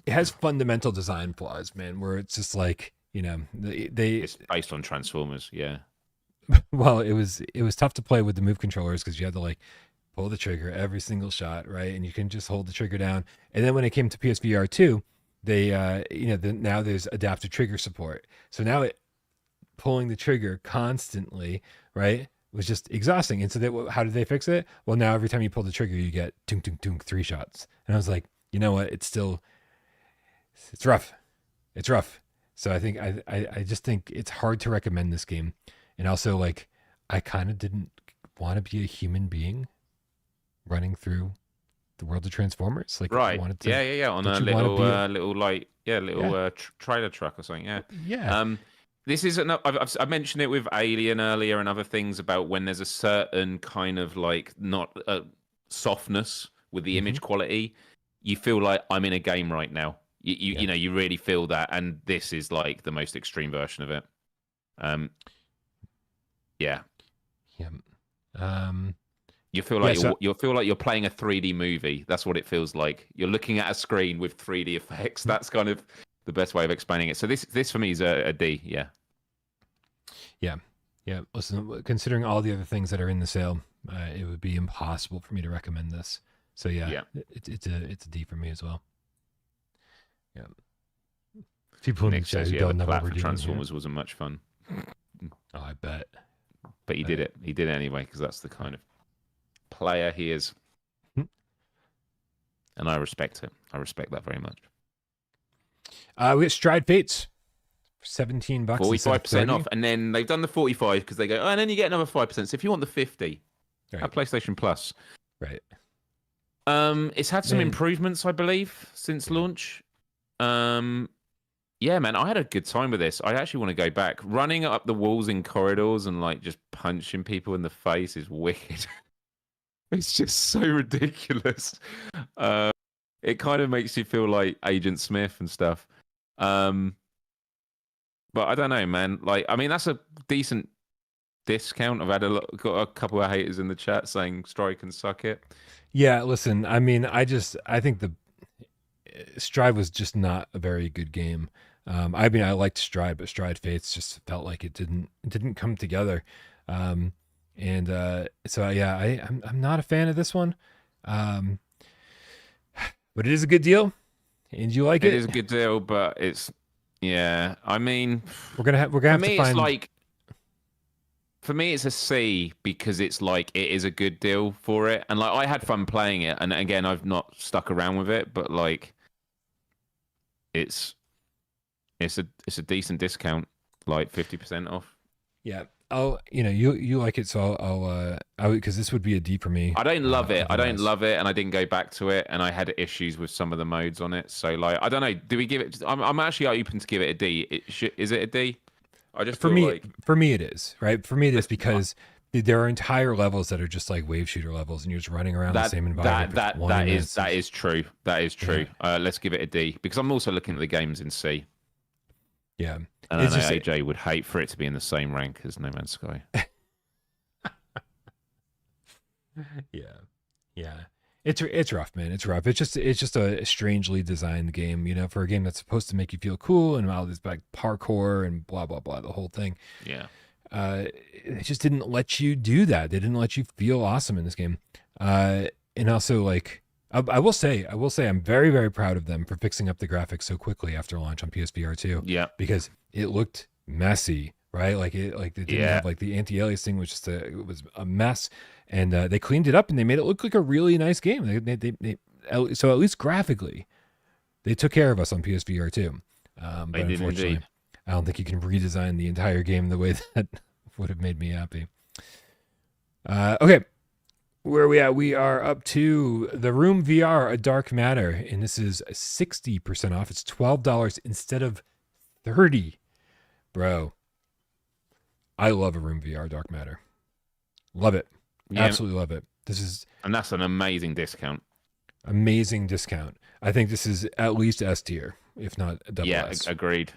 has fundamental design flaws, man, where it's just like, you know, it's based on Transformers, yeah. Well, it was tough to play with the move controllers because you had to like pull the trigger every single shot, right? And you can just hold the trigger down. And then when it came to PSVR2, they now there's adaptive trigger support. So now pulling the trigger constantly, right, was just exhausting. And so how did they fix it? Well, now every time you pull the trigger, you get tunk, tunk, tunk, 3 shots. And I was like, you know what? It's rough. It's rough. So I think I just think it's hard to recommend this game. And also, like, I kind of didn't want to be a human being running through the world of Transformers. Like, Right. wanted to, Yeah. On a little trailer truck or something. Yeah. Yeah. This is I mentioned it with Alien earlier and other things about when there's a certain kind of like not softness with the image quality, you feel like I'm in a game right now. You know, you really feel that, and this is like the most extreme version of it. Yeah. You feel like you feel like you're playing a 3D movie. That's what it feels like. You're looking at a screen with 3D effects. That's kind of the best way of explaining it. So this for me is a D. Yeah. Listen, considering all the other things that are in the sale, it would be impossible for me to recommend this. So it's a D for me as well. Yeah. People in the chat who don't know what we're doing. Transformers wasn't much fun. Oh, I bet. But he did it. He did it anyway because that's the kind of player he is, and I respect it. I respect that very much. We got Stride Fates, $17, 45% off, and then they've done the 45 because they go, and then you get another 5%. So if you want the 50, at PlayStation Plus, right? It's had some improvements, I believe, since launch. Yeah, man, I had a good time with this. I actually want to go back. Running up the walls in corridors and like just punching people in the face is wicked. It's just so ridiculous. It kind of makes you feel like Agent Smith and stuff. But I don't know, man. Like, I mean, that's a decent discount. I've had got a couple of haters in the chat saying Strike and suck it. Yeah, listen, I mean, I think the Stride was just not a very good game. I mean, I liked Stride, but Stride Fates just felt like it didn't come together. I'm not a fan of this one. But it is a good deal. And you like it? It is a good deal, but it's I mean, we're gonna have to find. It's like, for me, it's a C because it's like it is a good deal for it, and like I had fun playing it, and again, I've not stuck around with it, but like, it's a decent discount, like 50% off. Yeah. You like it, so I'll because this would be a D for me. I don't love it. I don't love it, and I didn't go back to it, and I had issues with some of the modes on it. So like, I don't know. Do we give it? I'm actually open to give it a D. Is it a D? I just for me it is, right. For me it is because there are entire levels that are just like wave shooter levels, and you're just running around the same environment. That is true. That is true. Yeah. Let's give it a D because I'm also looking at the games in C. Yeah. And I know AJ would hate for it to be in the same rank as No Man's Sky. Yeah. It's rough, man. It's rough. It's just a strangely designed game, for a game that's supposed to make you feel cool and all this like parkour and blah blah blah, the whole thing. Yeah. It just didn't let you do that. They didn't let you feel awesome in this game. And also like I will say I'm very, very proud of them for fixing up the graphics so quickly after launch on PSVR2. Yeah. Because it looked messy, right? Like they didn't have like the anti-aliasing was just it was a mess, and they cleaned it up and they made it look like a really nice game. So at least graphically, they took care of us on PSVR2. But unfortunately, I don't think you can redesign the entire game the way that would have made me happy. Okay. Where are we at? We are up to The Room VR, A Dark Matter, and this is 60% off. It's $12 instead of $30. Bro, I love A Room VR, Dark Matter. Love it. Yeah. Absolutely love it. And that's an amazing discount. Amazing discount. I think this is at least S tier, if not double S. Yeah, agreed.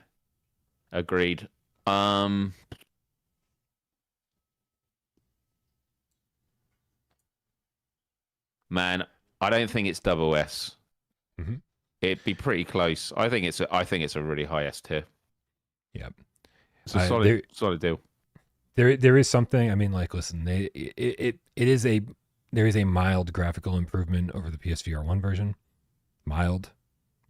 Man, I don't think it's double S. Mm-hmm. It'd be pretty close. I think it's a really high S tier. Yeah, it's a solid deal. There is something. I mean, like, listen, there is a mild graphical improvement over the PSVR 1 version. Mild,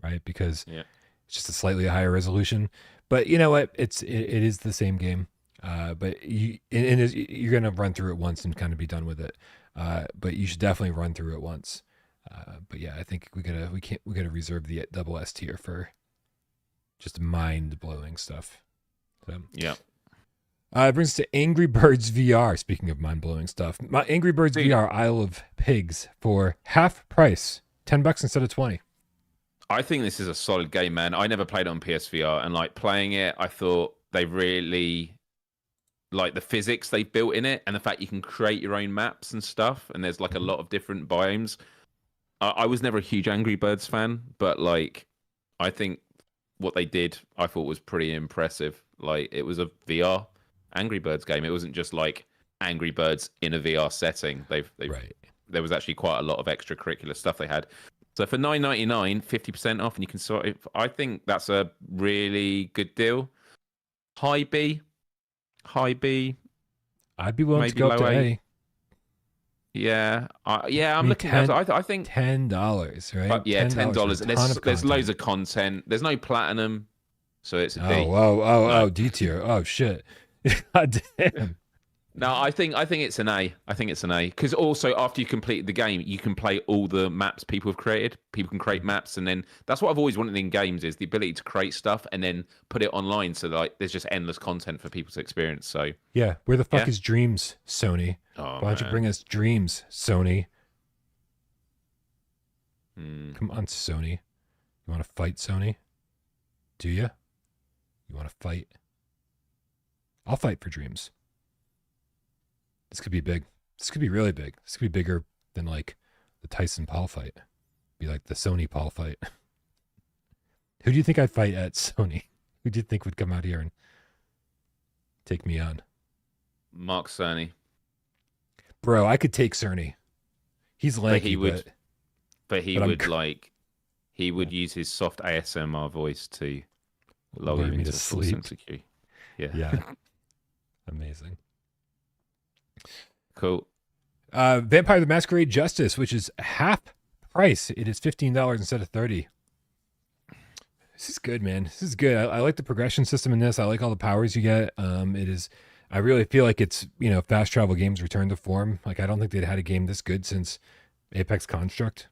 right? Because it's just a slightly higher resolution. But you know what? It is the same game. But you're gonna run through it once and kind of be done with it. But you should definitely run through it once. But yeah, I think we gotta reserve the double S tier for just mind blowing stuff. So, yeah. It brings us to Angry Birds VR. Speaking of mind blowing stuff, my Angry Birds VR Isle of Pigs for half price, $10 instead of 20. I think this is a solid game, man. I never played it on PSVR, and like playing it, I thought they really like the physics they built in it, and the fact you can create your own maps and stuff. And there's like a lot of different biomes. I was never a huge Angry Birds fan, but like I think what they did, I thought was pretty impressive. Like it was a VR Angry Birds game. It wasn't just like Angry Birds in a VR setting. Right. There was actually quite a lot of extracurricular stuff they had. So for $9.99, 50% off, and you can sort of, I think that's a really good deal. High B. I'd be willing to go up to A. Yeah, I'm looking at. I think $10, right? Yeah, $10. There's loads of content. There's no platinum, so it's a D. Oh, D tier. Oh shit. God damn. No, I think it's an A. I think it's an A because also after you complete the game, you can play all the maps people have created. People can create maps, and then that's what I've always wanted in games is the ability to create stuff and then put it online. So like, there's just endless content for people to experience. So yeah, where the fuck is Dreams, Sony? Why don't you bring us Dreams, Sony? Come on, Sony. You want to fight Sony? Do you? You want to fight? I'll fight for Dreams. This could be big. This could be really big. This could be bigger than like the Tyson Paul fight. Be like the Sony Paul fight. Who do you think I'd fight at Sony? Who do you think would come out here and take me on? Mark Cerny. Bro, I could take Cerny. He's lanky, he would use his soft ASMR voice to lull you into sleep. Yeah. Amazing. Cool. Vampire the Masquerade Justice, which is half price. It is $15 instead of $30. This is good, man. This is good. I like the progression system in this. I like all the powers you get. I really feel like it's, Fast Travel Games return to form. Like, I don't think they'd had a game this good since Apex Construct.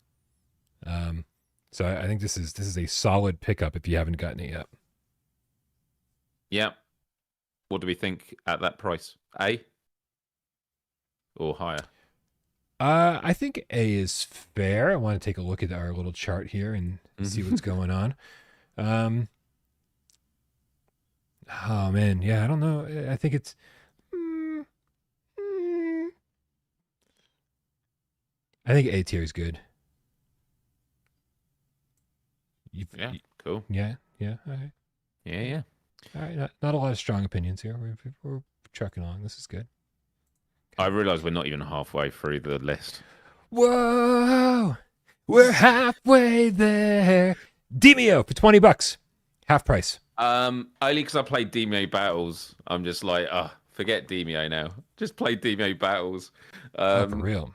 So I think this is a solid pickup if you haven't gotten it yet. Yeah. What do we think at that price? A? Or higher? I think A is fair. I want to take a look at our little chart here and see what's going on. Oh man, yeah, I don't know. I think it's I think A tier is good. Cool. Yeah. All right. Yeah. All right. Not a lot of strong opinions here. We're trucking along. This is good. I realize we're not even halfway through the list. Whoa, we're halfway there. Demeo for $20, half price. Only because I played Demeo Battles. I'm just like, forget Demeo now. Just play Demeo Battles. For real.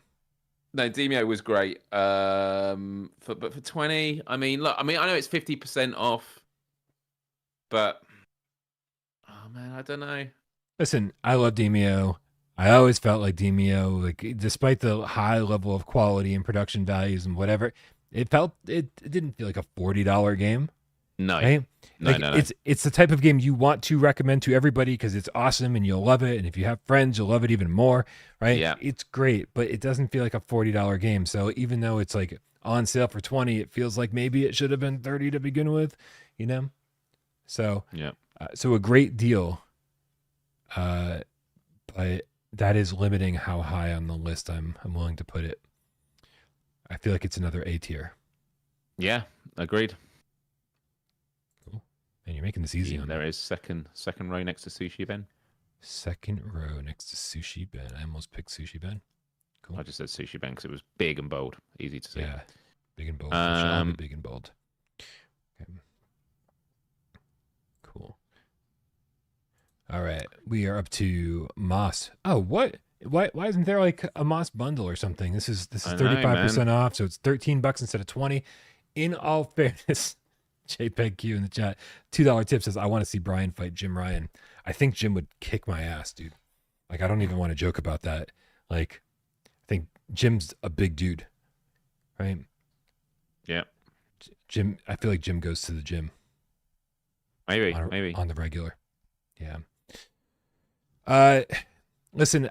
No, Demeo was great. But for 20, I know it's 50% off, but oh man, I don't know. Listen, I love Demeo. I always felt like Demeo, like despite the high level of quality and production values and whatever, it didn't feel like a $40 game. No, right? No. It's the type of game you want to recommend to everybody because it's awesome and you'll love it, and if you have friends, you'll love it even more, right? Yeah, it's great, but it doesn't feel like a $40 game. So even though it's like on sale for 20, it feels like maybe it should have been 30 to begin with, So yeah, so a great deal, but that is limiting how high on the list I'm willing to put it. I feel like it's another A tier. Yeah, agreed. Cool. And you're making this easy on there. Is second row next to Sushi Ben. Second row next to Sushi Ben. I almost picked Sushi Ben. Cool. I just said Sushi Ben because it was big and bold, easy to see. Yeah, big and bold. Big and bold. Okay. Cool. All right, we are up to Moss. Oh, what? Why isn't there like a Moss bundle or something? This is 35% off, so it's $13 instead of 20. In all fairness, JPEG Q in the chat, $2 tip says, I want to see Brian fight Jim Ryan. I think Jim would kick my ass, dude. Like, I don't even want to joke about that. Like, I think Jim's a big dude, right? Yeah. Jim, I feel like Jim goes to the gym. Maybe on the regular. Yeah. Listen,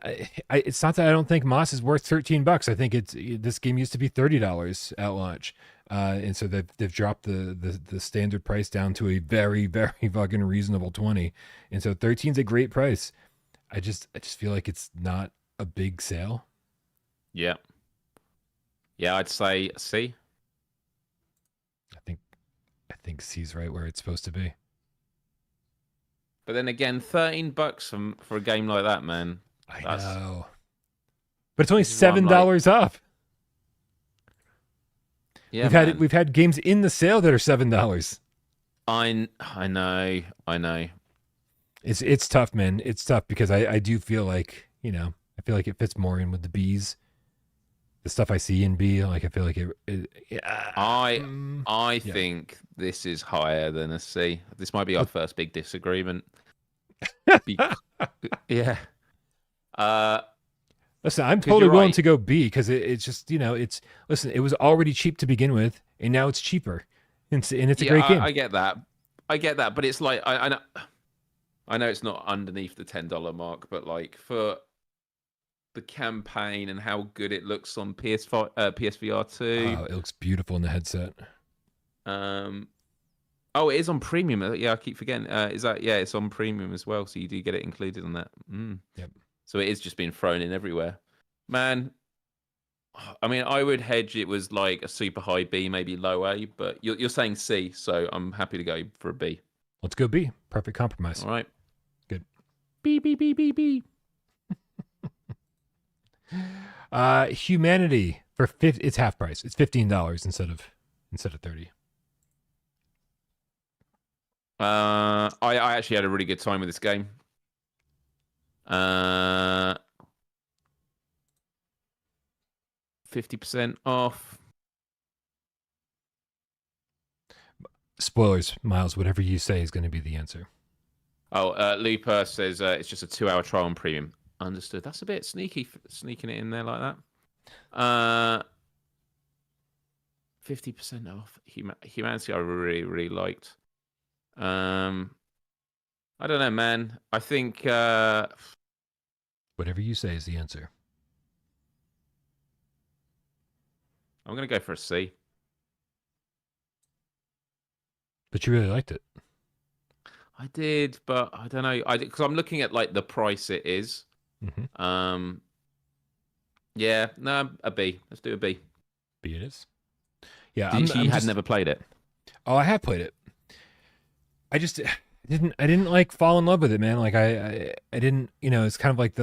it's not that I don't think Moss is worth $13. I think this game used to be $30 at launch, and so they've dropped the standard price down to a very, very fucking reasonable 20, and so 13's a great price. I just feel like it's not a big sale. Yeah. Yeah, I'd say C. I think C's right where it's supposed to be. But then again, $13 for a game like that, man. I know. But it's only $7 off. Yeah, we've had games in the sale that are $7. I know. It's tough, man. It's tough because I do feel like, I feel like it fits more in with the B's. The stuff I see in B, like I feel like I think this is higher than a C. This might be our first big disagreement. Yeah. Listen, I'm totally willing to go B because it's just, listen, it was already cheap to begin with, and now it's cheaper, and it's a great game. I get that, but it's like I know it's not underneath the $10 mark, but like for the campaign and how good it looks on PSVR2. Oh, it looks beautiful in the headset. Oh, it is on premium. Yeah, I keep forgetting. It's on premium as well, so you do get it included on that. Yep. So it is just being thrown in everywhere. Man, I mean, I would hedge it was like a super high B, maybe low A, but you're saying C, so I'm happy to go for a B. Let's go B. Perfect compromise. All right. Good. B, B, B, B, B. Humanity for it's half price. It's $15 instead of 30. I actually had a really good time with this game. 50% off. Spoilers, Miles. Whatever you say is going to be the answer. Oh, Looper says it's just a 2-hour trial on premium. Understood. That's a bit sneaky, sneaking it in there like that. 50% off. Humanity I really, really liked. I don't know, man. I think whatever you say is the answer. I'm gonna go for a C. But you really liked it. I did, but I don't know. Because I'm looking at like the price it is. Mm-hmm. Yeah, no, a B. Let's do a B. B it is. Yeah, you had never played it. Oh, I have played it. I didn't like fall in love with it, man. Like I didn't, it's kind of like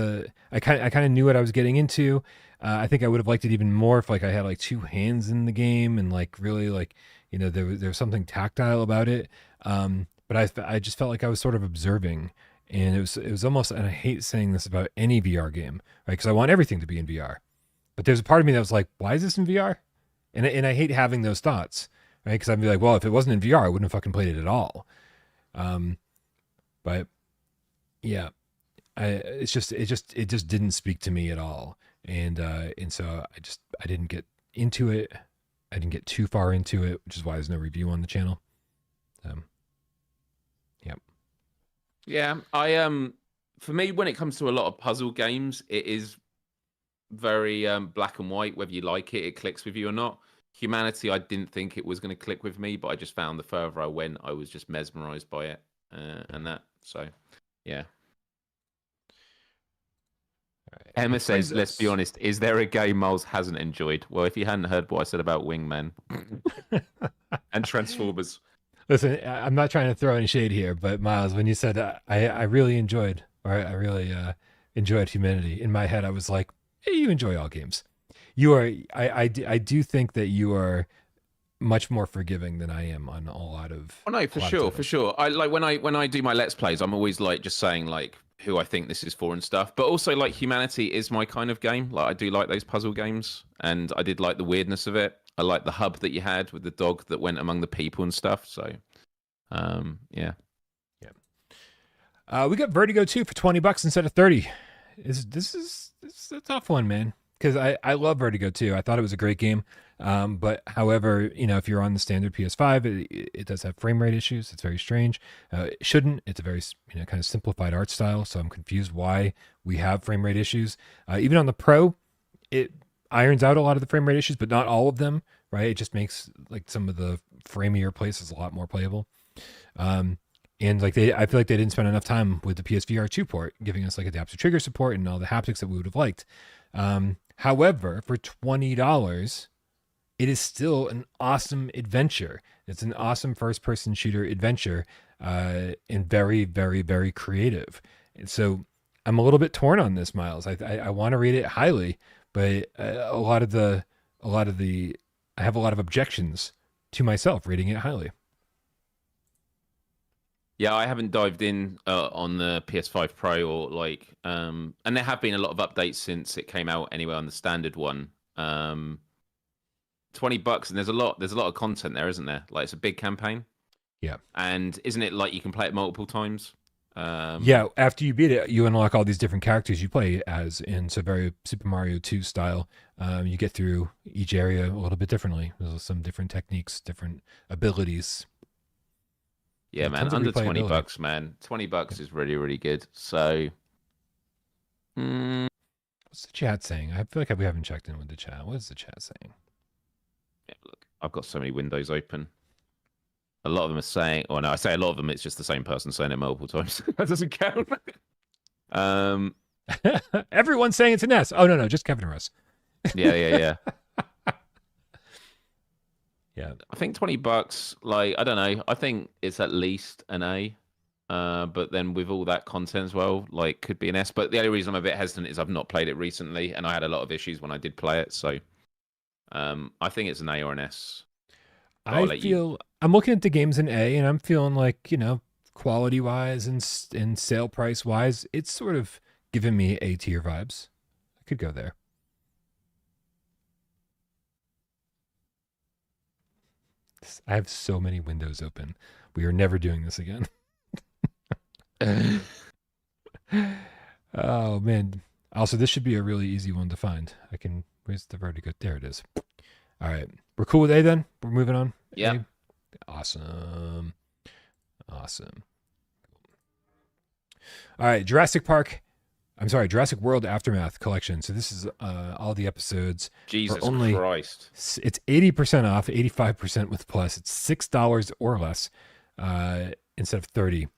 I kind of knew what I was getting into. I think I would have liked it even more if like I had like two hands in the game and like really like, there was something tactile about it. But I just felt like I was sort of observing, and it was almost, and I hate saying this about any VR game, right? Because I want everything to be in VR. But there's a part of me that was like, why is this in VR? And I hate having those thoughts, right? Because I'd be like, well, if it wasn't in VR, I wouldn't have fucking played it at all. But yeah, it just didn't speak to me at all, and so I didn't get into it. I didn't get too far into it, which is why there's no review on the channel. Yeah, for me, when it comes to a lot of puzzle games, it is very black and white. Whether you like it, it clicks with you or not. Humanity, I didn't think it was going to click with me, but I just found the further I went, I was just mesmerized by it, and that. So, yeah. Right. Emma says, let's be honest, is there a game Myles hasn't enjoyed? Well, if you hadn't heard what I said about Wingman and Transformers. Listen, I'm not trying to throw any shade here, but Myles, when you said I really enjoyed, or I really enjoyed Humanity, in my head I was like, hey, you enjoy all games. You are. I do think that you are much more forgiving than I am on a lot of. Oh no, for sure. I like when I do my Let's Plays, I'm always like just saying like who I think this is for and stuff. But also like Humanity is my kind of game. Like I do like those puzzle games, and I did like the weirdness of it. I like the hub that you had with the dog that went among the people and stuff. So, yeah. We got Vertigo 2 for $20 instead of 30. This is a tough one, man. Because I love Vertigo 2. I thought it was a great game. But however, if you're on the standard PS5, it does have frame rate issues. It's very strange. It shouldn't. It's a very kind of simplified art style. So I'm confused why we have frame rate issues. Even on the Pro, it irons out a lot of the frame rate issues, but not all of them. Right? It just makes like some of the framier places a lot more playable. And like I feel like they didn't spend enough time with the PSVR2 port, giving us like adaptive trigger support and all the haptics that we would have liked. However, for $20, it is still an awesome adventure. It's an awesome first-person shooter adventure, and very, very, very creative. And so I'm a little bit torn on this, Myles. I want to rate it highly, but a lot of the I have a lot of objections to myself rating it highly. Yeah, I haven't dived in on the PS5 Pro or like, and there have been a lot of updates since it came out anyway on the standard one. $20, and there's a lot of content there, isn't there? Like it's a big campaign. Yeah. And isn't it like you can play it multiple times? Yeah, after you beat it, you unlock all these different characters you play as in very Super Mario 2 style. You get through each area a little bit differently. There's some different techniques, different abilities. Yeah, man, under $20, man. $20 is really, really good. So, what's the chat saying? I feel like we haven't checked in with the chat. What is the chat saying? Yeah, look, I've got so many windows open. A lot of them are saying, or no, I say a lot of them. It's just the same person saying it multiple times. That doesn't count. Everyone's saying it's an S. Oh no, just Kevin and Russ. Yeah. Yeah, I think $20. Like I don't know. I think it's at least an A. But then with all that content as well, like could be an S. But the only reason I'm a bit hesitant is I've not played it recently, and I had a lot of issues when I did play it. So, I think it's an A or an S. I'm looking at the games in A, and I'm feeling like quality wise and sale price wise, it's sort of giving me A tier vibes. I could go there. I have so many windows open. We are never doing this again. Oh man. Also, this should be a really easy one to find. Where's the Vertigo? There it is. All right. We're cool with A then? We're moving on? Yeah. A? Awesome. All right. Jurassic World Aftermath Collection. So this is all the episodes. Jesus Christ. It's 80% off, 85% with plus. It's $6 or less instead of 30.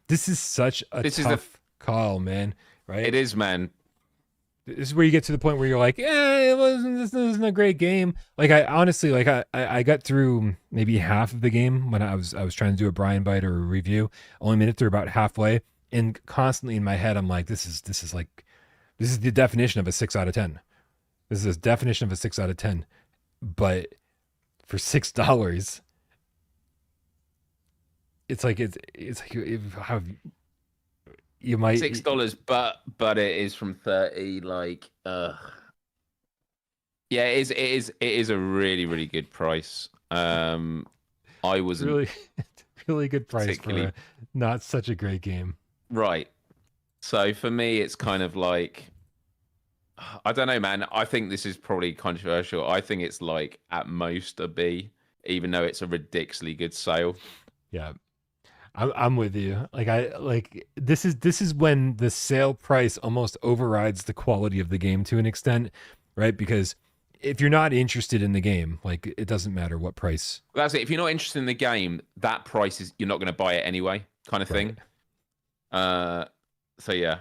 This is such a tough call, man. Right? It is, man. This is where you get to the point where you're like, this isn't a great game. Like I honestly, like I got through maybe half of the game when I was trying to do a Brian Bite or a review. Only made it through about halfway, and constantly in my head, I'm like, this is the definition of a 6 out of 10. This is a definition of a 6 out of 10. But for $6, it's like how you might $6, but it is from 30. Like, yeah, it is a really, really good price. I was really good price for not such a great game. Right. So for me, it's kind of like, I don't know, man. I think this is probably controversial. I think it's like at most a B, even though it's a ridiculously good sale. Yeah. I'm with you. This is when the sale price almost overrides the quality of the game to an extent, right? Because if you're not interested in the game, like it doesn't matter what price. That's it. If you're not interested in the game, that price is you're not going to buy it anyway, kind of thing. So yeah.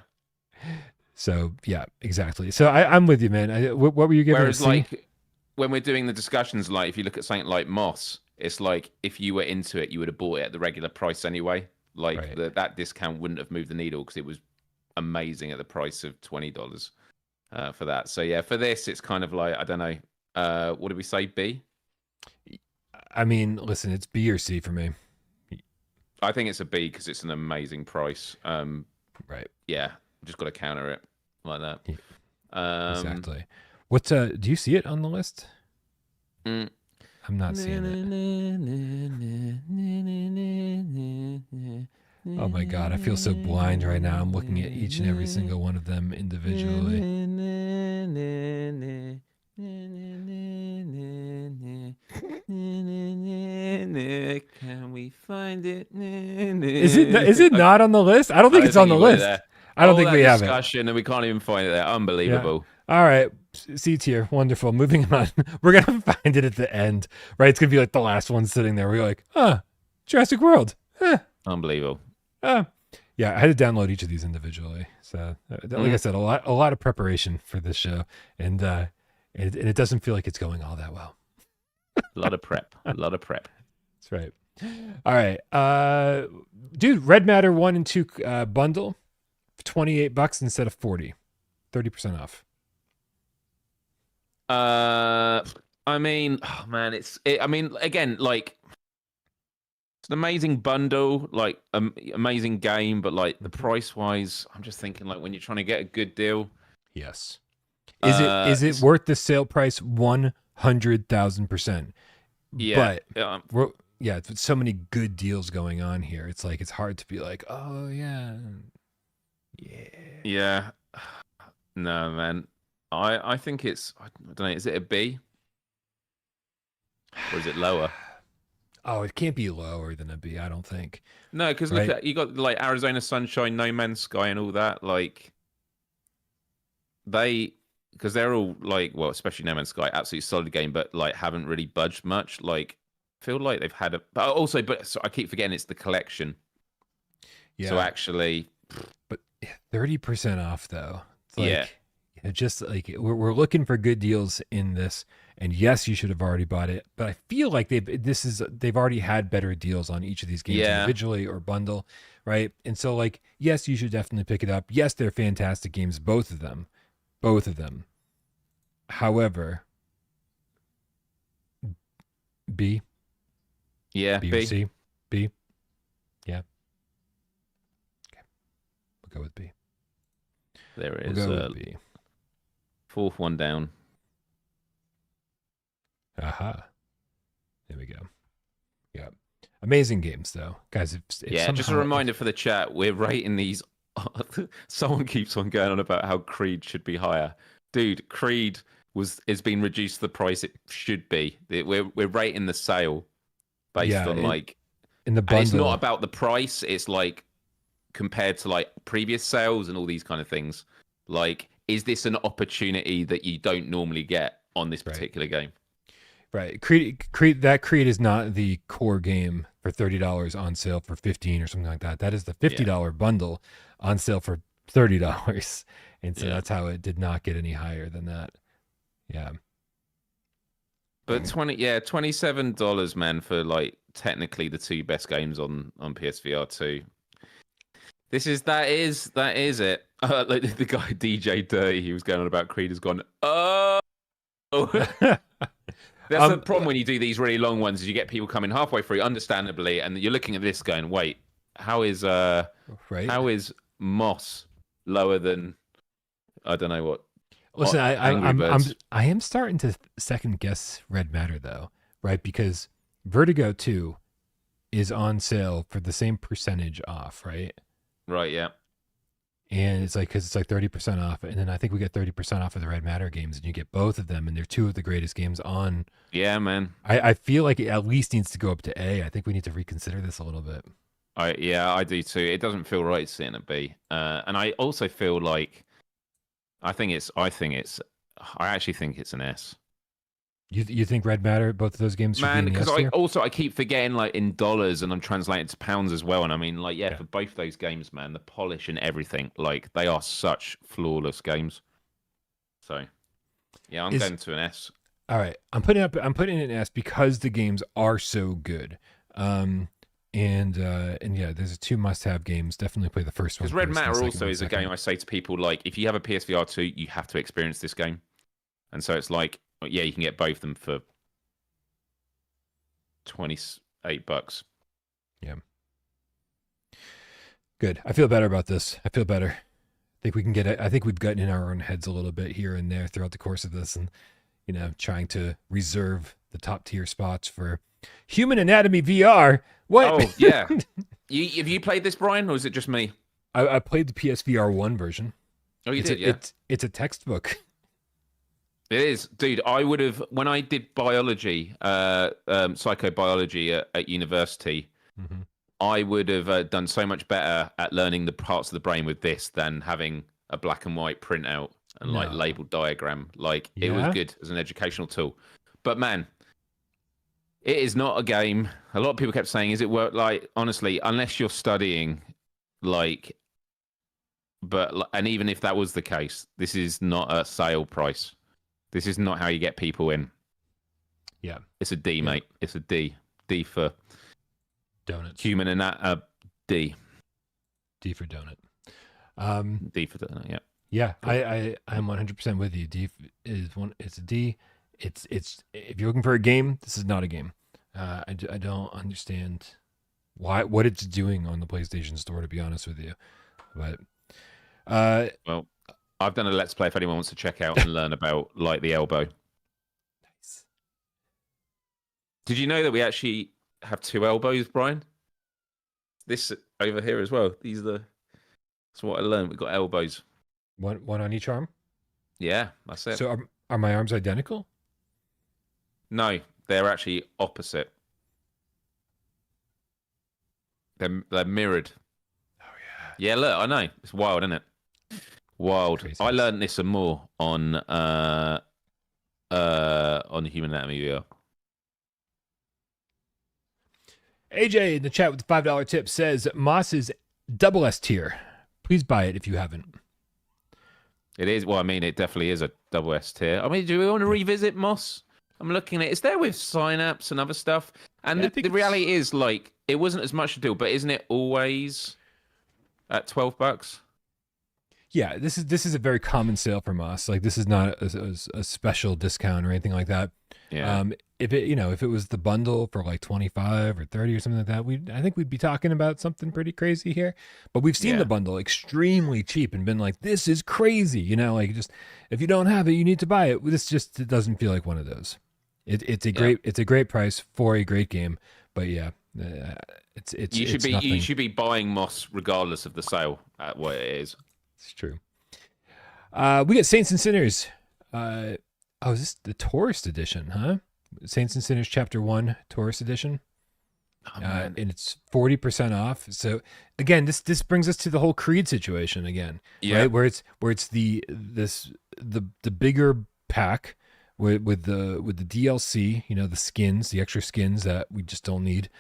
So yeah, exactly. So I'm with you, man. What were you giving? Whereas like when we're doing the discussions, like if you look at something like Moss. It's like if you were into it, you would have bought it at the regular price anyway. Like that discount wouldn't have moved the needle because it was amazing at the price of $20 for that. So yeah, for this, it's kind of like I don't know. What did we say? B? I mean, listen, it's B or C for me. I think it's a B because it's an amazing price. Right. Yeah, just got to counter it like that. Yeah. Exactly. What's do you see it on the list? I'm not seeing it. Oh my God, I feel so blind right now. I'm looking at each and every single one of them individually. Can we find it? Is it not on the list? I don't think it's on the list. I don't think we have it. Discussion and we can't even find it there. Unbelievable. Yeah. All right, C tier, wonderful. Moving on. We're gonna find it at the end, right? It's gonna be like the last one sitting there. We're like, Jurassic World. Unbelievable. Yeah, I had to download each of these individually. So, like I said, a lot of preparation for this show, and it doesn't feel like it's going all that well. A lot of prep. That's right. All right, dude. Red Matter 1 and 2 bundle, $28 instead of $40, 30% off. I mean, oh man, I mean, again, like, it's an amazing bundle, like, amazing game, but like the price wise, I'm just thinking, like, when you're trying to get a good deal. Yes. Is it worth the sale price? 100,000%. Yeah. But it's so many good deals going on here. It's like, it's hard to be like, oh yeah. Yeah. No, man. I think it's, I don't know, is it a B? Or is it lower? Oh, it can't be lower than a B, I don't think. No, because look at, you got like Arizona Sunshine, No Man's Sky, and all that. Like, because they're all like, well, especially No Man's Sky, absolutely solid game, but like haven't really budged much. Like, feel like they've had so I keep forgetting it's the collection. Yeah. So actually, but 30% off though. It's like, just like we're looking for good deals in this, and yes, you should have already bought it, but I feel like they've already had better deals on each of these games individually or bundle, right? And so like, yes, you should definitely pick it up. Yes, they're fantastic games, both of them. However, B. Yeah, B or C. B. Yeah. Okay. We'll go with B. There is we'll B. Fourth one down. Aha. There we go. Yeah. Amazing games, though. Guys, if just a reminder for the chat, we're rating these. Someone keeps on going on about how Creed should be higher. Dude, Creed is being reduced to the price it should be. We're rating the sale based on like in the bundle. And it's not about the price. It's like compared to like previous sales and all these kind of things. Like, is this an opportunity that you don't normally get on this particular game? Right. Creed is not the core game for $30 on sale for $15 or something like that. That is the $50 bundle on sale for $30. And so that's how it did not get any higher than that. Yeah. But $27, man, for like technically the two best games on PSVR2. That is it. Like the guy DJ Dirty, he was going on about Creed, has gone, oh. That's the problem when you do these really long ones, is you get people coming halfway through, understandably, and you're looking at this going, wait, how is Moss lower than, I don't know what. Listen, I am starting to second guess Red Matter though, right? Because Vertigo 2 is on sale for the same percentage off, right? Right, yeah. And it's like, because it's like 30% off, and then I think we get 30% off of the Red Matter games, and you get both of them, and they're two of the greatest games on. Yeah, man. I feel like it at least needs to go up to A. I think we need to reconsider this a little bit. I do too. It doesn't feel right sitting at B. And I also feel like I actually think it's an S. You think Red Matter, both of those games should be in the S tier? Because I keep forgetting, like, in dollars, and I'm translating to pounds as well. And I mean, like, for both those games, man, the polish and everything, like, they are such flawless games. So, yeah, I'm going to an S. All right, I'm putting in an S because the games are so good. And yeah, there's two must-have games. Definitely play the first one. Because Red Matter also is a game I say to people, like, if you have a PSVR 2, you have to experience this game. And so it's like, yeah, you can get both of them for $28. Yeah. Good. I feel better about this. I feel better. I think we can get it. I think we've gotten in our own heads a little bit here and there throughout the course of this, and trying to reserve the top tier spots for Human Anatomy VR. What? Oh yeah. Have you played this, Brian, or is it just me? I played the PSVR1 verversion. Oh, you it's did, a, yeah. It's a textbook. It is, dude. I would have when I did biology, psychobiology at university. Mm-hmm. I would have done so much better at learning the parts of the brain with this than having a black and white printout and like No. labeled diagram. Like it was Yeah? good as an educational tool. But man, it is not a game. A lot of people kept saying, "Is it worth?" Like honestly, unless you're studying, like, and even if that was the case, this is not a sale price. This is not how you get people in. Yeah. It's a D, mate. It's a D. D for Donuts. human and that D. D for donut. D for donut, yeah. Yeah, I'm 100% with you. D is one. It's a D. It's if you're looking for a game, this is not a game. I don't understand what it's doing on the PlayStation Store, to be honest with you. But well, I've done a Let's Play if anyone wants to check out and learn about like the elbow. Nice. Did you know that we actually have two elbows, Brian? This over here as well. That's what I learned. We've got elbows. One on each arm. Yeah, that's it. So are my arms identical? No, they're actually opposite. They're mirrored. Oh yeah. Yeah, look, I know. It's wild, isn't it? Wild. Crazy. I learned this and more on Human Anatomy VR. AJ in the chat with the $5 tip says Moss's double S tier. Please buy it if you haven't. It is. Well, I mean, it definitely is a double S tier. I mean, do we want to revisit Moss? I'm looking at it's there with Synapse and other stuff. And Yeah, the reality is, like, it wasn't as much to do, but isn't it always at $12? Yeah, this is a very common sale from us. Like this is not a special discount or anything like that. Yeah. If it was the bundle for like 25 or 30 or something like that, I think we'd be talking about something pretty crazy here. But we've seen the bundle extremely cheap and been like, this is crazy. Like just if you don't have it, you need to buy it. It doesn't feel like one of those. It's a great price for a great game. But yeah, you should be buying Moss regardless of the sale at what it is. It's true. We got Saints and Sinners. Is this the Tourist Edition, huh? Saints and Sinners Chapter 1 Tourist Edition. Oh, and it's 40% off. So again, this brings us to the whole Creed situation again. Yeah. Right? Where it's the bigger pack with the DLC, the skins, the extra skins that we just don't need.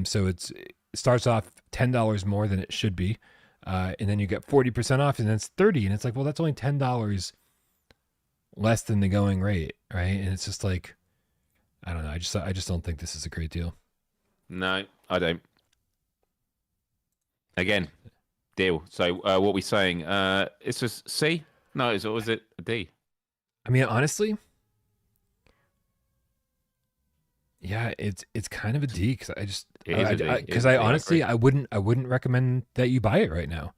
So it starts off $10 more than it should be. And then you get 40% off, and then it's $30, and it's like, well, that's only $10 less than the going rate, right? And it's just like, I don't know. I just don't think this is a great deal. No, I don't. Again, deal. So what we saying? It's a C? No, or is it a D? I mean, honestly, yeah, it's kind of a D because I wouldn't recommend that you buy it right now,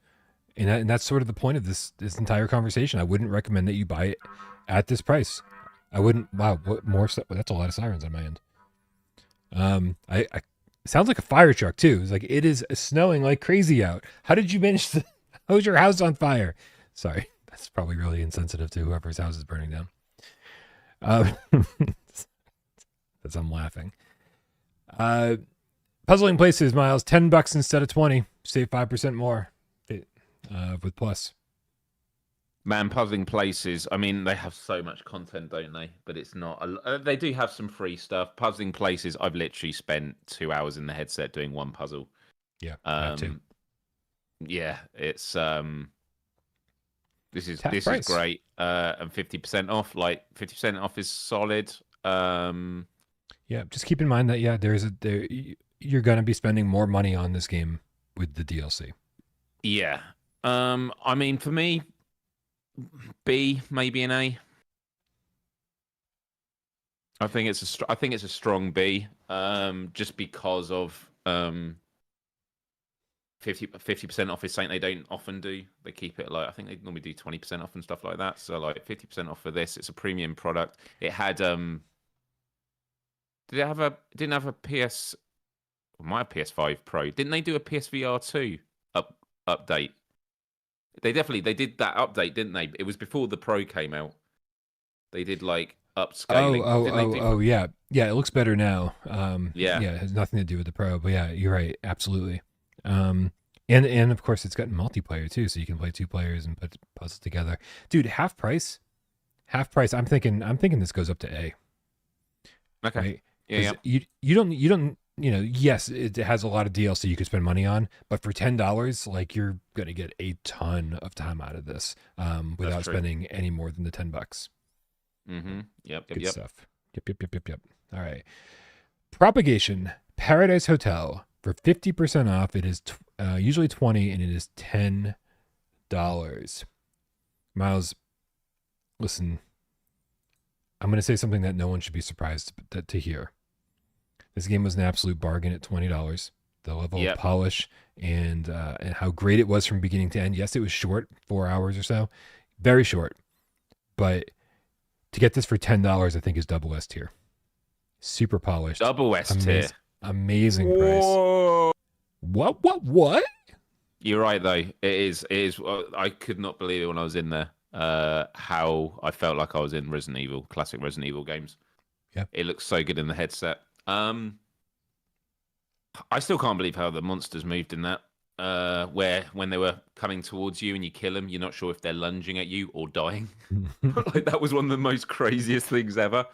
and that's sort of the point of this entire conversation. I wouldn't recommend that you buy it at this price. I wouldn't. Wow, what more? That's a lot of sirens on my end. It sounds like a fire truck too. It's like it is snowing like crazy out. How did you manage to hose your house on fire? Sorry, that's probably really insensitive to whoever's house is burning down. As I'm laughing. Puzzling Places, Miles, $10 instead of 20. Save 5% more with Plus. Man, Puzzling Places, I mean, they have so much content, don't they? But it's not. They do have some free stuff. Puzzling Places, I've literally spent 2 hours in the headset doing one puzzle. Yeah, I have too. Yeah, it's this is price. great. And 50% off, like 50% off is solid. Yeah, just keep in mind that you're gonna be spending more money on this game with the DLC. Yeah. I mean, for me, B, maybe an A. I think it's a strong B. Just because of 50% off is something they don't often do. They keep it like, I think they normally do 20% off and stuff like that. So like 50% off for this. It's a premium product. It had didn't have a PS, my PS5 Pro. Didn't they do a PSVR2 update? They did that update, didn't they? It was before the Pro came out. They did like upscaling. Yeah. Yeah, it looks better now. Yeah. Yeah, it has nothing to do with the Pro, but yeah, you're right. Absolutely. And of course it's got multiplayer too, so you can play 2 players and put puzzles together. Dude, half price. I'm thinking this goes up to A. Okay. Right? Yeah. You don't yes, it has a lot of DLC you could spend money on, but for $10, like you're gonna get a ton of time out of this without spending any more than the $10. Mm-hmm. Yep. Good stuff. Yep. All right. Propagation Paradise Hotel for 50% off. It is usually $20 and it is $10. Myles, listen, I'm going to say something that no one should be surprised to hear. This game was an absolute bargain at $20. The level of polish and how great it was from beginning to end. Yes, it was short, 4 hours or so. Very short. But to get this for $10, I think is double S tier. Super polished. Double S tier. Amazing price. What? You're right, though. It is. I could not believe it when I was in there. How I felt like I was in Resident Evil, classic Resident Evil games. Yeah. It looks so good in the headset. I still can't believe how the monsters moved in that. Where when they were coming towards you and you kill them, you're not sure if they're lunging at you or dying. Like that was one of the most craziest things ever.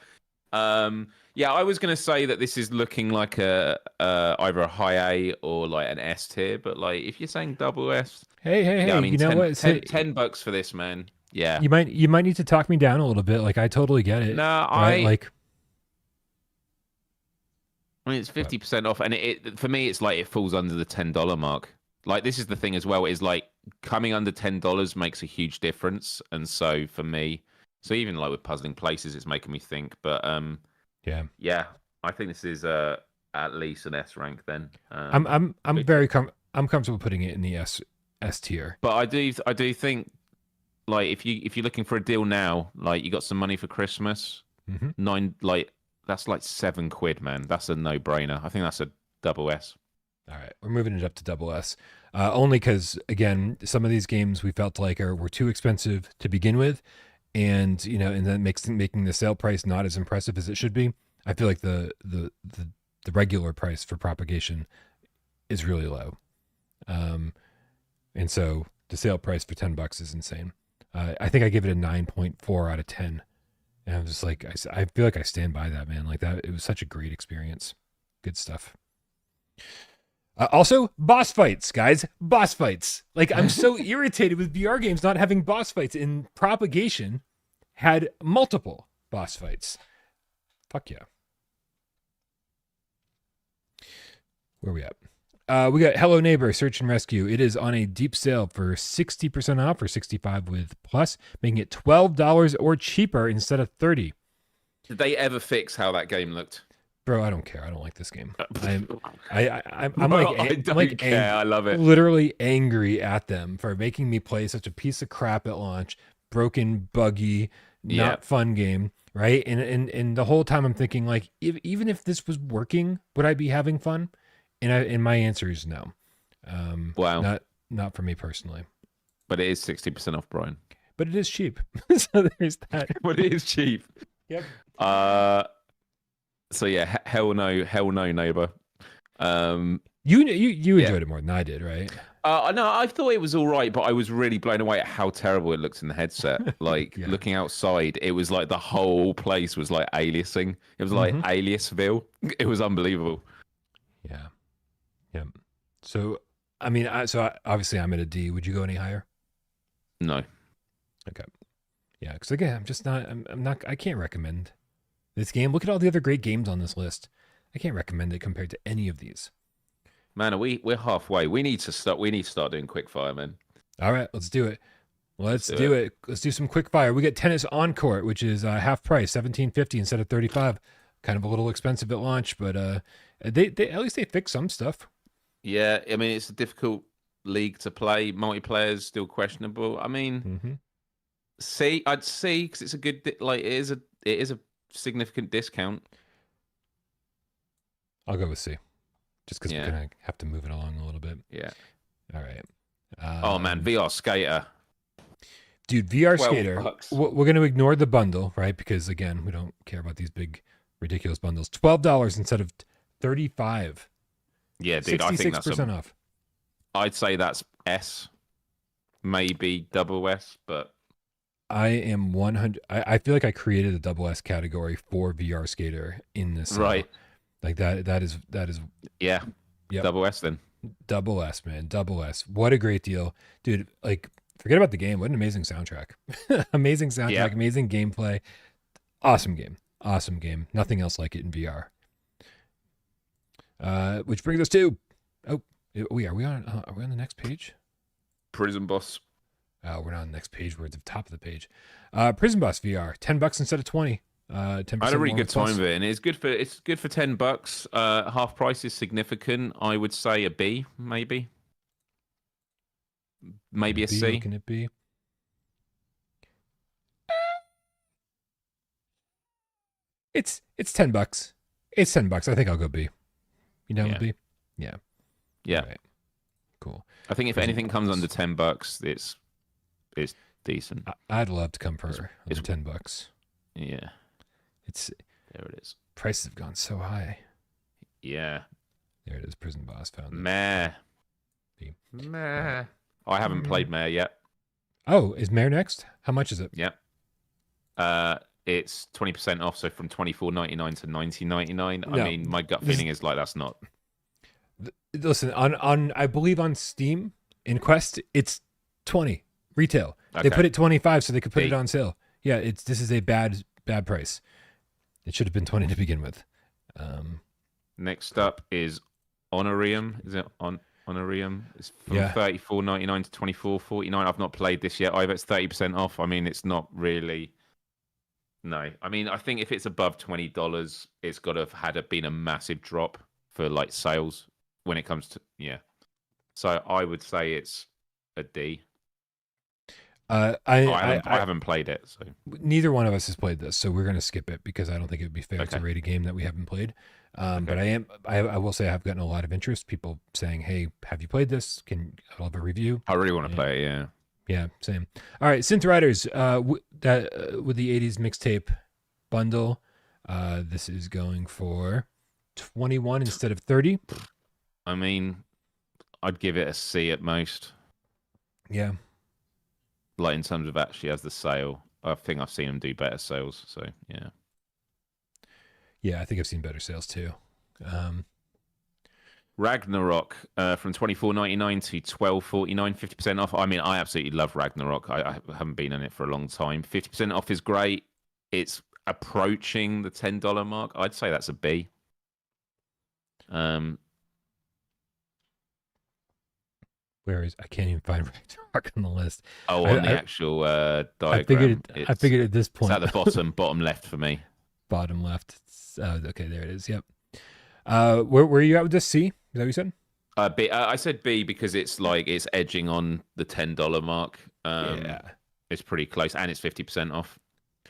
Yeah, I was gonna say that this is looking like either a high A or like an S tier, but like if you're saying double S, hey, I mean, you know what? $10 for this, man. Yeah, you might need to talk me down a little bit. Like I totally get it. No, right? I mean, it's 50% off, and it for me, it's like it falls under the $10 mark. Like this is the thing as well, is like coming under $10 makes a huge difference, and so for me, so even like with Puzzling Places, it's making me think. But yeah, I think this is at least an S rank. Then I'm comfortable putting it in the S tier. But I do think like if you're looking for a deal now, like you got some money for Christmas, that's like £7, man. That's a no-brainer. I think that's a double S. All right, we're moving it up to double S. Only because, again, some of these games we felt like were too expensive to begin with, and and that making the sale price not as impressive as it should be. I feel like the regular price for Propagation is really low, and so the sale price for $10 is insane. I think I give it a 9.4 out of 10. And I'm just like, I feel like I stand by that, man. Like that, it was such a great experience. Good stuff. Also, boss fights, guys. Boss fights. Like, I'm so irritated with VR games not having boss fights. In Propagation, had multiple boss fights. Fuck yeah. Where are we at? We got Hello Neighbor Search and Rescue. It is on a deep sale for 60% off, or $65 with plus, making it $12 or cheaper instead of $30. Did they ever fix how that game looked? Bro, I don't care. I don't like this game. I love it. Literally angry at them for making me play such a piece of crap at launch, broken, buggy, not fun game, right? And the whole time I'm thinking, like, even if this was working, would I be having fun? And my answer is no. Wow. Not for me personally. But it is 60% off, Brian. But it is cheap. So there's that. But it is cheap. Yep. So yeah, hell no, neighbor. You enjoyed it more than I did, right? No, I thought it was all right, but I was really blown away at how terrible it looked in the headset. Like looking outside, it was like the whole place was like aliasing. It was like Aliasville. It was unbelievable. Yeah. So, I mean, obviously I'm at a D. Would you go any higher? No. Okay. Yeah, because again, I'm just not. I'm not. I can't recommend this game. Look at all the other great games on this list. I can't recommend it compared to any of these. Man, we're halfway. We need to start doing quickfire, man. All right, let's do it. Let's do it. Let's do some quickfire. We got Tennis Encore, which is half price, $17.50 instead of $35. Kind of a little expensive at launch, but they at least they fixed some stuff. Yeah, I mean it's a difficult league to play. Multiplayer's still questionable. I mean, I'd see because it's a good it is a significant discount. I'll go with C, just because we're gonna have to move it along a little bit. Yeah. All right. Oh man, VR Skater. Dude, VR Skater. $12. We're going to ignore the bundle, right? Because again, we don't care about these big, ridiculous bundles. $12 instead of $35. Yeah, dude, I think that's 66% off. I'd say that's S, maybe double S, but I am 100. I feel like I created a double S category for VR Skater in this. Right. Like that is. Yeah. Yep. Double S then. Double S, man. Double S. What a great deal, dude. Like, forget about the game. What an amazing soundtrack. Amazing soundtrack, amazing gameplay. Awesome game. Awesome game. Nothing else like it in VR. Which brings us to are we on the next page? Prison Boss. We're not on the next page. We're at the top of the page. Prison Boss VR, $10 instead of 20. 10%. I had a really good time with it, and it's good for $10. Half price is significant. I would say a B, maybe a C. Can it be? It's $10. It's $10. I think I'll go B. You down with B? Yeah. Yeah. Right. Cool. I think if anything comes under $10, it's decent. I'd love to come for under $10. Yeah. There it is. Prices have gone so high. Yeah. There it is. Prison Boss found it. Mare. Mare. Oh, I haven't played Mare yet. Oh, is Mare next? How much is it? Yep. It's 20% off, so from $24.99 to $19.99. I mean, my gut feeling is like that's not. Listen, on I believe on Steam in Quest, it's 20 retail. Okay. They put it 25 so they could put it on sale. Yeah, this is a bad price. It should have been 20 to begin with. Next up is Onirium. Is it Onirium? It's from $34.99 to $24.49. I've not played this yet either. It's 30% off. I mean, it's not really. No, I mean, I think if it's above $20, it's got to have been a massive drop for like sales when it comes to So I would say it's a D. I haven't played it, so neither one of us has played this, so we're going to skip it because I don't think it would be fair to rate a game that we haven't played. But I will say I've gotten a lot of interest. People saying, "Hey, have you played this? I'll have a review." I really want to play it. Yeah. Yeah, same. All right, Synth Riders. With the '80s mixtape bundle, this is going for 21 instead of 30. I mean, I'd give it a C at most. Yeah. Like in terms of actually as the sale, I think I've seen them do better sales. So yeah. Yeah, I think I've seen better sales too. Ragnarok from $24.99 to $12.49, 50% off. I mean, I absolutely love Ragnarok. I haven't been in it for a long time. 50% off is great. It's approaching the $10 mark. I'd say that's a B. Where is I can't even find Ragnarok on the list. Oh, on the actual diagram. I figured at this point it's at the bottom left for me. Bottom left. Okay, there it is. Yep. Where are you at with this? C? Is that what you said? B. I said B because it's edging on the $10 mark. It's pretty close, and it's 50% off.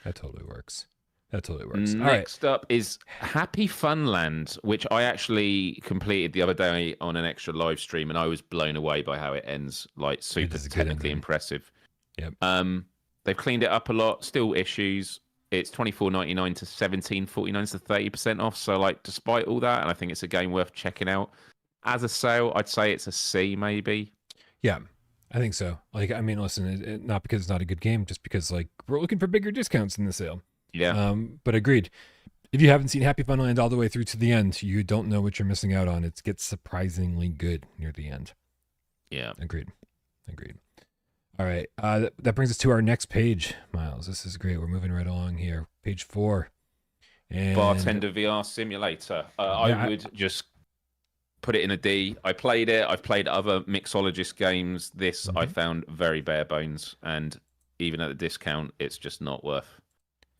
That totally works. Next up is Happy Funland, which I actually completed the other day on an extra live stream, and I was blown away by how it ends. Like super technically impressive. Yep. They've cleaned it up a lot. Still issues. It's $24.99 to $17.49, so 30% off. So like, despite all that, and I think it's a game worth checking out. As a sale, I'd say it's a C, maybe. Yeah, I think so. Like, I mean, listen, not because it's not a good game, just because like we're looking for bigger discounts in the sale. Yeah. But agreed. If you haven't seen Happy Funland all the way through to the end, you don't know what you're missing out on. It gets surprisingly good near the end. Yeah. Agreed. All right. That brings us to our next page, Miles. This is great. We're moving right along here. Page 4. And Bartender VR Simulator. I would just put it in a D. I played it. I've played other mixologist games. This I found very bare bones, and even at the discount, it's just not worth.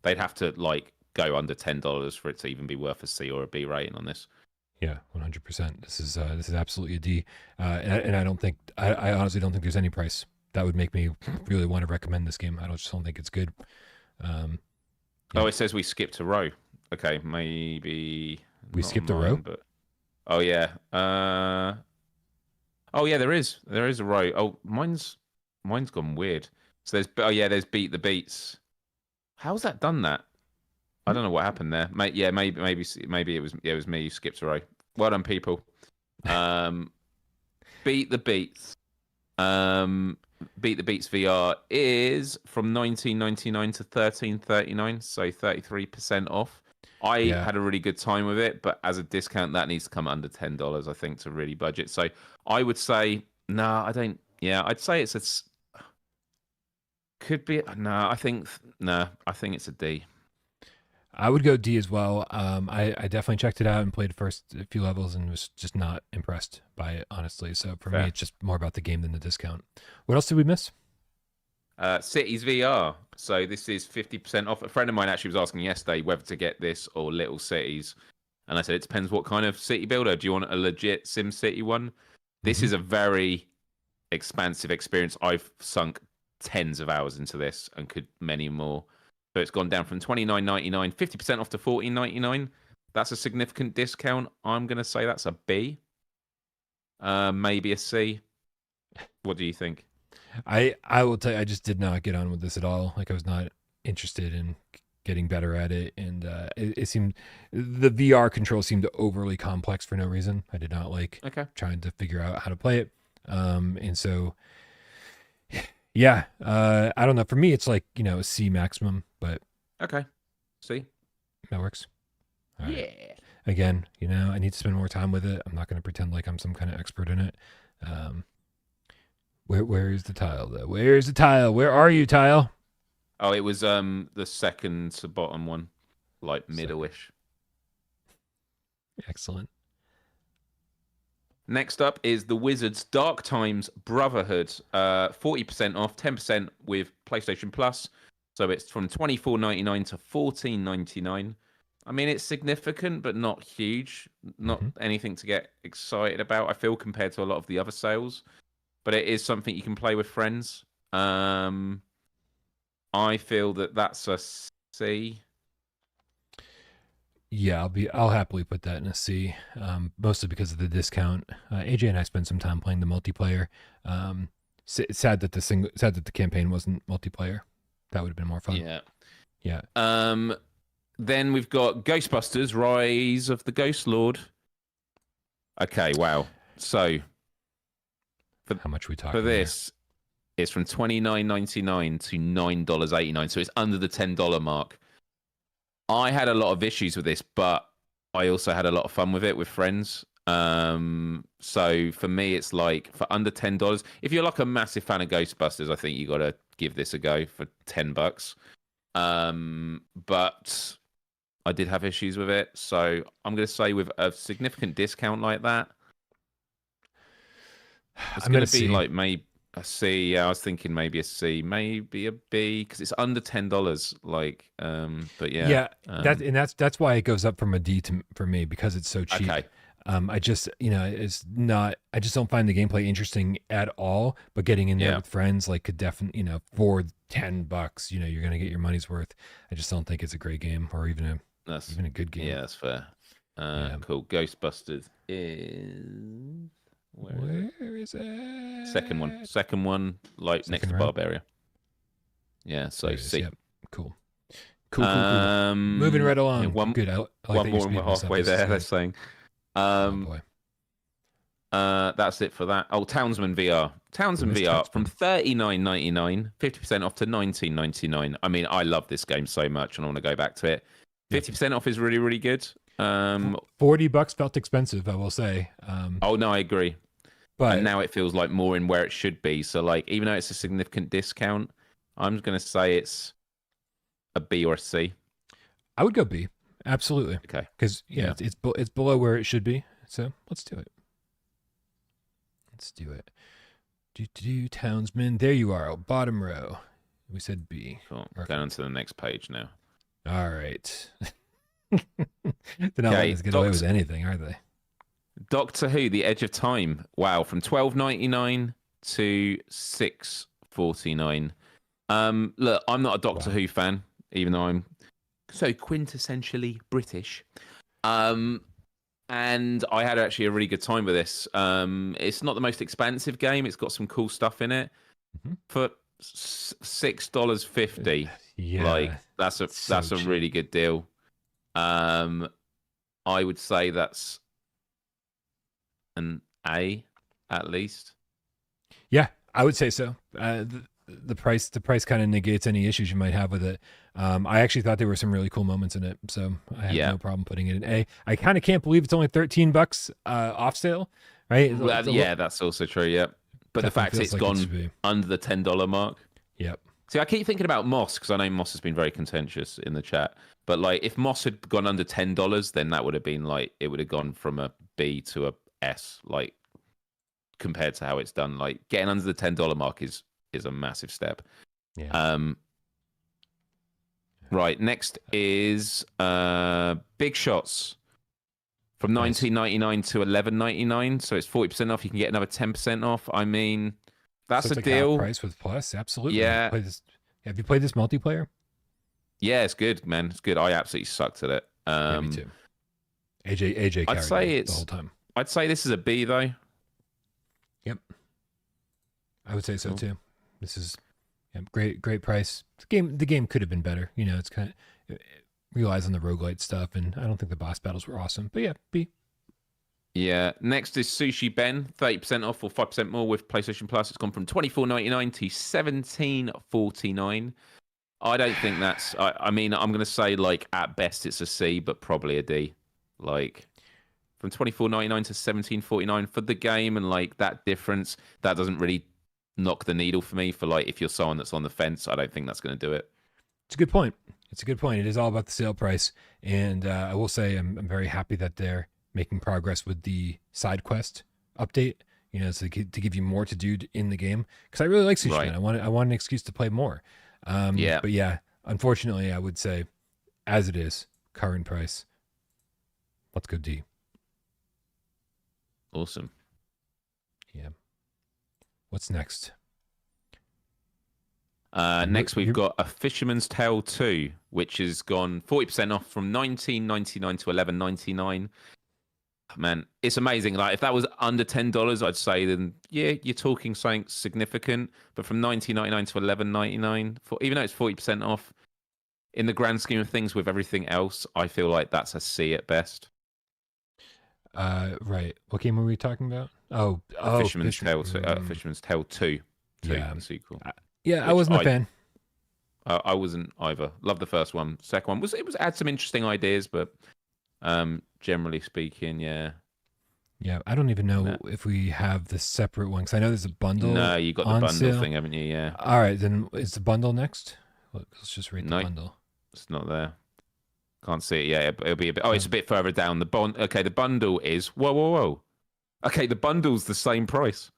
They'd have to like go under $10 for it to even be worth a C or a B rating on this. Yeah, 100%. This is absolutely a D. And I don't think I honestly don't think there's any price that would make me really want to recommend this game. I just don't think it's good. Um, Oh, yeah. it says we skipped a row. Okay, maybe We not on skipped a mine, row. but oh yeah. Oh yeah, there is a row. Oh, mine's gone weird. So there's beat the beats. How's that done that? I don't know what happened there. Yeah, maybe it was me who skipped a row. Well done, people. Um, beat the beats. Beat the Beats VR is from 19.99 to 13.39, so 33% off. I Yeah, had a really good time with it, but as a discount, that needs to come under $10, I think, to really budget. So I would say, no, I don't. Yeah, I'd say could be. No, I think it's a D. I would go D as well. I definitely checked it out and played the first few levels and was just not impressed by it, honestly. So for me, Fair. it's just more about the game than the discount. What else did we miss? Cities VR. So this is 50% off. A friend of mine actually was asking yesterday whether to get this or Little Cities. And I said, it depends what kind of city builder. Do you want a legit Sim City one? This is a very expansive experience. I've sunk tens of hours into this and could many more. So it's gone down from $29.99, 50% off to $14.99. That's a significant discount. I'm going to say that's a B, maybe a C. What do you think? I will tell you, I just did not get on with this at all. Like I was not interested in getting better at it, and it seemed the VR control seemed overly complex for no reason. I did not like Okay. trying to figure out how to play it, and so yeah, I don't know. For me, it's like a C maximum, but Okay. See? that works. All right. Yeah. Again, I need to spend more time with it. I'm not going to pretend like I'm some kind of expert in it. Where is the tile though? Where's the tile? Where are you, tile? Oh, it was the second to bottom one, like middle-ish. Excellent. Next up is the Wizards Dark Times Brotherhood. 40% off, 10% with PlayStation Plus. So it's from $24.99 to $14.99. I mean, it's significant, but not huge. Not anything to get excited about, I feel, compared to a lot of the other sales. But it is something you can play with friends. I feel that that's a C. Yeah, I'll happily put that in a C, mostly because of the discount. AJ and I spent some time playing the multiplayer. Sad that the campaign wasn't multiplayer. That would have been more fun. Yeah. Yeah. Then we've got Ghostbusters: Rise of the Ghost Lord. Okay, wow. So how much we talking for this? It's from $29.99 to $9.89, so it's under the $10 mark. I had a lot of issues with this, but I also had a lot of fun with it with friends. So for me, it's like for under $10. If you're like a massive fan of Ghostbusters, I think you got to give this a go for $10. But I did have issues with it, so I'm going to say with a significant discount like that, it's going to be like maybe a C. Yeah, I was thinking maybe a C, maybe a B, because it's under $10. Like, but yeah, that's why it goes up from a D for me, because it's so cheap. Okay. I just it's not. I just don't find the gameplay interesting at all. But getting in there with friends, like, could definitely for $10, you're gonna get your money's worth. I just don't think it's a great game, or even a good game. Yeah, that's fair. Cool. Ghostbusters is where is it? Second one, like Second next to round? Barbaria. Yeah, so C. Yep. Cool. Moving right along. Yeah, one Good. I like one more, and we're halfway there. They're saying. Oh boy. That's it for that. Oh, Townsman VR. Townsman VR from $39.99, 50% off to $19.99. I mean, I love this game so much, and I want to go back to it. 50% off is really, really good. $40 felt expensive, I will say. Oh no, I agree. But and now it feels like more in where it should be. So, like, even though it's a significant discount, I'm going to say it's a B or a C. I would go B. Absolutely. Okay. Because it's below where it should be. So let's do it. Do Townsman. There you are. Bottom row. We said B. Cool. Going on to the next page now. All right. They're not letting us get away with anything, are they? Doctor Who: The Edge of Time. Wow, from $12.99 to $6.49. Look, I'm not a Doctor Who fan, even though I'm so quintessentially British. And I had actually a really good time with this. It's not the most expensive game. It's got some cool stuff in it. For $6.50, like that's a really good deal. I would say that's an A at least. Yeah, I would say so. The price kind of negates any issues you might have with it. I actually thought there were some really cool moments in it, so I have no problem putting it in A. I kind of can't believe it's only $13 off sale, right? Yeah, that's also true. Yeah, but the fact it's gone under the $10 mark. Yep. See, I keep thinking about Moss because I know Moss has been very contentious in the chat. But like, if Moss had gone under $10, then that would have been like it would have gone from a B to a S, like compared to how it's done. Like getting under the $10 mark is a massive step. Yeah. Right. Next is Big Shots from $19.99 to $11.99. So it's 40% off. You can get another 10% off. I mean, that's a deal. Price with Plus, absolutely. Yeah. Have you played this multiplayer? Yeah, it's good, man. It's good. I absolutely sucked at it. Yeah, me too. AJ I'd say it's the whole time. I'd say this is a B though. Yep. I would say so too. This is great price. The game could have been better. You know, it's kind of it relies on the roguelite stuff, and I don't think the boss battles were awesome. But yeah, B. Yeah. Next is Sushi Ben, 30% off or 5% more with PlayStation Plus. It's gone from $24.99 to $17.49. I don't think that's. I mean, I'm going to say like at best it's a C, but probably a D. Like from $24.99 to $17.49 for the game, and like that difference, that doesn't really knock the needle for me. For like, if you're someone that's on the fence, I don't think that's going to do it. It's a good point. It is all about the sale price, and I will say I'm very happy that they're making progress with the side quest update. You know, so to give you more to do in the game, because I really like Sushi Ben. I want an excuse to play more. But yeah, unfortunately, I would say, as it is, current price, let's go D. Awesome. Yeah. What's next? Next, we've got a Fisherman's Tale 2, which has gone 40% off from $19.99 to $11.99. Man, it's amazing. Like, if that was under $10, I'd say then yeah, you're talking something significant. But from $19.99 to $11.99, even though it's 40% off, in the grand scheme of things with everything else, I feel like that's a C at best. Right. What game were we talking about? Fisherman's Tale. Fisherman's Tale 2. Yeah, the sequel. I wasn't a fan. I wasn't either. Loved the first one. Second one was had some interesting ideas, but generally speaking, yeah. Yeah, I don't even know if we have the separate one because I know there's a bundle. No, you got the bundle sale. thing, haven't you? Yeah. All right, then is the bundle next? Let's just read the bundle. It's not there. Can't see it yet. It'll be a bit. Oh, it's a bit further down. Okay, the bundle is whoa. Okay, the bundle's the same price.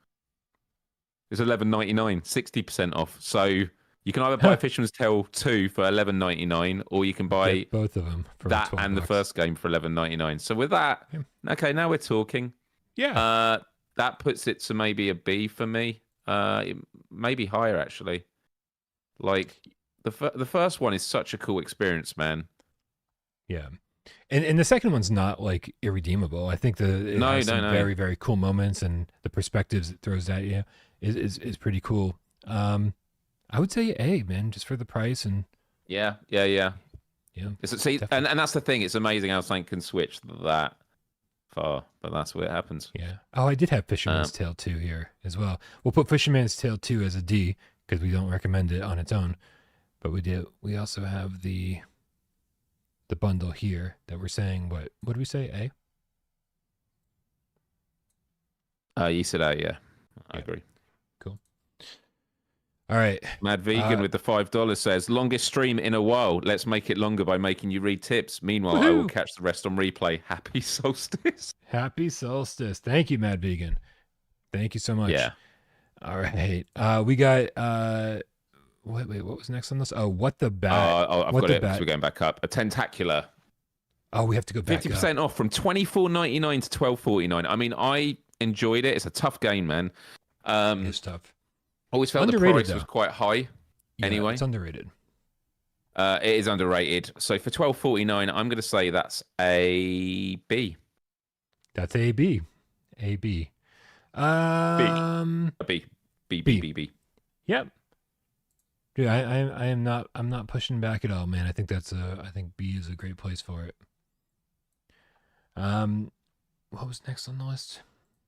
It's $11.99, 60% off. So you can either buy Fisherman's Tale 2 for $11.99, or you can buy both of them for that $12. and the first game for $11.99. So with that, okay, now we're talking. Yeah. That puts it to maybe a B for me. Maybe higher actually. Like the first one is such a cool experience, man. Yeah. And the second one's not like irredeemable. I think it has some very, very cool moments, and the perspectives it throws at you is pretty cool. I would say A, man, just for the price and yeah. See, and that's the thing. It's amazing how something can switch that far, but that's what happens. Yeah. Oh, I did have Fisherman's Tale 2 here as well. We'll put Fisherman's Tale 2 as a D because we don't recommend it on its own. But we also have the bundle here that we're saying what do we say, A? You said A, yeah. I agree. Cool. All right. Mad Vegan with the $5 says, longest stream in a while. Let's make it longer by making you read tips. Meanwhile, I will catch the rest on replay. Happy solstice. Happy solstice. Thank you, Mad Vegan. Thank you so much. Yeah. All right. We got wait, what was next on this? Oh, What the Bat? I've got it. So we're going back up. A Tentacular. Oh, we have to go back 50% off from $24.99 to $12.49. I mean, I enjoyed it. It's a tough game, man. It's tough. Always felt Underrated, the price though. was quite high. Yeah, anyway, it's underrated. It is underrated. So for $12.49, I'm going to say that's a B. That's a B. A B. A B. B. B. B. B. Yep. Dude, I am not. I'm not pushing back at all, man. I think I think B is a great place for it. What was next on the list?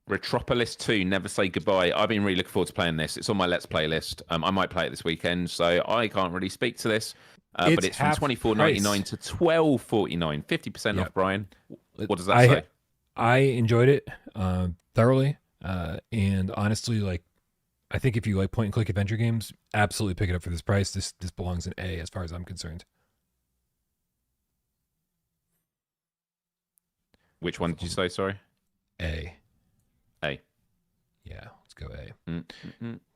Retropolis 2, Never Say Goodbye. I've been really looking forward to playing this. It's on my Let's Play list. I might play it this weekend, so I can't really speak to this. But it's from $24.99 to $12.49. 50% off, Brian. What does that say? I enjoyed it thoroughly. And honestly, like, I think if you like point and click adventure games, absolutely pick it up for this price. This belongs in A as far as I'm concerned. Which one did you say, sorry? A. A. Yeah, let's go A.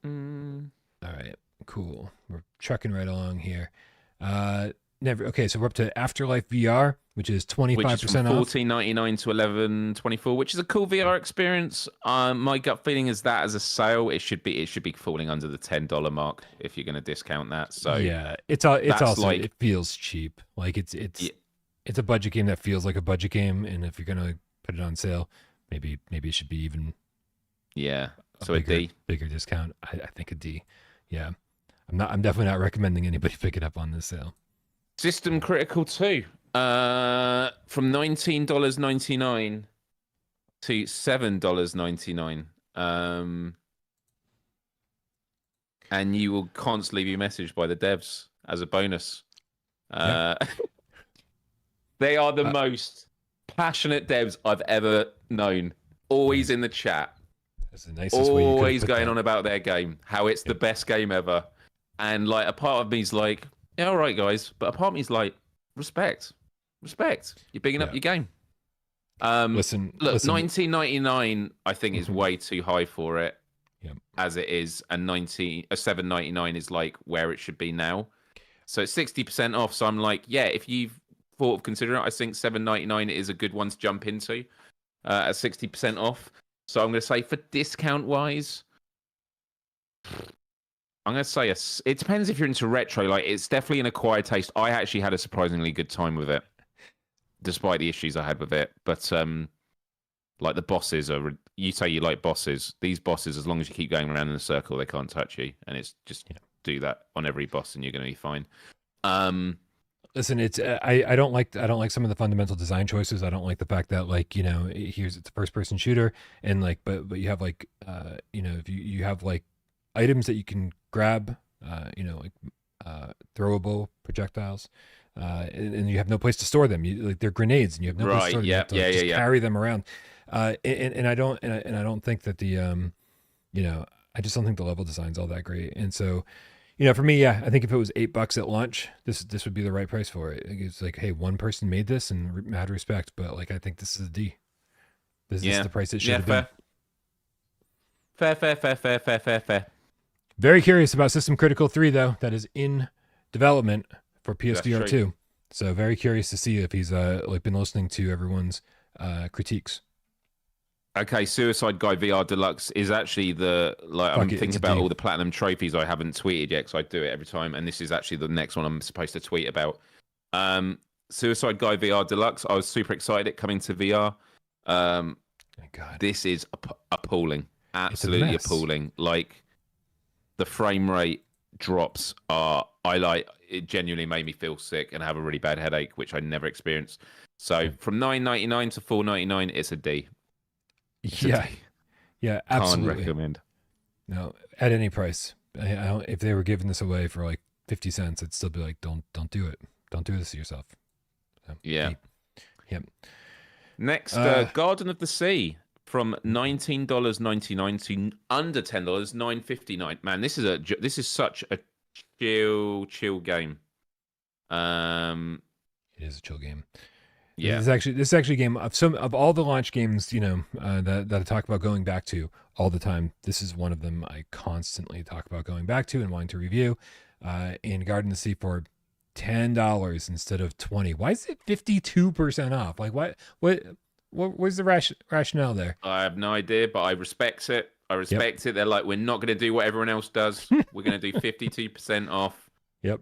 All right, cool. We're trucking right along here. Okay, so we're up to Afterlife VR, which is 25% off. $14.99 to $11.24, which is a cool VR experience. My gut feeling is that as a sale, it should be falling under the $10 mark if you're going to discount that. So yeah, it's also like, it feels cheap. Like it's a budget game that feels like a budget game, and if you're gonna put it on sale, maybe it should be even so a D, bigger discount. I think a D. Yeah, I'm definitely not recommending anybody pick it up on this sale. System Critical 2 from $19.99 to $7.99, and you will constantly be messaged by the devs as a bonus. They are the most passionate devs I've ever known. Always in the chat. That's the nicest way you could always put going that. on about their game, how it's the best game ever. And like a part of me's like, yeah, all right, guys. But a part of me's like, respect. You're bigging up your game. Listen, $19.99 I think is way too high for it as it is, and $7.99 is like where it should be now. So it's 60% off. So I'm like, yeah, if you've thought of considering it, I think $7.99 is a good one to jump into at 60% off. So I'm going to say for discount wise, I'm going to say it depends if you're into retro. Like, it's definitely an acquired taste. I actually had a surprisingly good time with it, despite the issues I had with it. But like the bosses are, you say you like bosses. These bosses, as long as you keep going around in a circle, they can't touch you. And it's just do that on every boss, and you're going to be fine. Listen, it's I don't like some of the fundamental design choices. I don't like the fact that, like, it's a first person shooter, and like but you have like if you have like items that you can grab, throwable projectials, and you have no place to store them. Like, they're grenades, and you have no place to store them. You have to carry them around. And I don't think that the I just don't think the level design's all that great. And so, for me, I think if it was $8 at launch, this would be the right price for it. It's like, hey, one person made this, and mad respect, but like, I think this is a D. This is the price it should have been. Fair. Very curious about System Critical 3, though. That is in development for PSVR2. So very curious to see if he's been listening to everyone's critiques. Okay, Suicide Guy VR Deluxe is actually I'm thinking about all the platinum trophies I haven't tweeted yet, because I do it every time, and this is actually the next one I'm supposed to tweet about. Suicide Guy VR Deluxe, I was super excited at coming to VR. Thank God. This is appalling. Absolutely appalling. Like, the frame rate drops it genuinely made me feel sick and have a really bad headache, which I never experienced. So from $9.99 to $4.99, it's a D. Yeah, absolutely. Can't recommend. No, at any price. If they were giving this away for like 50 cents, I'd still be like, don't do it. Don't do this to yourself. So, yeah. Yep. Next, Garden of the Sea, from $19.99 to under $10, $9.59. Man, this is such a chill game. It is a chill game. Yeah, this is actually a game of all the launch games, that I talk about going back to all the time. This is one of them I constantly talk about going back to and wanting to review. In Garden of the Sea for $10 instead of 20. Why is it 52% off? Like what's the rationale there? I have no idea, but I respect it. I respect it. They're like, we're not going to do what everyone else does. We're going to do 52% off. Yep.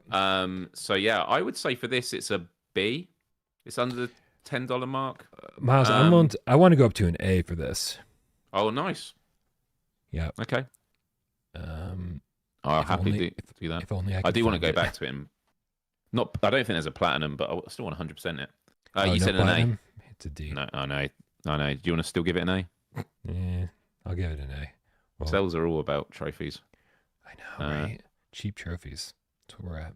So yeah, I would say for this, it's a B. It's under the $10 mark. Myles, I want to go up to an A for this. Oh, nice. Yeah. Okay. I'll happily do that. If only I do want to go back to it. I don't think there's a platinum, but I still want 100% it. You said an A. It's a D. No, I know. Do you want to still give it an A? Yeah, I'll give it an A. Well, sales are all about trophies. I know, right? Cheap trophies. That's where we're at.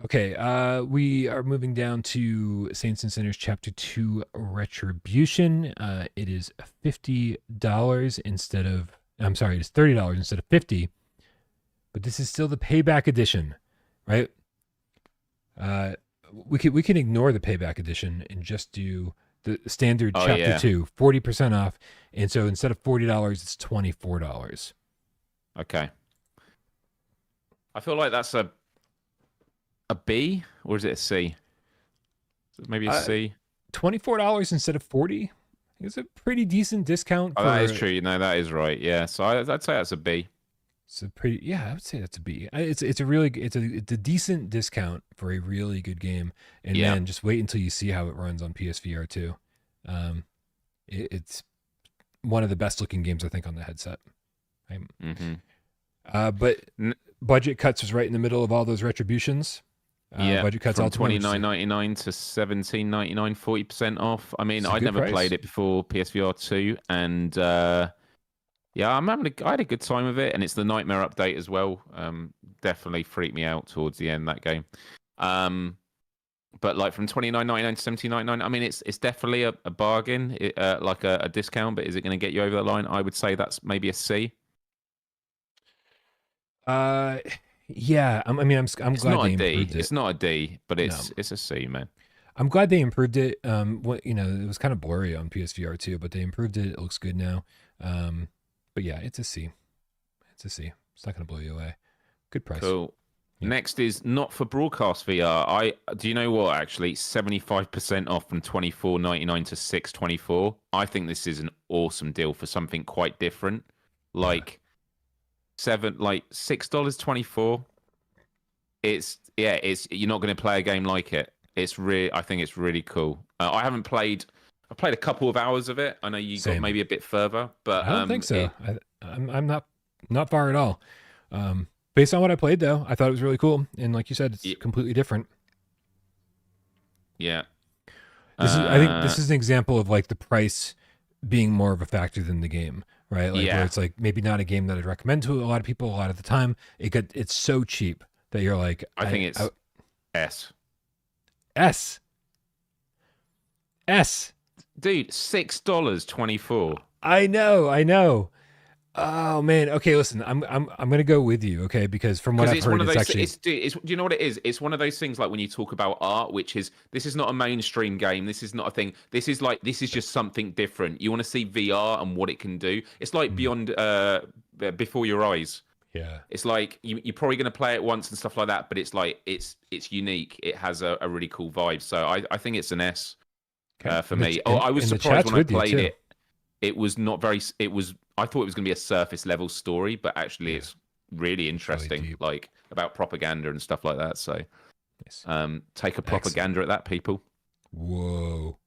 Okay, we are moving down to Saints and Sinners Chapter 2 Retribution. It is $50 instead of... I'm sorry, it's $30 instead of $50. But this is still the payback edition, right? We can ignore the payback edition and just do the standard Chapter 2, 40% off. And so instead of $40, it's $24. Okay. I feel like that's a B, or is it a C? Maybe a C. $24 instead of $40 is a pretty decent discount. That is true. No, that is right. Yeah, so I'd say that's a B. It's a pretty, yeah, I would say that's a B. It's a decent discount for a really good game. And then just wait until you see how it runs on PSVR2. It's one of the best looking games I think on the headset. Right? Mm-hmm. But budget cuts was right in the middle of all those retributions. Budget cuts from $29.99 to $17.99, 40% off. I mean, I'd never played it before PSVR2, and I had a good time with it, and it's the Nightmare update as well. Definitely freaked me out towards the end, that game. But like from $29.99 to $17.99, I mean, it's definitely a bargain, like a discount. But is it going to get you over the line? I would say that's maybe a C. Yeah. I'm glad they improved it. It's not a D, but it's a C, man. I'm glad they improved it. It was kind of blurry on PSVR2, but they improved it. It looks good now. But yeah, it's a C. It's a C. It's not going to blow you away. Good price. Cool. Yeah. Next is not for broadcast VR. Do you know what? Actually, 75% off from $24.99 to $6.24. I think this is an awesome deal for something quite different. Like $6.24. It's you're not going to play a game like it. I think it's really cool. I've played a couple of hours of it. I know you got maybe a bit further, but I don't think so. I'm not far at all. Based on what I played, though, I thought it was really cool, and like you said, it's completely different. Yeah, I think this is an example of like the price being more of a factor than the game, right? Like where it's like maybe not a game that I'd recommend to a lot of people a lot of the time. It's so cheap that you're like, I think it's S. Dude, $6.24. I know. Oh man. Okay, listen. I'm gonna go with you. Okay, because from what I've heard, do you know what it is? It's one of those things like when you talk about art, which is this is not a mainstream game. This is not a thing. This is just something different. You want to see VR and what it can do. It's like beyond before your eyes. Yeah. It's like you're probably going to play it once and stuff like that, but it's like it's unique. It has a really cool vibe. So I think it's an S for me. I was surprised when I played it. It was not very. I thought it was going to be a surface level story, but actually it's really interesting, really like about propaganda and stuff like that. So, take a propaganda at that, people. Whoa.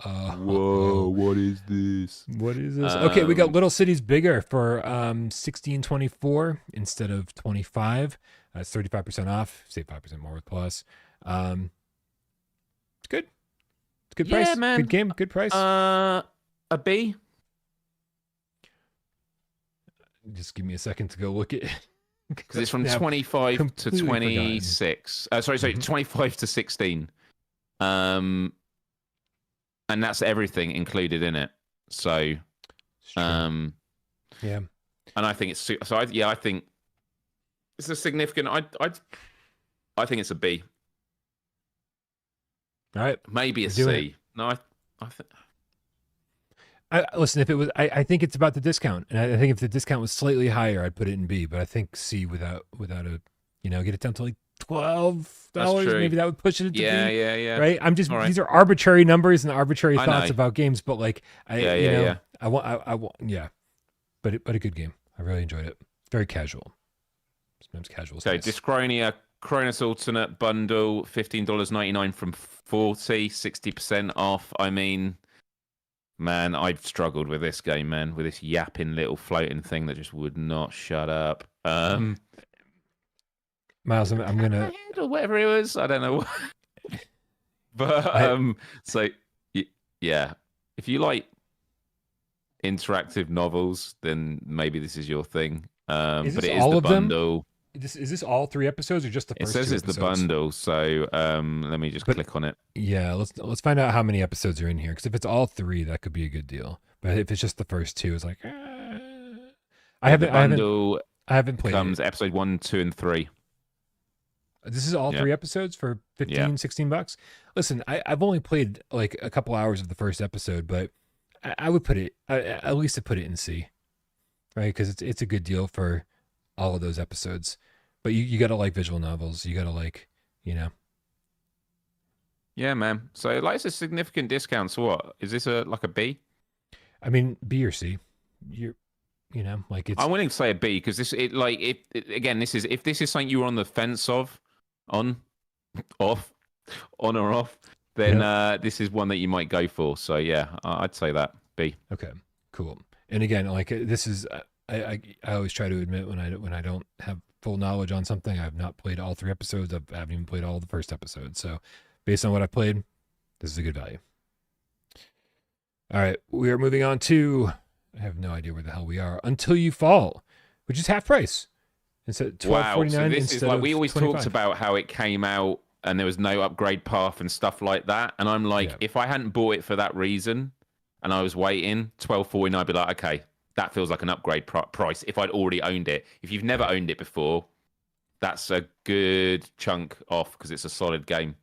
Whoa! What is this? What is this? Okay, we got Little Cities Bigger for $16.24 instead of $25. It's 35% off. Save 5% more with Plus. It's good. It's a good price. Man. Good game. Good price. A B. Just give me a second to go look at it. Because it's from 25 to 26. 25 to 16. And that's everything included in it. So, yeah. And I think it's so. I think it's a significant. I think it's a B. All right, maybe a C. No, I think. Listen, if it was, I think it's about the discount, and I think if the discount was slightly higher, I'd put it in B. But I think C without a, get it down to like $12. true. Maybe that would push it to Yeah, be. yeah. Right? I'm just All right. these are arbitrary numbers and arbitrary I thoughts know. about games, but like Yeah. I want yeah. But a good game. I really enjoyed it. Very casual. Sometimes casual. So Nice. Discronia Cronus Alternate Bundle, $15.99 from 60% off. I mean, man, I've struggled with this game, man, with this yapping little floating thing that just would not shut up. Miles, I'm gonna or whatever it was, I don't know. But so yeah, if you like interactive novels, then maybe this is your thing. But it is the bundle. Is this all 3 episodes or just the first? It says two it's episodes? the bundle, so let me just click on it. Yeah, let's find out how many episodes are in here. Because if it's all 3, that could be a good deal. But if it's just the first 2, it's like I haven't played. Comes episode 1, 2, and 3. This is all 3 episodes for $15-$16. Listen, I've only played like a couple hours of the first episode, but I would put it at least to put it in C, right? Because it's a good deal for all of those episodes. But you gotta like visual novels. You gotta like, Yeah, man. So like it's a significant discount. So what? Is this like a B? I mean, B or C. Like it's. I'm willing to say a B because again, this is if this is something you were on the fence of, on or off, then this is one that you might go for. So yeah, I'd say that B. Okay, cool. And again, like this is, I always try to admit when I don't have full knowledge on something, I've not played all 3 episodes. I haven't even played all the first episodes. So based on what I've played, this is a good value. All right, we are moving on to, I have no idea where the hell we are, Until You Fall, which is half price. Instead $12.49 so this instead is like of we always $25. talked about how it came out and there was no upgrade path and stuff like that. And I'm like, if I hadn't bought it for that reason and I was waiting, $12.49, I'd be like, okay, that feels like an upgrade price if I'd already owned it. If you've never owned it before, that's a good chunk off because it's a solid game.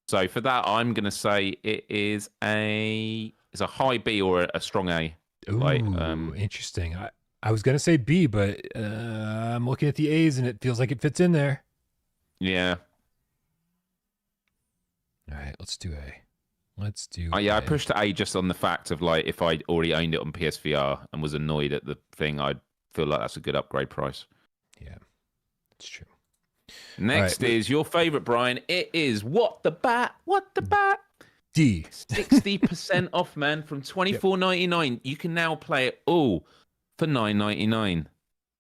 So for that, I'm going to say it is a high B or a strong A. Ooh, interesting. I was going to say B, but I'm looking at the A's and it feels like it fits in there. Yeah. All right, let's do A. I pushed A just on the fact of like if I'd already owned it on PSVR and was annoyed at the thing, I'd feel like that's a good upgrade price. Yeah, it's true. Next is your favorite, Brian. It is What the Bat? D. 60% off, man, from $24.99. You can now play it all for $9.99.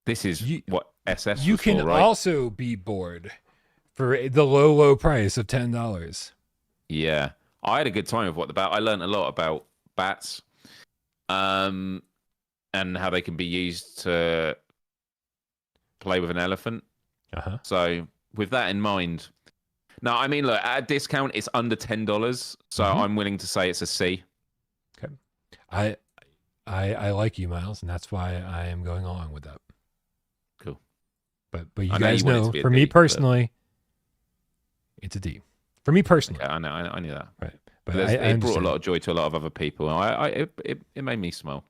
This is what SS You was can for, right? also be bored for the low price of $10. Yeah. I had a good time with What the Bat. I learned a lot about bats and how they can be used to play with an elephant. Uh-huh. So with that in mind, now, I mean, look, at a discount, it's under $10, so I'm willing to say it's a C. Okay. I like you, Miles, and that's why I am going along with that. Cool. But you guys know, for me personally, it's a D. For me personally. Yeah, I knew that. Right. But it brought a lot of joy to a lot of other people. It made me smile.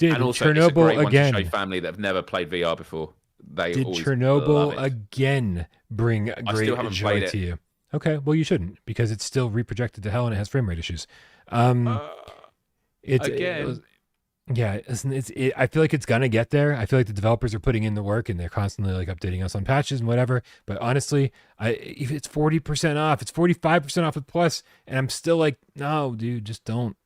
And also, it's a great one to show family that have never played VR before. Did Chernobyl again bring great joy to you? Okay, well you shouldn't because it's still reprojected to hell and it has frame rate issues. I feel like it's gonna get there. I feel like the developers are putting in the work and they're constantly like updating us on patches and whatever. But honestly, if it's 40% off, it's 45% off with Plus, and I'm still like, no, dude, just don't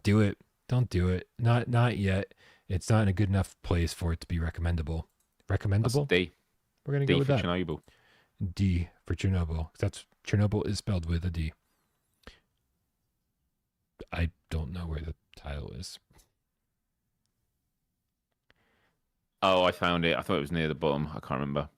do it. Don't do it. Not yet. It's not in a good enough place for it to be recommendable. Recommendable? That's D. We're gonna go with that. Chernobyl. D for Chernobyl. That's Chernobyl is spelled with a D. I don't know where the title is. Oh, I found it. I thought it was near the bottom. I can't remember.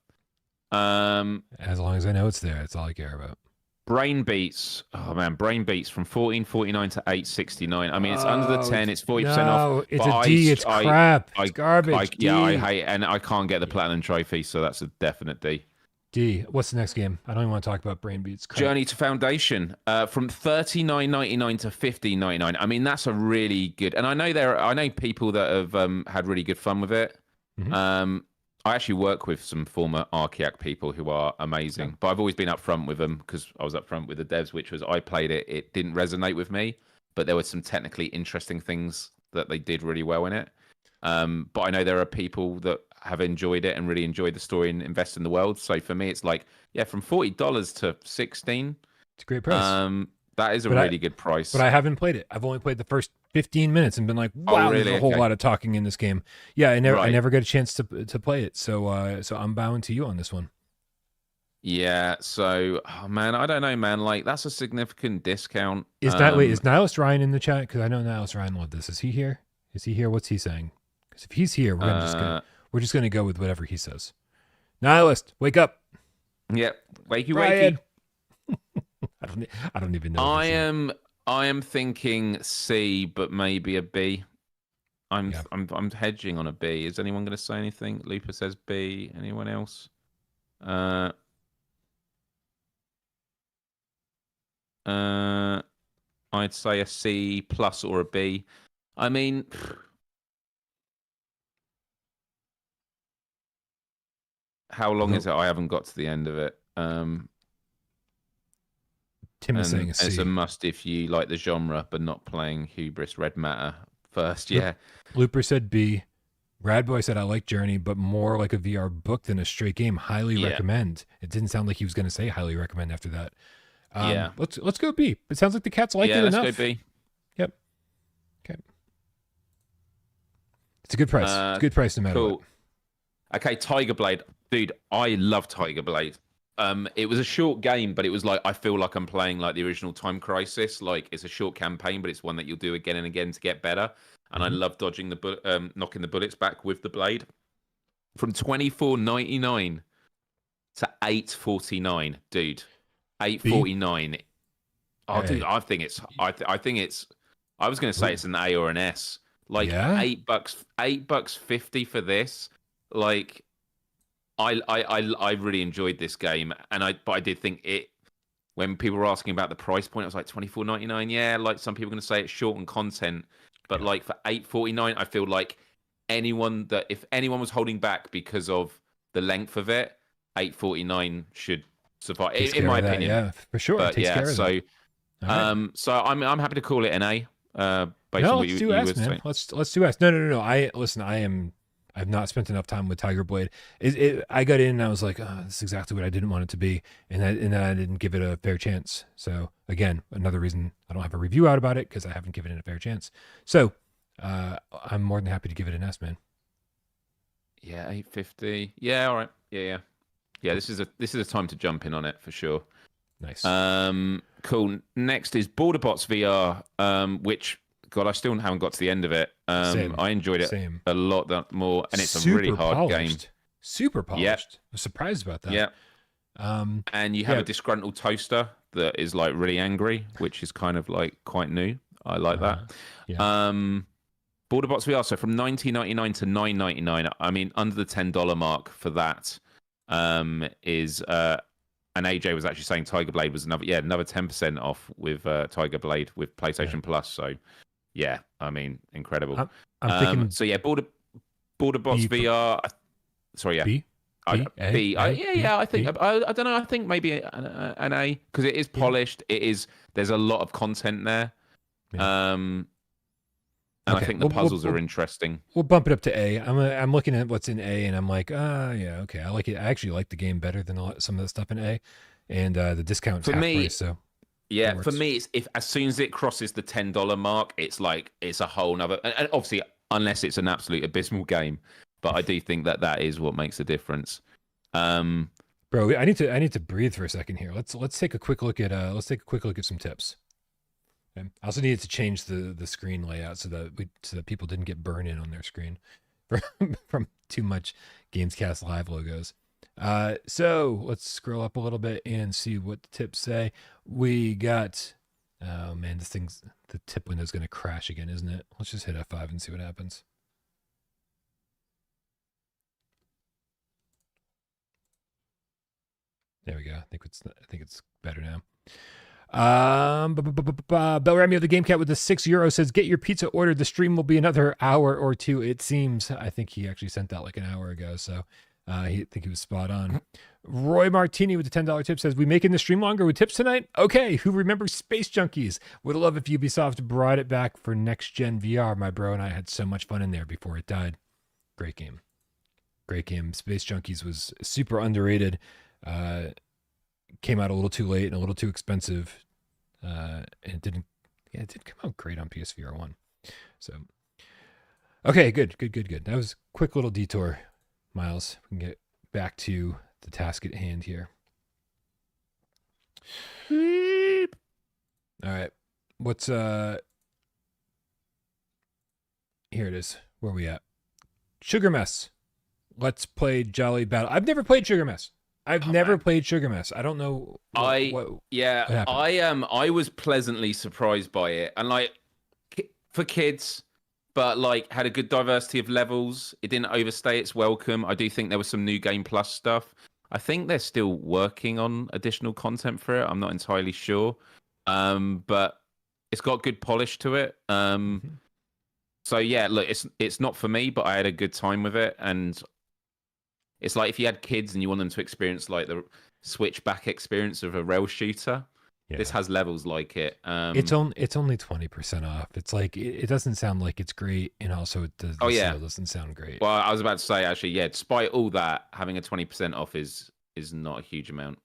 As long as I know it's there, that's all I care about. Brain Beats. Oh man, Brain Beats from $14.49 to $8.69. I mean, it's under the 10. It's 40% off. It's a D. It's crap. It's garbage. I hate, and I can't get the platinum trophy, so that's a definite D. D. What's the next game? I don't even want to talk about Brain Beats. Crap. Journey to Foundation, from $39.99 to $15.99. I mean, that's a really good. And I know people that have had really good fun with it. Mm-hmm. I actually work with some former Archiac people who are amazing, but I've always been upfront with them because I was upfront with the devs, which was I played it. It didn't resonate with me, but there were some technically interesting things that they did really well in it. But I know there are people that have enjoyed it and really enjoyed the story and invest in the world. So for me, it's like, yeah, from $40 to 16. It's a great price. That is a really good price. But I haven't played it. I've only played the first 15 minutes and been like, wow, really? there's a whole lot of talking in this game. Yeah, I never get a chance to play it. So I'm bowing to you on this one. Yeah, so man, I don't know, man. Like that's a significant discount. Is Nihilist Ryan in the chat? Because I know Nihilist Ryan loved this. Is he here? What's he saying? Because if he's here, we're just gonna go with whatever he says. Nihilist, wake up. Yep, wakey Ryan. wakey. I don't even know. I am thinking C, but maybe a B. I'm hedging on a B. Is anyone going to say anything? Looper says B. Anyone else? I'd say a C plus or a B. I mean, how long is it? I haven't got to the end of it. Tim is saying a C. It's a must if you like the genre, but not playing Hubris Red Matter first. Yeah. Looper said B. Radboy said I like Journey, but more like a VR book than a straight game. Highly recommend. It didn't sound like he was going to say highly recommend after that. Yeah. Let's go B. It sounds like the cats like it enough. Let's go B. Yep. Okay. It's a good price. It's a good price no matter what. Okay, Tiger Blade. Dude, I love Tiger Blade. It was a short game, but it was like I feel like I'm playing like the original Time Crisis. Like it's a short campaign, but it's one that you'll do again and again to get better. And I love dodging knocking the bullets back with the blade. From $24.99 to $8.49, dude. $8.49. Oh, dude, I think it's. I was going to say it's an A or an S. Like $8, $8.50 for this. Like. I really enjoyed this game, but I did think it. When people were asking about the price point, I was like $24.99. Yeah, like some people are going to say it's short on content, but like for $8.49, I feel like if anyone was holding back because of the length of it, $8.49 should suffice, in my opinion. Yeah, for sure. But so I'm happy to call it an A. Let's do S, man. Let's do S. No. I've not spent enough time with Tiger Blade. I got in and I was like, oh, this is exactly what I didn't want it to be. And I didn't give it a fair chance. So again, another reason I don't have a review out about it because I haven't given it a fair chance. So I'm more than happy to give it an S, man. Yeah, $8.50. Yeah, all right. Yeah. This is a time to jump in on it for sure. Nice. Cool. Next is Borderbots VR, which God, I still haven't got to the end of it. I enjoyed it a lot more, and it's a really hard game. Super polished. Yep. I was surprised about that. Yeah. And you have a disgruntled toaster that is like really angry, which is kind of like quite new. I like that. Yeah. Borderbots VR, so from $19.99 to $9.99. I mean, under the $10 mark for that is. And AJ was actually saying Tiger Blade was another 10% off with Tiger Blade with PlayStation Plus. So. Yeah, I mean, incredible. I'm thinking. So yeah, Borderbots VR. Sorry, yeah. B. B. I think. I don't know. I think maybe an A because it is polished. It is. There's a lot of content there. Yeah. And I think the puzzles are interesting. We'll bump it up to A. I'm looking at what's in A, and I'm like, yeah, okay. I like it. I actually like the game better than some of the stuff in A, and the discount's half price. So. Yeah, for me, it's as soon as it crosses the $10 mark, it's like it's a whole nother. And obviously, unless it's an absolute abysmal game, but I do think that is what makes a difference. Bro, I need to breathe for a second here. Let's take a quick look at some tips. Okay? I also needed to change the screen layout so that people didn't get burned in on their screen from too much GamesCast Live logos. So let's scroll up a little bit and see what the tips say. We got, oh man, the tip window is going to crash again, isn't it? Let's just hit F5 and see what happens. There we go. I think it's better now. Belrami of the Game Cat with the €6 says, get your pizza ordered. The stream will be another hour or two, it seems. I think he actually sent that like an hour ago. So I think he was spot on. Roy Martini with the $10 tip says, we making the stream longer with tips tonight? Okay, who remembers Space Junkies? Would love if Ubisoft brought it back for next-gen VR. My bro and I had so much fun in there before it died. Great game. Great game. Space Junkies was super underrated. Came out a little too late and a little too expensive. And it didn't come out great on PSVR 1. So, okay, good. That was a quick little detour, Myles. We can get back to the task at hand here. Beep. All right. What's here it is. Where are we at? Sugar Mess. Let's play Jolly Battle. I've never played Sugar Mess. I've never played Sugar Mess. I don't know. What happened. I was pleasantly surprised by it, and like for kids, but like had a good diversity of levels. It didn't overstay its welcome. I do think there was some new Game Plus stuff. I think they're still working on additional content for it. I'm not entirely sure, but it's got good polish to it. So yeah, look, it's not for me, but I had a good time with it, and it's like if you had kids and you want them to experience like the Switchback experience of a rail shooter, this has levels like it. It's only 20% off. It's like it doesn't sound like it's great, and also it doesn't sound great. Well, I was about to say actually, yeah. Despite all that, having a 20% off is not a huge amount.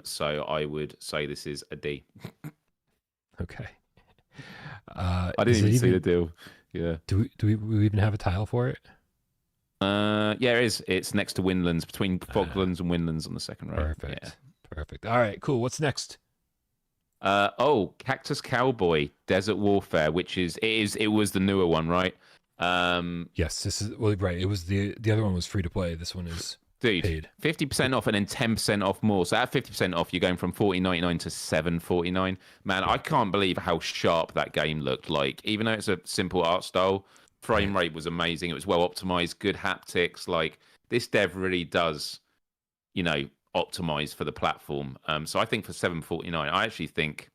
So I would say this is a D. Okay. I didn't even see the deal. Yeah. Do we even have a tile for it? Yeah, it is. It's next to Windlands, between Foglands and Windlands on the second row. Perfect. Yeah. Perfect. All right, cool. What's next? Cactus Cowboy Desert Warfare, which it was the newer one, right? Yes, this is right. It was the other one was free to play. This one is paid. 50% off and then 10% off more. So at 50% off, you're going from $14.99 to $7.49. Man, I can't believe how sharp that game looked. Like, even though it's a simple art style, frame rate was amazing. It was well optimized, good haptics. Like, this dev really does, optimize for the platform. So I think for $7.49, I actually think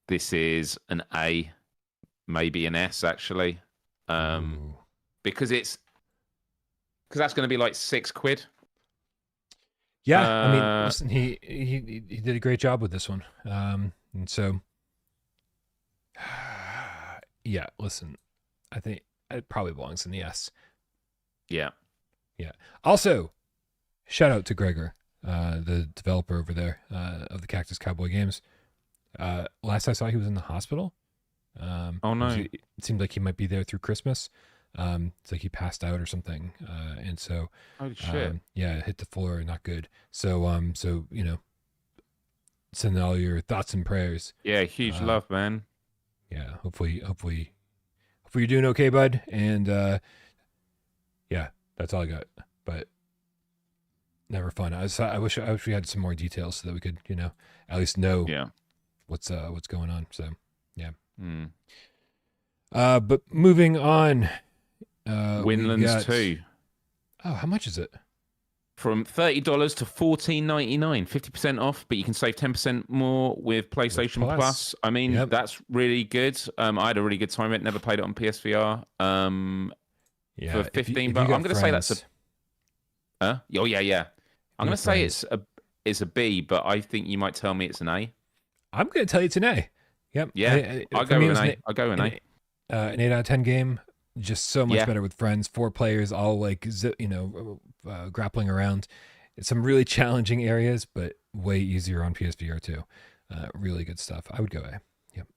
this is an A, maybe an S actually, because that's going to be like £6. Yeah, I mean, listen, he did a great job with this one, and so yeah, listen, I think it probably belongs in the S. Yeah. Also, shout out to Gregor, the developer over there of the Cactus Cowboy games. Last I saw, he was in the hospital. Oh no! It seemed like he might be there through Christmas. It's like he passed out or something, and so holy shit! Hit the floor, not good. So send all your thoughts and prayers. Yeah, huge love, man. Yeah, hopefully you're doing okay, bud. And that's all I got. But never fun. I wish we had some more details so that we could, at least know what's going on. So yeah. But moving on. Windlands 2. Oh, how much is it? From $30 to $14.99, 50% off, but you can save 10% more with PlayStation Plus. I mean, that's really good. I had a really good time with it. Never played it on PSVR. For 15 bucks. I'm going to say that's a... Huh? Oh, yeah. I'm going to say it's a B, but I think you might tell me it's an A. I'm going to tell you it's an A. Yep. Yeah, I'll go with an A. I'll go with an A. An 8 out of 10 game. Just so much better with friends, 4 players, all like, grappling around. Some really challenging areas, but way easier on PSVR2. Really good stuff. I would go A. Yep.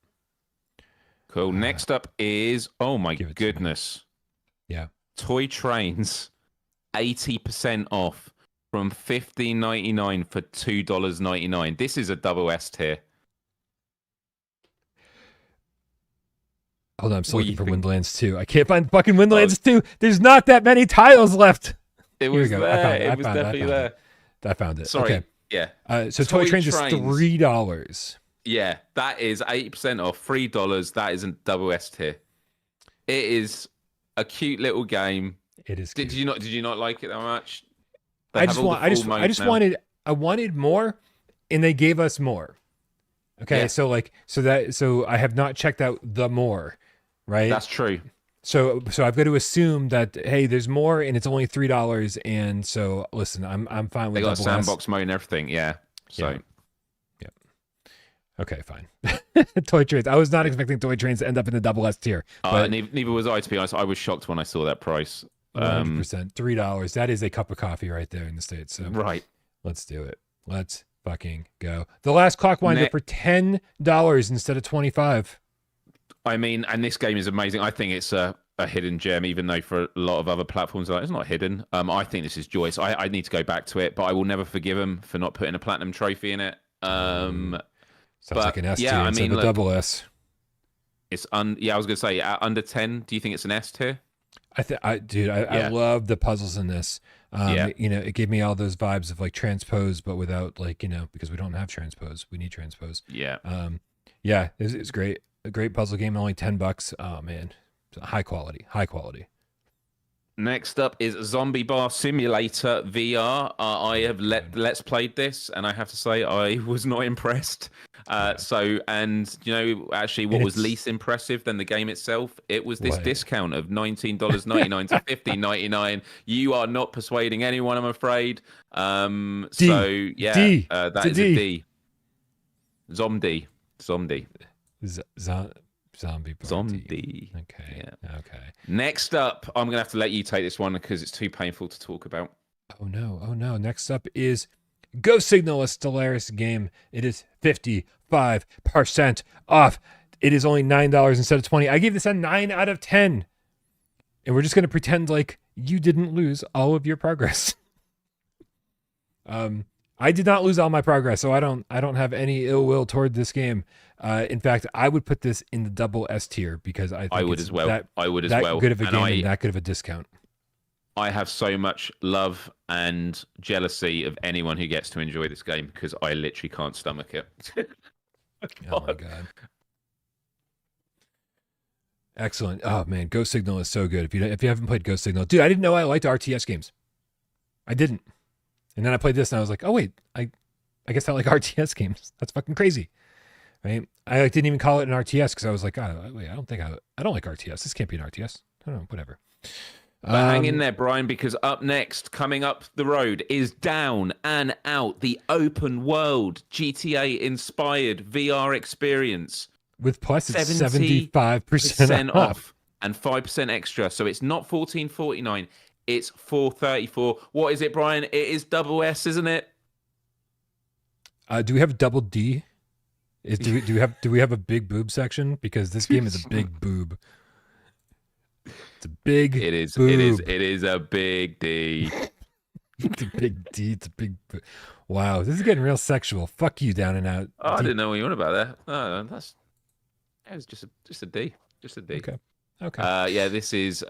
Cool. Next up is, oh my goodness. Yeah. Toy Trains, 80% off from $15.99 for $2.99. This is a double S tier. Hold on, I'm still looking for Windlands 2. I can't find fucking Windlands 2. There's not that many tiles left. It was there. It was definitely there. I found it. Sorry. Okay. Yeah. So Toy Trains is $3. Yeah, that is 80% off. $3. That is a double S tier. It is a cute little game. It is. Did you not like it that much? I wanted more, and they gave us more. Okay, so I have not checked out the more, right? That's true. So I've got to assume that hey, there's more, and it's only $3. And so listen, I'm fine They with got a double sandbox mode and everything. Yeah. So. Yeah. Okay, fine. Toy trains. I was not expecting toy trains to end up in the double S tier. But Neither was I, to be honest. I was shocked when I saw that price. 100%. $3. That is a cup of coffee right there in the States. So right. Let's do it. Let's fucking go. The last clock winder for $10 instead of 25. I mean, and this game is amazing. I think it's a hidden gem, even though for a lot of other platforms, it's not hidden. I think this is joyous. I need to go back to it, but I will never forgive him for not putting a platinum trophy in it. Sounds like an S tier instead of a double S. It's I was gonna say under 10. Do you think it's an S tier? I love the puzzles in this. It gave me all those vibes of like transpose, but without because we don't have transpose, we need transpose. Yeah. It's great. A great puzzle game, only $10. Oh man, high quality. Next up is Zombie Bar Simulator VR. I have let's played this, and I have to say I was not impressed. Actually, what was least impressive than the game itself? It was this discount of $19.99 to $15.99. You are not persuading anyone, I'm afraid. That is a D. Zombie. Zombie. Okay. Yeah. Okay. Next up, I'm going to have to let you take this one because it's too painful to talk about. Oh no. Next up is Ghost Signal, a Stellaris game. It is 55% off. It is only $9 instead of $20. I gave this a 9 out of 10. And we're just going to pretend like you didn't lose all of your progress. I did not lose all my progress, so I don't have any ill will toward this game. In fact, I would put this in the double S tier because I think I would as well. That good of a game and that good of a discount. I have so much love and jealousy of anyone who gets to enjoy this game because I literally can't stomach it. Oh my god! Excellent. Oh man, Ghost Signal is so good. If you haven't played Ghost Signal, dude, I didn't know I liked RTS games. I didn't. And then I played this and I was like, oh wait, I guess I like RTS games. That's fucking crazy. Right? I didn't even call it an RTS because I was like, oh, wait, I don't like RTS. This can't be an RTS. I don't know, whatever. But hang in there, Brian, because up next, coming up the road, is Down and Out, the open world GTA inspired VR experience. With plus it's 75% off and 5% extra. So it's not $14.49. It's $4.34. What is it, Brian? It is double S, isn't it? Do we have double D? Do we have a big boob section? Because this game is a big boob. It's a big. It is. Boob. It is a big D. It's a big D. It's a big. Wow, this is getting real sexual. Fuck you, Down and Out. Oh, I didn't know what you were about that. No, it was just a D. Just a D. Okay. This is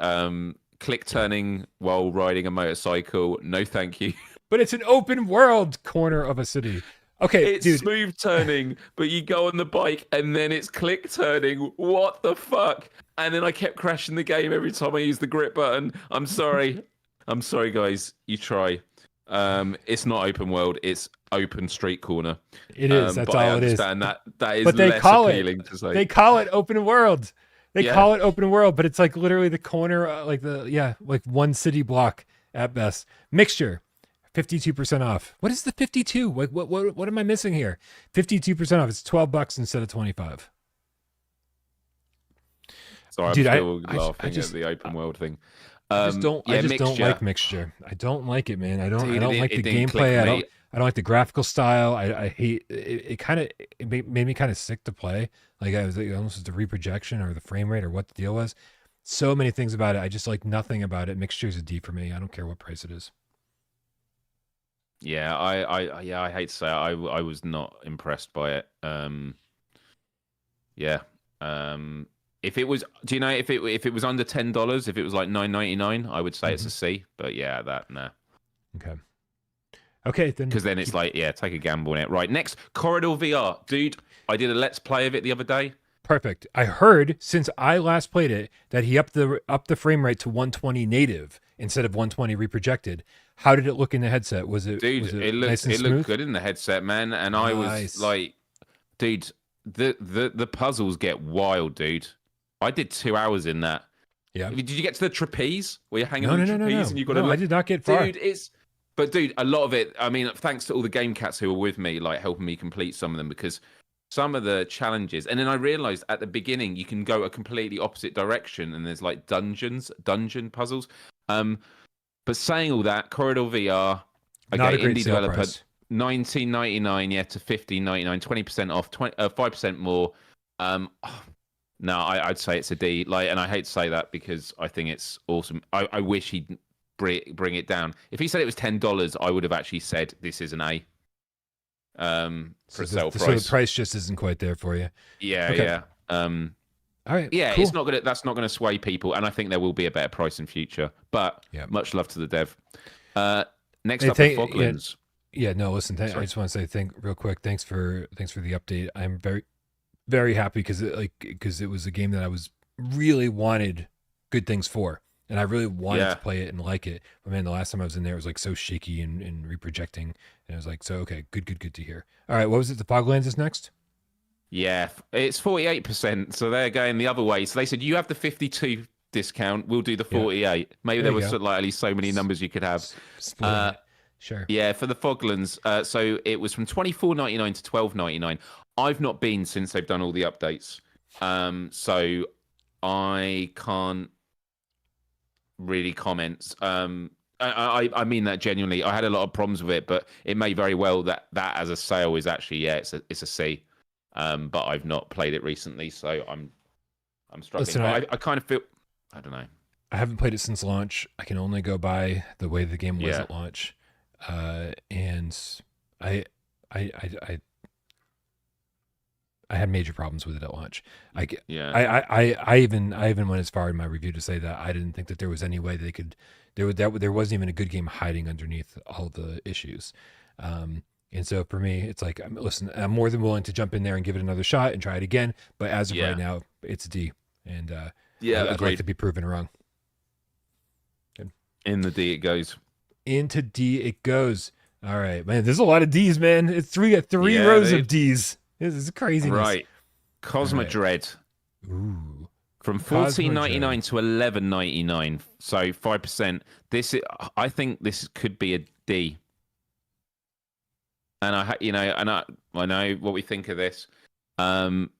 click turning while riding a motorcycle. No, thank you. But it's an open world corner of a city. Okay, it's smooth turning, but you go on the bike and then it's click turning. What the fuck? And then I kept crashing the game every time I used the grip button. I'm sorry. I'm sorry, guys. You try. It's not open world. It's open street corner. It is. That's all it is. I understand that is but they less call appealing to say. They call it open world. They call it open world, but it's like literally the corner, like one city block at best. Mixture. 52% off. What is the 52? What am I missing here? 52% off. It's $12 instead of 25. Sorry, I'm still laughing at the open world thing. I just don't like Mixture. I don't like it, man. I don't like the gameplay. I don't like the graphical style. I hate it. It made me kind of sick to play. Like I was almost the reprojection or the frame rate or what the deal was. So many things about it. I just like nothing about it. Mixture is a D for me. I don't care what price it is. Yeah, I hate to say it, I was not impressed by it. If it was, do you know if it was under $10, if it was like $9.99, I would say it's a C. But yeah, nah. Okay, then because then it's like take a gamble on it. Right, next Corridor VR, dude. I did a let's play of it the other day. Perfect. I heard since I last played it that he upped the frame rate to 120 native instead of 120 reprojected. How did it look in the headset? Was it looked good in the headset, man? And I was like, dude, the puzzles get wild, dude. I did 2 hours in that. Yeah. Did you get to the trapeze where you're hanging No, on no, the no, no, trapeze no. and you've got No, to I did not get far. dude, dude, a lot of it, I mean, thanks to all the game cats who were with me, like helping me complete some of them, because some of the challenges, and then I realized at the beginning you can go a completely opposite direction and there's like dungeon puzzles. But saying all that, Corridor VR, Not a okay, great indie sale developer, price. 19.99, yeah, to 15.99, 20% off, 5% more. No, I'd say it's a D. Like, and I hate to say that because I think it's awesome. I wish he'd bring it down. If he said it was $10, I would have actually said this is an A. For sale price. So the price just isn't quite there for you. Yeah, Okay. yeah. All right. Yeah, cool. that's not gonna sway people, and I think there will be a better price in future. But much love to the dev. Next up, the Foglands. Yeah, no, listen, I just want to say real quick. Thanks for the update. I'm very, very happy because it was a game that I was really wanted good things for, and I really wanted to play it and like it. But man, the last time I was in there, it was like so shaky and reprojecting, and I was like, so okay, good to hear. All right, what was it? The Foglands is next. Yeah, it's 48%, so they're going the other way. So they said you have the 52 discount, we'll do the 48. Maybe there was like at least so many numbers you could have. Sure. Yeah, for the Foglands. So it was from $24.99 to $12.99. I've not been since they've done all the updates, so I can't really comment. I mean that genuinely. I had a lot of problems with it, but it may very well that as a sale is actually it's a C. But I've not played it recently, so I'm struggling. Listen, I kind of feel, I don't know. I haven't played it since launch. I can only go by the way the game was at launch, and I had major problems with it at launch. I even went as far in my review to say that I didn't think that there was any way they could. There wasn't even a good game hiding underneath all the issues. And so for me, it's like, listen, I'm more than willing to jump in there and give it another shot and try it again. But as of right now, it's a D. And I'd like to be proven wrong. Good. In the D it goes. Into D it goes. All right, man. There's a lot of D's, man. It's three rows of D's. This is craziness. Right. Cosmo Dread. Ooh. From $14.99 to $11.99. So 5%. I think this could be a D. And I know what we think of this. From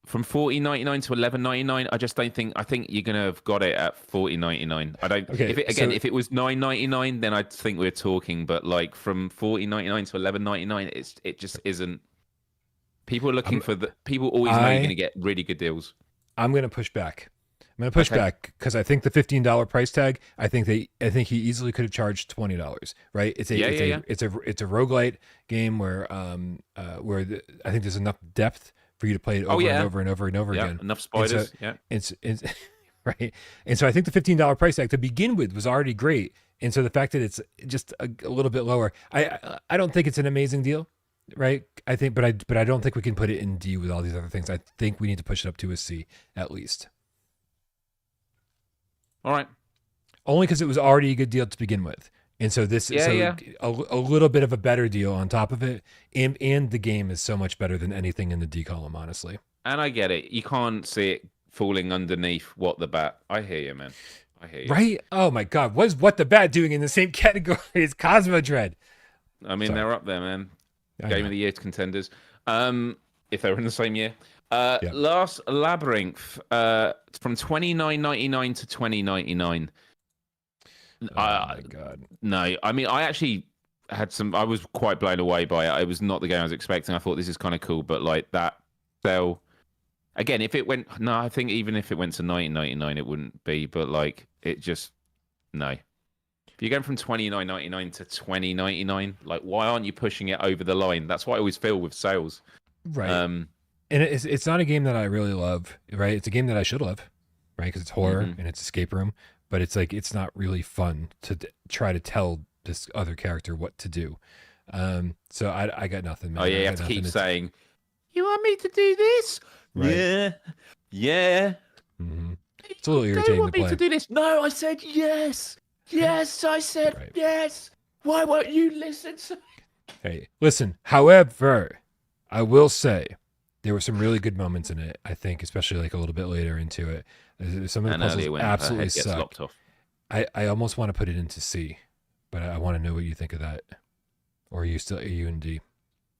$14.99 to $11.99, I just don't think. I think you're gonna have got it at $14.99. I don't. Okay, if it was $9.99, then I'd think we're talking. But like from $14.99 to $11.99, it just isn't. People are looking for the. People always know you're gonna get really good deals. I'm gonna push back. I'm gonna push back because I think the $15 price tag. I think he easily could have charged $20. Right? It's a roguelite game where I think there's enough depth for you to play it over and over and over and over again. Enough spiders. It's right. And so I think the $15 price tag to begin with was already great. And so the fact that it's just a little bit lower, I don't think it's an amazing deal. Right. I think, but I don't think we can put it in D with all these other things. I think we need to push it up to a C at least. All right. Only because it was already a good deal to begin with. And so this is a little bit of a better deal on top of it. And the game is so much better than anything in the D column, honestly. And I get it. You can't see it falling underneath What the Bat. I hear you, man. I hear you. Right? Oh my God. What is What the Bat doing in the same category as Cosmo Dread? I mean, they're up there, man. Game of the Year contenders. If they were in the same year. Last Labyrinth from $29.99 to $20.99. Oh my God. No, I mean, I actually had I was quite blown away by it. It was not the game I was expecting. I thought this is kind of cool, but like that sell again, if it went, no, I think even if it went to $19.99, it wouldn't be, but like it just, no. If you're going from $29.99 to $20.99, like why aren't you pushing it over the line? That's what I always feel with sales. Right. And it's not a game that I really love, right? It's a game that I should love, right? Because it's horror and it's escape room, but it's like it's not really fun to try to tell this other character what to do. So I got nothing, man. Oh yeah, you have to keep saying, "You want me to do this?" Right. Yeah. Mm-hmm. It's a little irritating. You want me to do this? No, I said yes. Yes, I said yes. Why won't you listen to me? Hey, listen. However, I will say There were some really good moments in it, I think, especially like a little bit later into it. Some of the And puzzles earlier when her absolutely head gets suck. lopped off. I almost want to put it into C, but I want to know what you think of that. Or are you in D?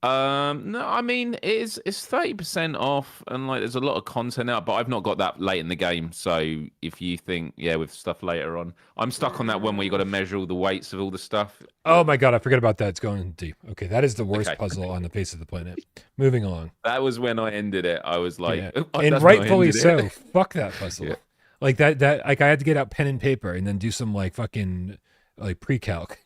No, I mean it's 30% off, and like there's a lot of content out, but I've not got that late in the game. So if you think, yeah, with stuff later on, I'm stuck on that one where you got to measure all the weights of all the stuff. Oh my god, I forgot about that. It's going in D. Okay, that is the worst Okay. puzzle on the face of the planet. Moving along. That was when I ended it. I was like, Yeah. oh, And that's when I rightfully ended so. it. Fuck that puzzle. Yeah. Like that like I had to get out pen and paper and then do some like fucking like pre-calc.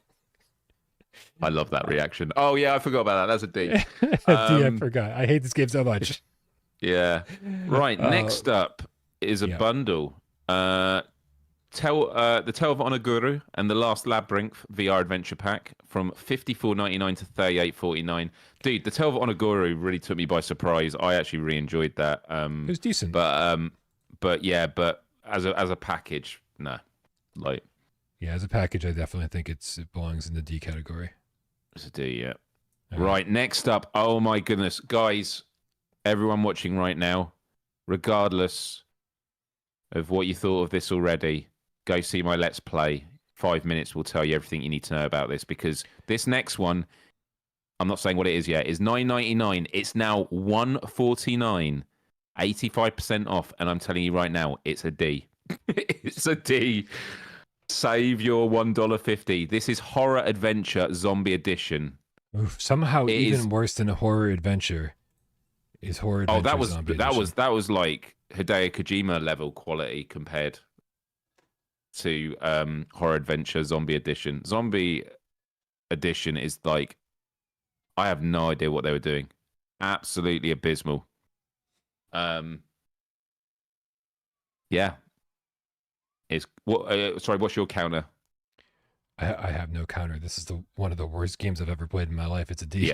I love that reaction. Oh yeah, I forgot about that. That's a D. D, I forgot. I hate this game so much. Yeah. Right. Next up is a bundle. The Tale of Oniguru and the Last Labyrinth VR Adventure Pack from $54.99 to $38.49. Dude, the Tale of Oniguru really took me by surprise. I actually really enjoyed that. It was decent. But yeah, but as a package, no. Like, yeah, as a package, I definitely think it belongs in the D category. it's a D, yeah. Right, next up. Oh my goodness, guys, everyone watching right now, regardless of what you thought of this already, go see my Let's Play. 5 minutes will tell you everything you need to know about this, because this next one, I'm not saying what it is yet, is $9.99. It's now $149, 85% off, and I'm telling you right now, it's a D. It's a D. Save your $1.50. This is Horror Adventure Zombie Edition. Oof, somehow even worse than a horror adventure is Horror Adventure. That was like Hideo Kojima level quality compared to Horror Adventure Zombie Edition. Zombie Edition is like, I have no idea what they were doing. Absolutely abysmal. Yeah. What's your counter? I have no counter. This is one of the worst games I've ever played in my life. It's a D.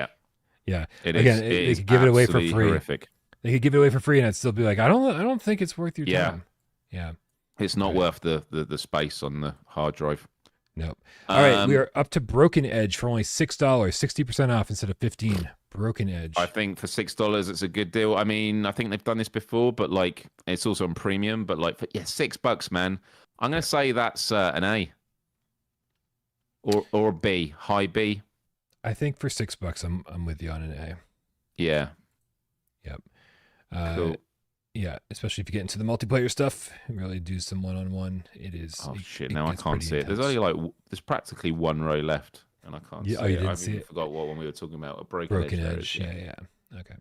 Yeah. They could give it away for free. Horrific. They could give it away for free, and I'd still be like, I don't think it's worth your time. Yeah. It's not worth the space on the hard drive. Nope. All right, we are up to Broken Edge for only $6, 60% off instead of $15. Broken Edge. I think for $6, it's a good deal. I mean, I think they've done this before, but like it's also on premium. But like, $6, man. I'm gonna say that's an A or a B, high B. I think for $6, I'm with you on an A. Yeah. Yep. Cool. Yeah, especially if you get into the multiplayer stuff and really do some one-on-one. It is. Oh shit! Now I can't see it. There's only there's practically one row left, and I can't see it. You didn't see it? Forgot what one we were talking about. A Broken Edge. Yeah. Okay.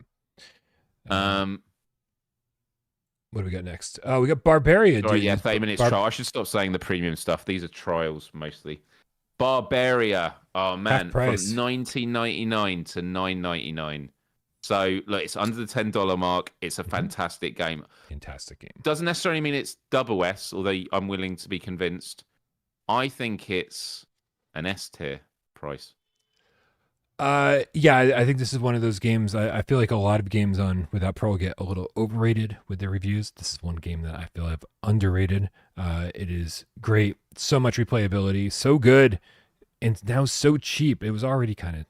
What do we got next? Oh, we got Barbaria. Sorry, 30 minutes trial. I should stop saying the premium stuff. These are trials mostly. Barbaria. Oh man, from $19.99 to $9.99. So look, it's under the $10 mark. It's a fantastic game. Fantastic game. Doesn't necessarily mean it's double S, although I'm willing to be convinced. I think it's an S tier price. Yeah, I think this is one of those games. I feel like a lot of games on Without Pearl get a little overrated with their reviews. This is one game that I feel I've underrated. It is great, so much replayability, so good, and now so cheap. It was already kind of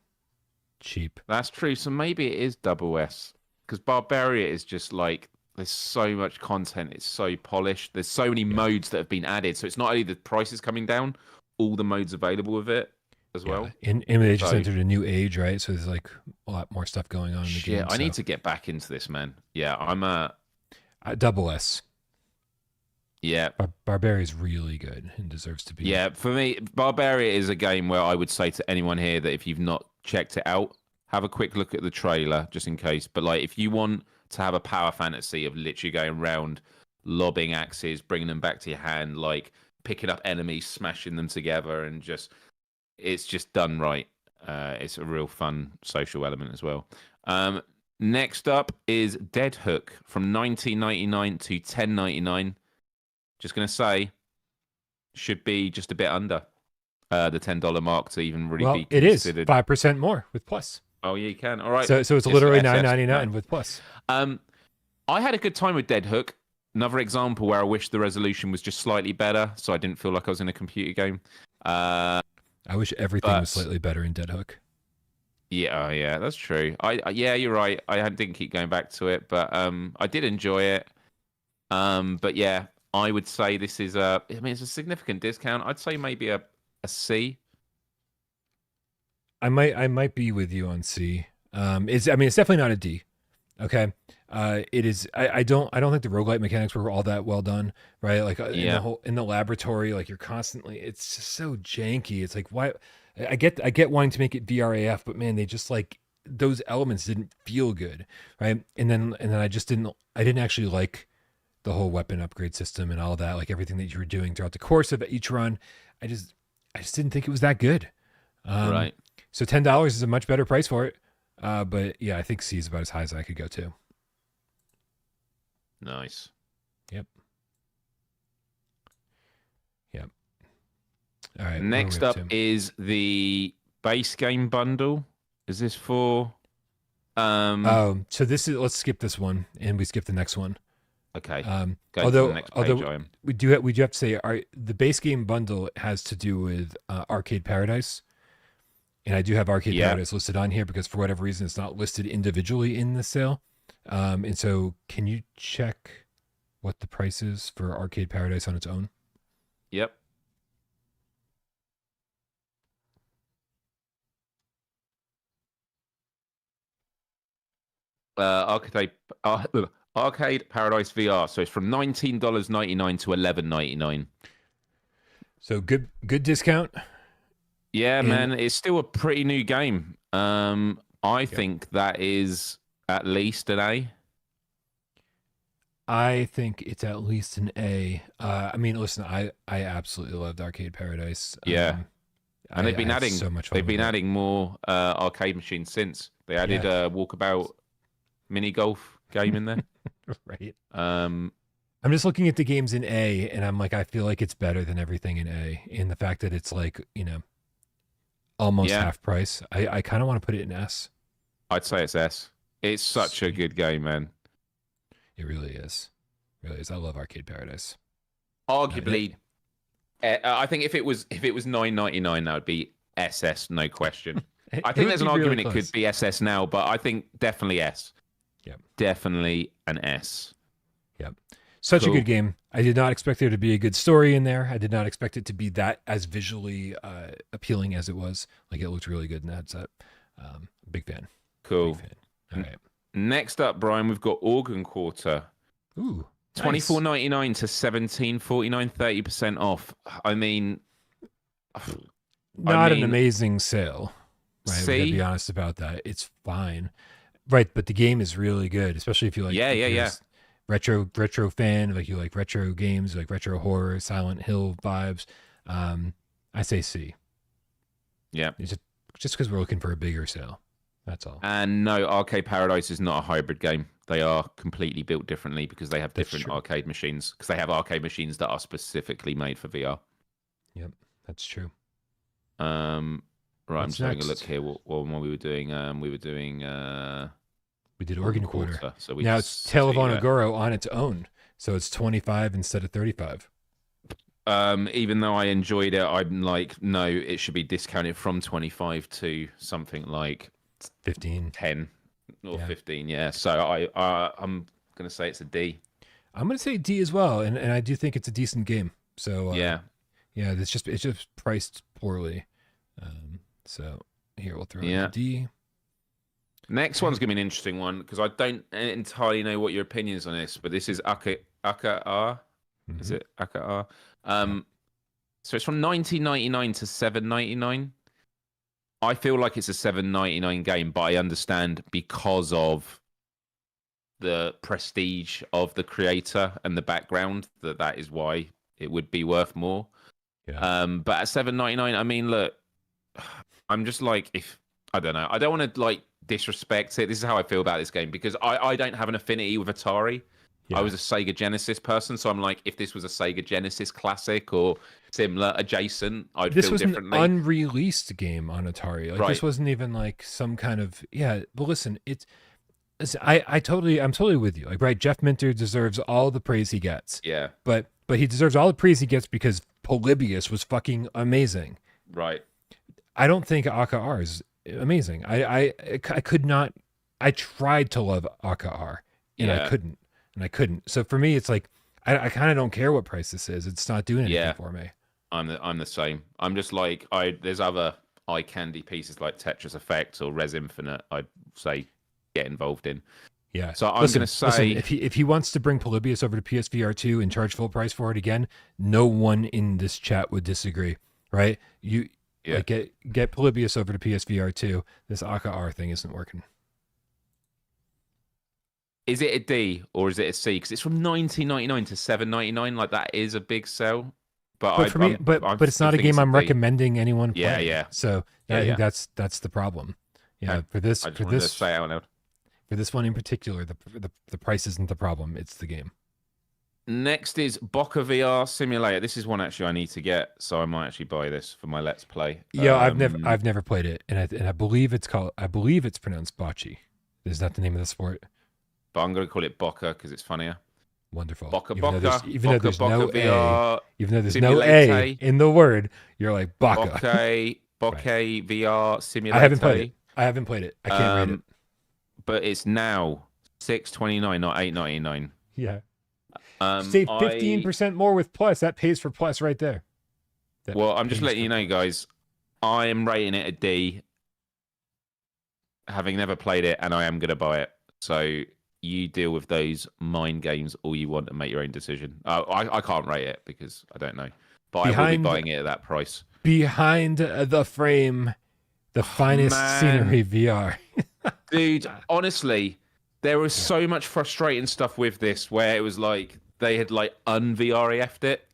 cheap. That's true. So maybe it is double S, because Barbaria is just like, there's so much content. It's so polished. There's so many modes that have been added. So it's not only the price is coming down, all the modes available with it as well. And they just entered a new age, right? So there's like a lot more stuff going on in the game. Yeah, I need to get back into this, man. Yeah, I'm a double S. Yeah. Barbaria is really good and deserves to be. Yeah, for me, Barbaria is a game where I would say to anyone here that if you've not checked it out, have a quick look at the trailer just in case. But like, if you want to have a power fantasy of literally going around, lobbing axes, bringing them back to your hand, like picking up enemies, smashing them together, and it's just done right. It's a real fun social element as well. Next up is Dead Hook from $19.99 to $10.99. Just going to say, should be just a bit under the $10 mark to even really be considered. It is 5% more with Plus. Oh, yeah, you can. All right. So it's literally $9.99 with Plus. I had a good time with Dead Hook. Another example where I wish the resolution was just slightly better, so I didn't feel like I was in a computer game. I wish everything was slightly better in Dead Hook. Yeah, that's true. Yeah, you're right. I didn't keep going back to it, but I did enjoy it. But yeah, I would say this is I mean, it's a significant discount. I'd say maybe a C. I might be with you on C. It's I mean it's definitely not a D. Okay. It is. I don't think the roguelite mechanics were all that well done, right? Like Yeah, in the laboratory, like you're constantly. It's just so janky. It's like why. I get wanting to make it VRAF, but man, they just like those elements didn't feel good, right? And then I didn't actually like the whole weapon upgrade system and all that, like everything that you were doing throughout the course of each run. I just didn't think it was that good. Um, right. so $10 is a much better price for it. But yeah, I think C is about as high as I could go to. Nice. Yep. Yep. All right. What are we Next up up to? is the base game bundle. Is this for So this is let's skip this one and we skip the next one. okay. Going to the Although next page I am. we do have to say the base game bundle has to do with Arcade Paradise. And I do have Arcade Yeah. Paradise listed on here because for whatever reason it's not listed individually in the sale. And so can you check what the price is for Arcade Paradise on its own? Yep. Arcade uh, Arcade Paradise VR. So it's from $19.99 to $11.99. So good discount. Yeah, And man, it's still a pretty new game. I yep. think that is at least an A. I think it's at least an A. I mean, listen, I absolutely loved Arcade Paradise. Yeah. And I had so much fun they've with been it. adding more arcade machines since. They added Yeah, a Walkabout mini golf game in there. right. Um, I'm just looking at the games in A, and I'm like, I feel like it's better than everything in A. In the fact that it's like, almost yeah, half price. I kind of want to put it in S. I'd say it's S. It's such a Sweet. good game, man. It really is. Really is. I love Arcade Paradise. Arguably, I think if it was $9.99, that would be SS, no question. I think would there's an be really argument it close. could be SS now, but I think definitely S. Yep. Definitely an S. Yep. Such a Cool. good game. I did not expect there to be a good story in there. I did not expect it to be that as visually appealing as it was. Like it looked really good in the headset. Big fan. Cool. Big fan. All right. Next up, Brian, we've got Organ Quarter. Ooh. Nice. $24.99 to $17.49, 30% off. I mean, Not an amazing sale. Right. We gotta be C. honest about that. It's fine. Right, but the game is really good, especially if you like Yeah, if yeah, you're yeah. retro fan, like you like retro games, like retro horror, Silent Hill vibes. I say C. Yeah. It's just because we're looking for a bigger sale. That's all. And no, Arcade Paradise is not a hybrid game. They are completely built differently because they have That's different true. arcade machines. Because they have arcade machines that are specifically made for VR. Yep, that's true. Right, I'm What's just having a look next? here. What we were doing? We were doing We did Organ Organ Quarter. So we Now it's just Tale of see that. Onagoro on its own, so it's 25 instead of 35. Even though I enjoyed it, I'm like, no, it should be discounted from 25 to something like 15. 10 or Yeah. 15. Yeah. So I'm gonna say it's a D. I'm gonna say D as well, and I do think it's a decent game. So Yeah. yeah, it's just priced poorly. So here we'll throw in Yeah. a D. Next one's gonna be an interesting one because I don't entirely know what your opinion is on this, but this is Aka R. Is Mhm. it Aka R? So it's from 1999 to 7.99. I feel like it's a 7.99 game, but I understand because of the prestige of the creator and the background that is why it would be worth more. Yeah. But at 7.99, I mean, look, I'm just like, if I don't know, I don't want to like disrespect it. This is how I feel about this game because I don't have an affinity with Atari. Yeah. I was a Sega Genesis person, so I'm like, if this was a Sega Genesis classic or similar, adjacent, I'd This feel was differently. an unreleased game on Atari. Like this Right. wasn't even like some kind of But listen, I'm totally with you. Like right, Jeff Minter deserves all the praise he gets, Yeah. but he deserves all the praise he gets because Polybius was fucking amazing. Right. I don't think Aka R amazing. I could not. I tried to love Encore, and Yeah. I couldn't. So for me, it's like I kind of don't care what price this is. It's not doing anything Yeah. for me. I'm the same. I'm just like there's other eye candy pieces like Tetris Effect or Rez Infinite. I'd say get involved in. Yeah. So I'm Listen, gonna say listen, if he wants to bring Polybius over to PSVR2 and charge full price for it again, no one in this chat would disagree, right? You Yeah. like get Polybius over to PSVR2. This AKR thing isn't working. is it a D or is it a C? Because it's from 1999 to 799. Like that is a big sell. But for me, but it's not a game I'm recommending anyone play. Yeah, yeah. So I think that's the problem. Yeah, for this I just wanted to say it out loud. For this one in particular, the price isn't the problem; it's the game. Next is Bokeh VR Simulator. This is one actually I need to get, so I might actually buy this for my Let's Play. Yeah, I've never played it, and I believe it's pronounced bocce. Is that the name of the sport? But I'm going to call it Bokeh because it's funnier. Wonderful. Even though there's no VR, A, even though there's no A in the word, you're like Bokeh VR Simulator. I haven't played it. I can't rate it. But it's now $6.29, not $8.99. Yeah. Save 15% more with Plus. That pays for Plus right there. I'm just letting you know, guys. I am rating it a D, having never played it, and I am going to buy it. So you deal with those mind games all you want and make your own decision. I can't rate it because I don't know. But I will be buying it at that price. Behind the frame, the finest scenery VR. Dude, honestly, there was so much frustrating stuff with this where it was like they had like un-VR-EF'd it.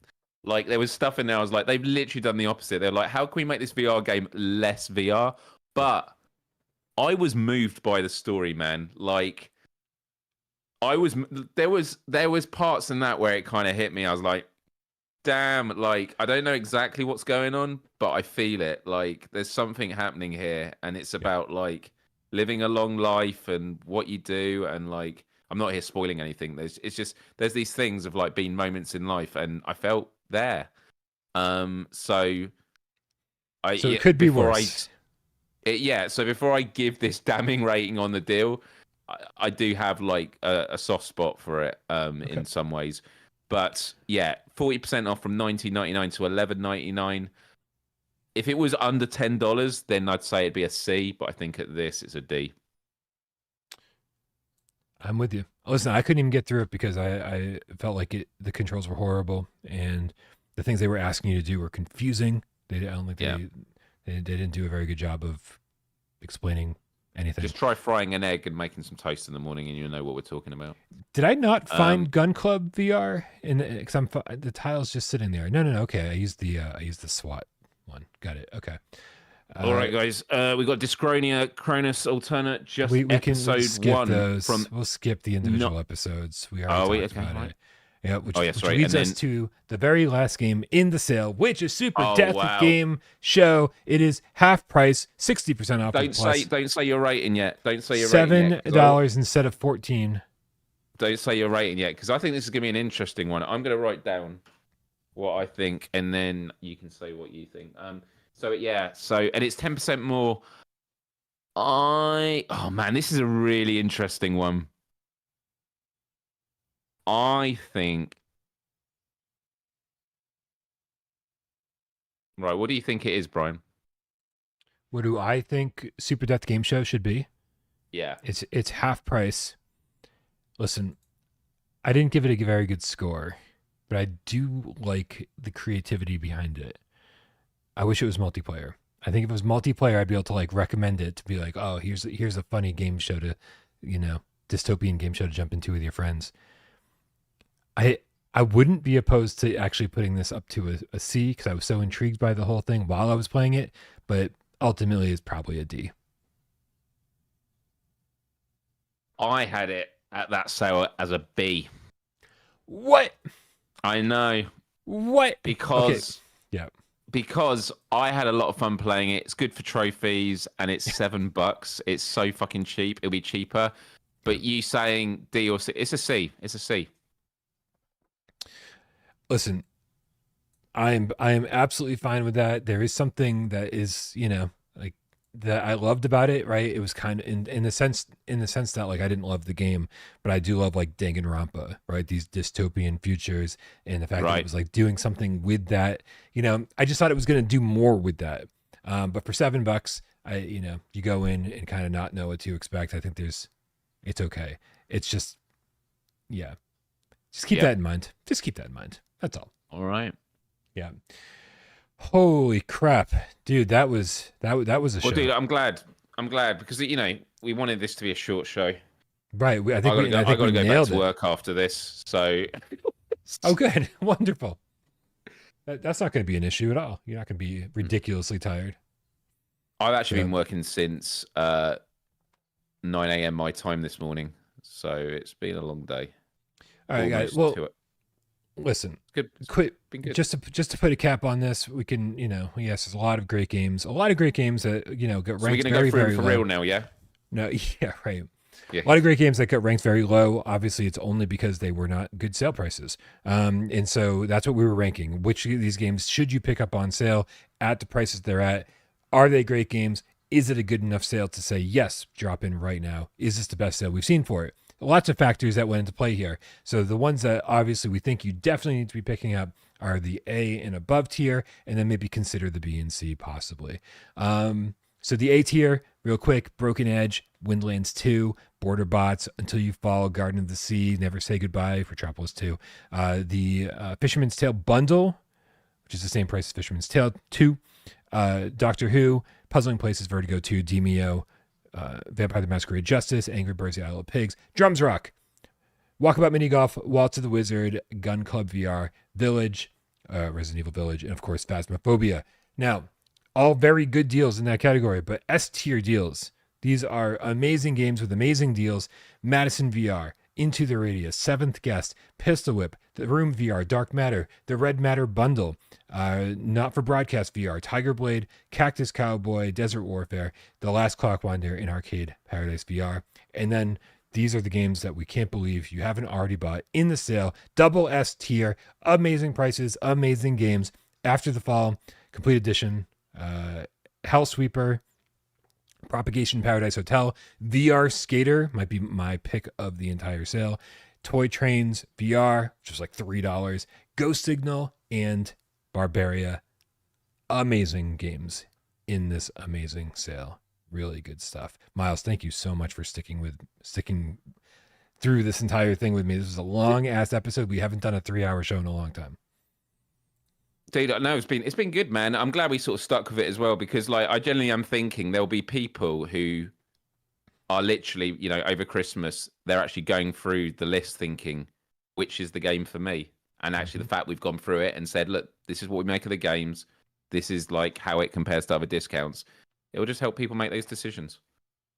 Like there was stuff in there I was like, they've literally done the opposite. They're like, how can we make this VR game less VR? But I was moved by the story, man. Like there was parts in that where it kind of hit me. I was like, damn, like I don't know exactly what's going on, but I feel it. Like there's something happening here, and it's about like living a long life and what you do, and like I'm not here spoiling anything. There's these things of like being moments in life, and I felt there. So it could be worse. So before I give this damning rating on the deal, I do have like a soft spot for it in some ways. But yeah, 40% off from $19.99 to $11.99. If it was under $10, then I'd say it'd be a C. But I think at this, it's a D. I'm with you. Listen, I couldn't even get through it because I felt like the controls were horrible and the things they were asking you to do were confusing. I don't think they didn't do a very good job of explaining anything. Just try frying an egg and making some toast in the morning, and you'll know what we're talking about. Did I not find Gun Club VR? Because the tile's just sitting there. No. Okay, I used the S.W.A.T one. Got it. Okay. All right, guys. We got Dyschronia, Cronus Alternate. We can episode skip 1 those. We'll skip the individual episodes. We already talked about it. Yeah, which leads us to the very last game in the sale, which is Super Death Game Show. It is half price, 60% off. Don't say your rating yet. Don't say your $7 instead of $14. Don't say your rating yet, because I think this is gonna be an interesting one. I'm gonna write down what I think, and then you can say what you think. And it's 10% more. Oh man, this is a really interesting one. I think. Right, what do you think it is, Brian? What do I think Super Death Game Show should be? Yeah. It's half price. Listen, I didn't give it a very good score, but I do like the creativity behind it. I wish it was multiplayer. I think if it was multiplayer, I'd be able to like recommend it to be like, oh, here's a funny game show to, dystopian game show to jump into with your friends. I wouldn't be opposed to actually putting this up to a C because I was so intrigued by the whole thing while I was playing it, but ultimately it's probably a D. I had it at that sale as a B. What? I know. What? Because yeah. Because I had a lot of fun playing it. It's good for trophies, and it's $7. It's so fucking cheap. It'll be cheaper. But you saying D or C? It's a C. It's a C. Listen, I am absolutely fine with that. There is something that is, that I loved about it, right? It was kind of in the sense that like I didn't love the game, but I do love like Danganronpa, right? These dystopian futures and the fact that it Right. was like doing something with that. I just thought it was going to do more with that. But for $7, you go in and kind of not know what to expect. I think it's okay. It's just, yeah, just keep Yeah. that in mind. Just keep that in mind. That's all. All right. Yeah. Holy crap, dude! That was a show. Well, dude, I'm glad. I'm glad because we wanted this to be a short show. Right. I I think gotta go. I we gotta go back nailed to it. work after this. So. Oh, good. Wonderful. That's not going to be an issue at all. You're not going to be ridiculously tired. I've actually been working since 9 a.m. my time this morning, so it's been a long day. All right, guys. Well, listen. Good. Quit. Been good. Just to put a cap on this, we can. Yes, there's a lot of great games. A lot of great games that get ranked So we're gonna very, go through very for low. real now, yeah? No. Yeah. Right. Yeah. A lot of great games that got ranked very low. Obviously, it's only because they were not good sale prices. And so that's what we were ranking. Which of these games should you pick up on sale at the prices they're at? Are they great games? Is it a good enough sale to say, yes, drop in right now? Is this the best sale we've seen for it? Lots of factors that went into play here. So the ones that obviously we think you definitely need to be picking up are the A and above tier, and then maybe consider the B and C possibly. So the A tier, real quick, Broken Edge, Windlands 2, Border Bots, Until You Fall, Garden of the Sea, Never Say Goodbye for Metropolis 2. The Fisherman's Tale bundle, which is the same price as Fisherman's Tale 2. Doctor Who, Puzzling Places, Vertigo 2, Demeo, Vampire the Masquerade Justice, Angry Birds, The Isle of Pigs, Drums Rock, Walkabout Mini Golf, Waltz of the Wizard, Gun Club VR, Village, Resident Evil Village, and of course Phasmaphobia. Now, all very good deals in that category, but S tier deals. These are amazing games with amazing deals. Madison VR, Into the Radius, Seventh Guest, Pistol Whip, The Room VR, Dark Matter, the Red Matter Bundle, Not for Broadcast VR, Tiger Blade, Cactus Cowboy, Desert Warfare, The Last Clockwinder, and Arcade Paradise VR. And then these are the games that we can't believe you haven't already bought in the sale. Double S tier, amazing prices, amazing games. After the Fall, Complete Edition, Hellsweeper, Propagation Paradise Hotel, VR Skater might be my pick of the entire sale. Toy Trains VR, which was like $3. Ghost Signal and Barbaria. Amazing games in this amazing sale. Really good stuff. Myles, thank you so much for sticking through this entire thing with me. This is a long ass episode. We haven't done a 3-hour show in a long time. Dude, no, it's been good, man. I'm glad we sort of stuck with it as well because, like, I generally am thinking there'll be people who are literally, over Christmas, they're actually going through the list thinking, which is the game for me? And actually, the fact we've gone through it and said, look, this is what we make of the games. This is like how it compares to other discounts. It will just help people make those decisions.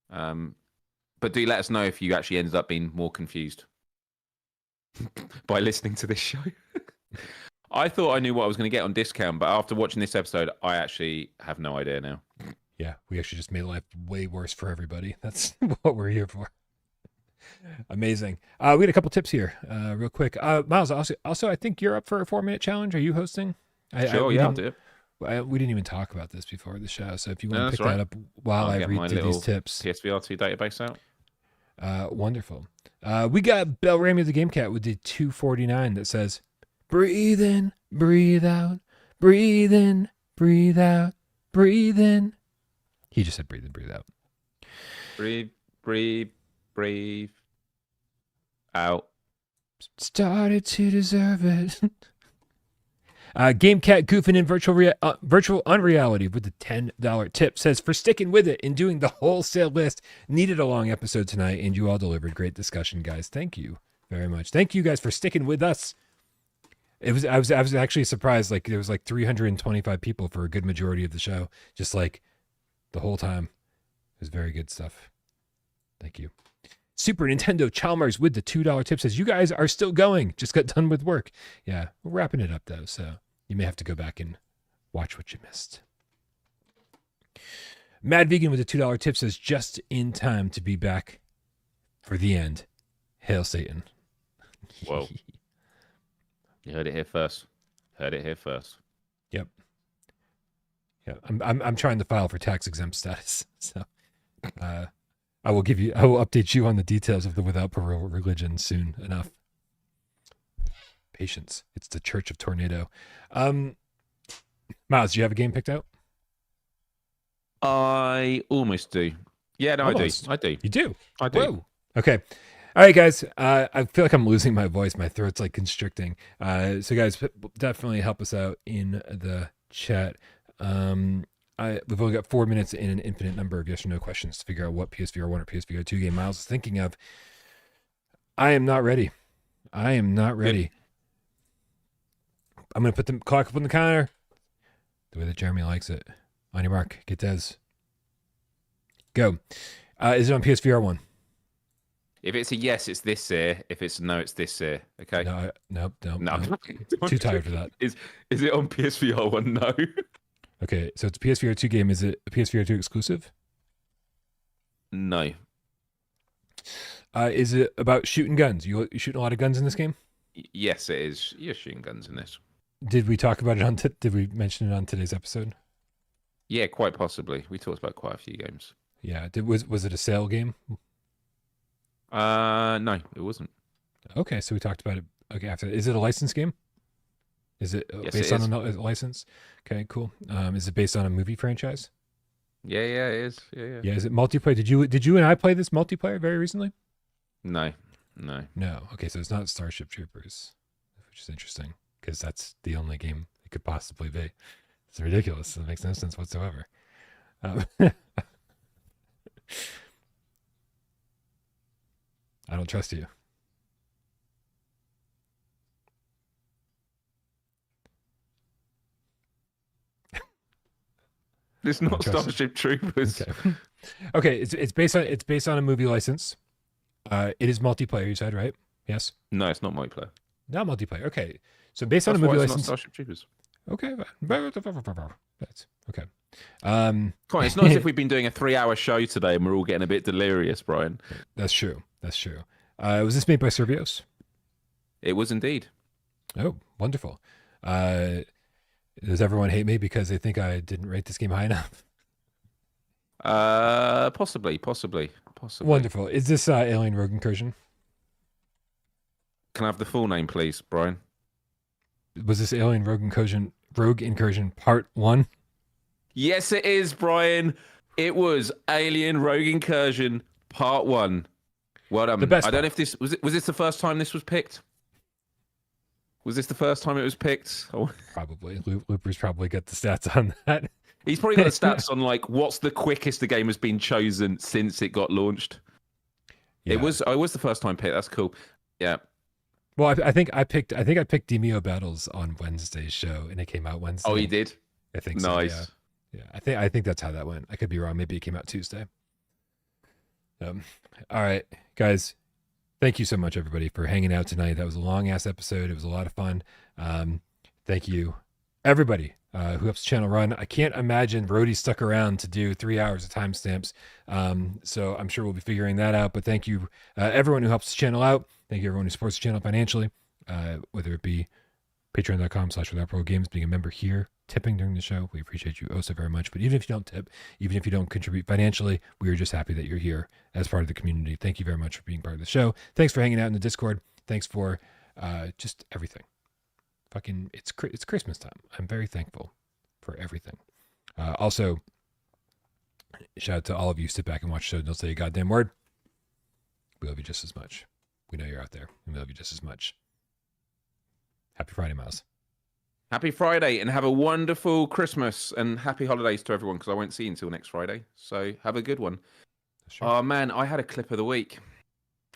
But do let us know if you actually ended up being more confused by listening to this show. I thought I knew what I was going to get on discount, but after watching this episode, I actually have no idea now. Yeah, we actually just made life way worse for everybody. That's what we're here for. Amazing. We had a couple tips here, real quick. Myles, also, I think you're up for a 4-minute challenge. Are you hosting? Sure, yeah, I'll do it. We didn't even talk about this before the show, so if you want to pick right. that up while I read through these tips. PSVR2 database out. Wonderful. We got Bell Ramey the Game Cat with the 249 that says, breathe in, breathe out, breathe in, breathe out, breathe in. He just said breathe in, breathe out. Breathe, breathe, breathe out. Started to deserve it. GameCat goofing in virtual unreality with the $10 tip says, for sticking with it and doing the wholesale list. Needed a long episode tonight, and you all delivered. Great discussion, guys. Thank you very much. Thank you guys for sticking with us. I was actually surprised. Like there was like 325 people for a good majority of the show, just like the whole time. It was very good stuff. Thank you. Super Nintendo Chalmers with the $2 tip says, you guys are still going. Just got done with work. Yeah, we're wrapping it up though, so you may have to go back and watch what you missed. Mad Vegan with a $2 tip says, just in time to be back for the end. Hail Satan. Whoa. You heard it here first. Heard it here first. Yep. Yeah, I'm trying to file for tax exempt status. So I will update you on the details of the without parole religion soon enough. Patience. It's the Church of Tornado. Myles, do you have a game picked out? I almost do. Yeah, no, Almost. I do. You do? I do. Whoa. Okay. All right, guys. I feel like I'm losing my voice. My throat's like constricting. So, guys, definitely help us out in the chat. We've only got 4 minutes and an infinite number of yes or no questions to figure out what PSVR1 or PSVR2 game Myles is thinking of. I am not ready. Good. I'm going to put the clock up on the counter the way that Jeremy likes it. On your mark, get Des. Go. Is it on PSVR1? If it's a yes, it's this year. If it's a no, it's this year. Okay. No, nope. No. Too tired for that. Is it on PSVR 1? No. Okay, so it's a PSVR2 game. Is it a PSVR2 exclusive? No. Is it about shooting guns? You shooting a lot of guns in this game? Yes, it is. You're shooting guns in this. Did we talk about it did we mention it on today's episode? Yeah, quite possibly. We talked about quite a few games. Yeah. Was it a sale game? No, it wasn't. Okay, so we talked about it. Okay, after. Is it a licensed game? Is it Yes, based it on is. a license? Okay, cool. Is it based on a movie franchise? Yeah, it is. Yeah. Yeah. Is it multiplayer? Did you and I play this multiplayer very recently? No. No. Okay, so it's not Starship Troopers, which is interesting because that's the only game it could possibly be. It's ridiculous. It makes no sense whatsoever. I don't trust you. It's not Starship Troopers. Okay. It's based on a movie license. It is multiplayer. You said, right? Yes. No, it's not multiplayer. Not multiplayer. Okay. So based on That's a movie why it's license. not Starship Troopers. Okay. That's okay. Come on, it's not as if we've been doing a 3-hour show today and we're all getting a bit delirious, Brian. That's true. Was this made by Servios? It was indeed. Oh, wonderful. Does everyone hate me because they think I didn't rate this game high enough? Possibly. Wonderful. Is this Alien Rogue Incursion? Can I have the full name, please, Brian? Was this Alien Rogue Incursion Part 1? Yes, it is, Brian. It was Alien Rogue Incursion Part 1. Well done. The best I don't know if this was this the first time this was picked? Was this the first time it was picked? Oh. Probably. Looper's probably got the stats on that. He's probably got the stats on like what's the quickest the game has been chosen since it got launched. Yeah. I was the first time picked. That's cool. Yeah. Well, I think I picked Demeo Battles on Wednesday's show, and it came out Wednesday. Oh, you did? I think nice. So. Yeah. I think that's how that went. I could be wrong. Maybe it came out Tuesday. All right, guys. Thank you so much, everybody, for hanging out tonight. That was a long ass episode. It was a lot of fun. Thank you, everybody who helps the channel run. I can't imagine Rody stuck around to do 3 hours of timestamps. So I'm sure we'll be figuring that out. But thank you, everyone who helps the channel out. Thank you, everyone who supports the channel financially, whether it be patreon.com/withoutprogames, being a member here, tipping during the show. We appreciate you oh so very much. But even if you don't tip, even if you don't contribute financially, we are just happy that you're here as part of the community. Thank you very much for being part of the show. Thanks for hanging out in the Discord. Thanks for just everything. Fucking, it's Christmas time. I'm very thankful for everything. Also, shout out to all of you. Sit back and watch the show. Don't say a goddamn word. We love you just as much. We know you're out there. We love you just as much. Happy Friday, Myles. Happy Friday, and have a wonderful Christmas and happy holidays to everyone, because I won't see you until next Friday. So have a good one. Sure. Oh, man, I had a clip of the week.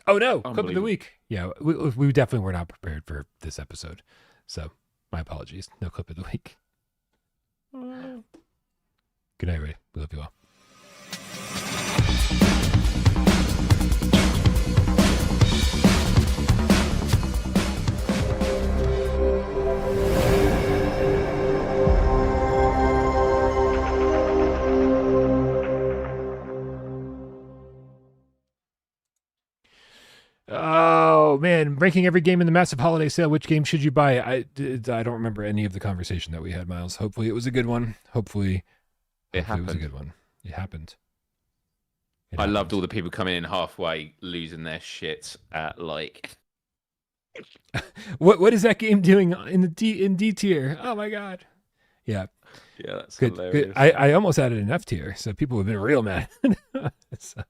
Oh, no. Clip of the week. Yeah, we definitely were not prepared for this episode. So my apologies. No clip of the week. Good night, everybody. We love you all. Oh man, ranking every game in the massive holiday sale. Which game should you buy? I don't remember any of the conversation that we had, Myles. Hopefully it was a good one. Hopefully It Hopefully it was a happened. good one. It happened. It I loved happened. all the people coming in halfway, losing their shit at like. What is that game doing in D tier? Oh my god. Yeah. Yeah, that's Good. hilarious. I almost added an F tier, so people have been real mad. So,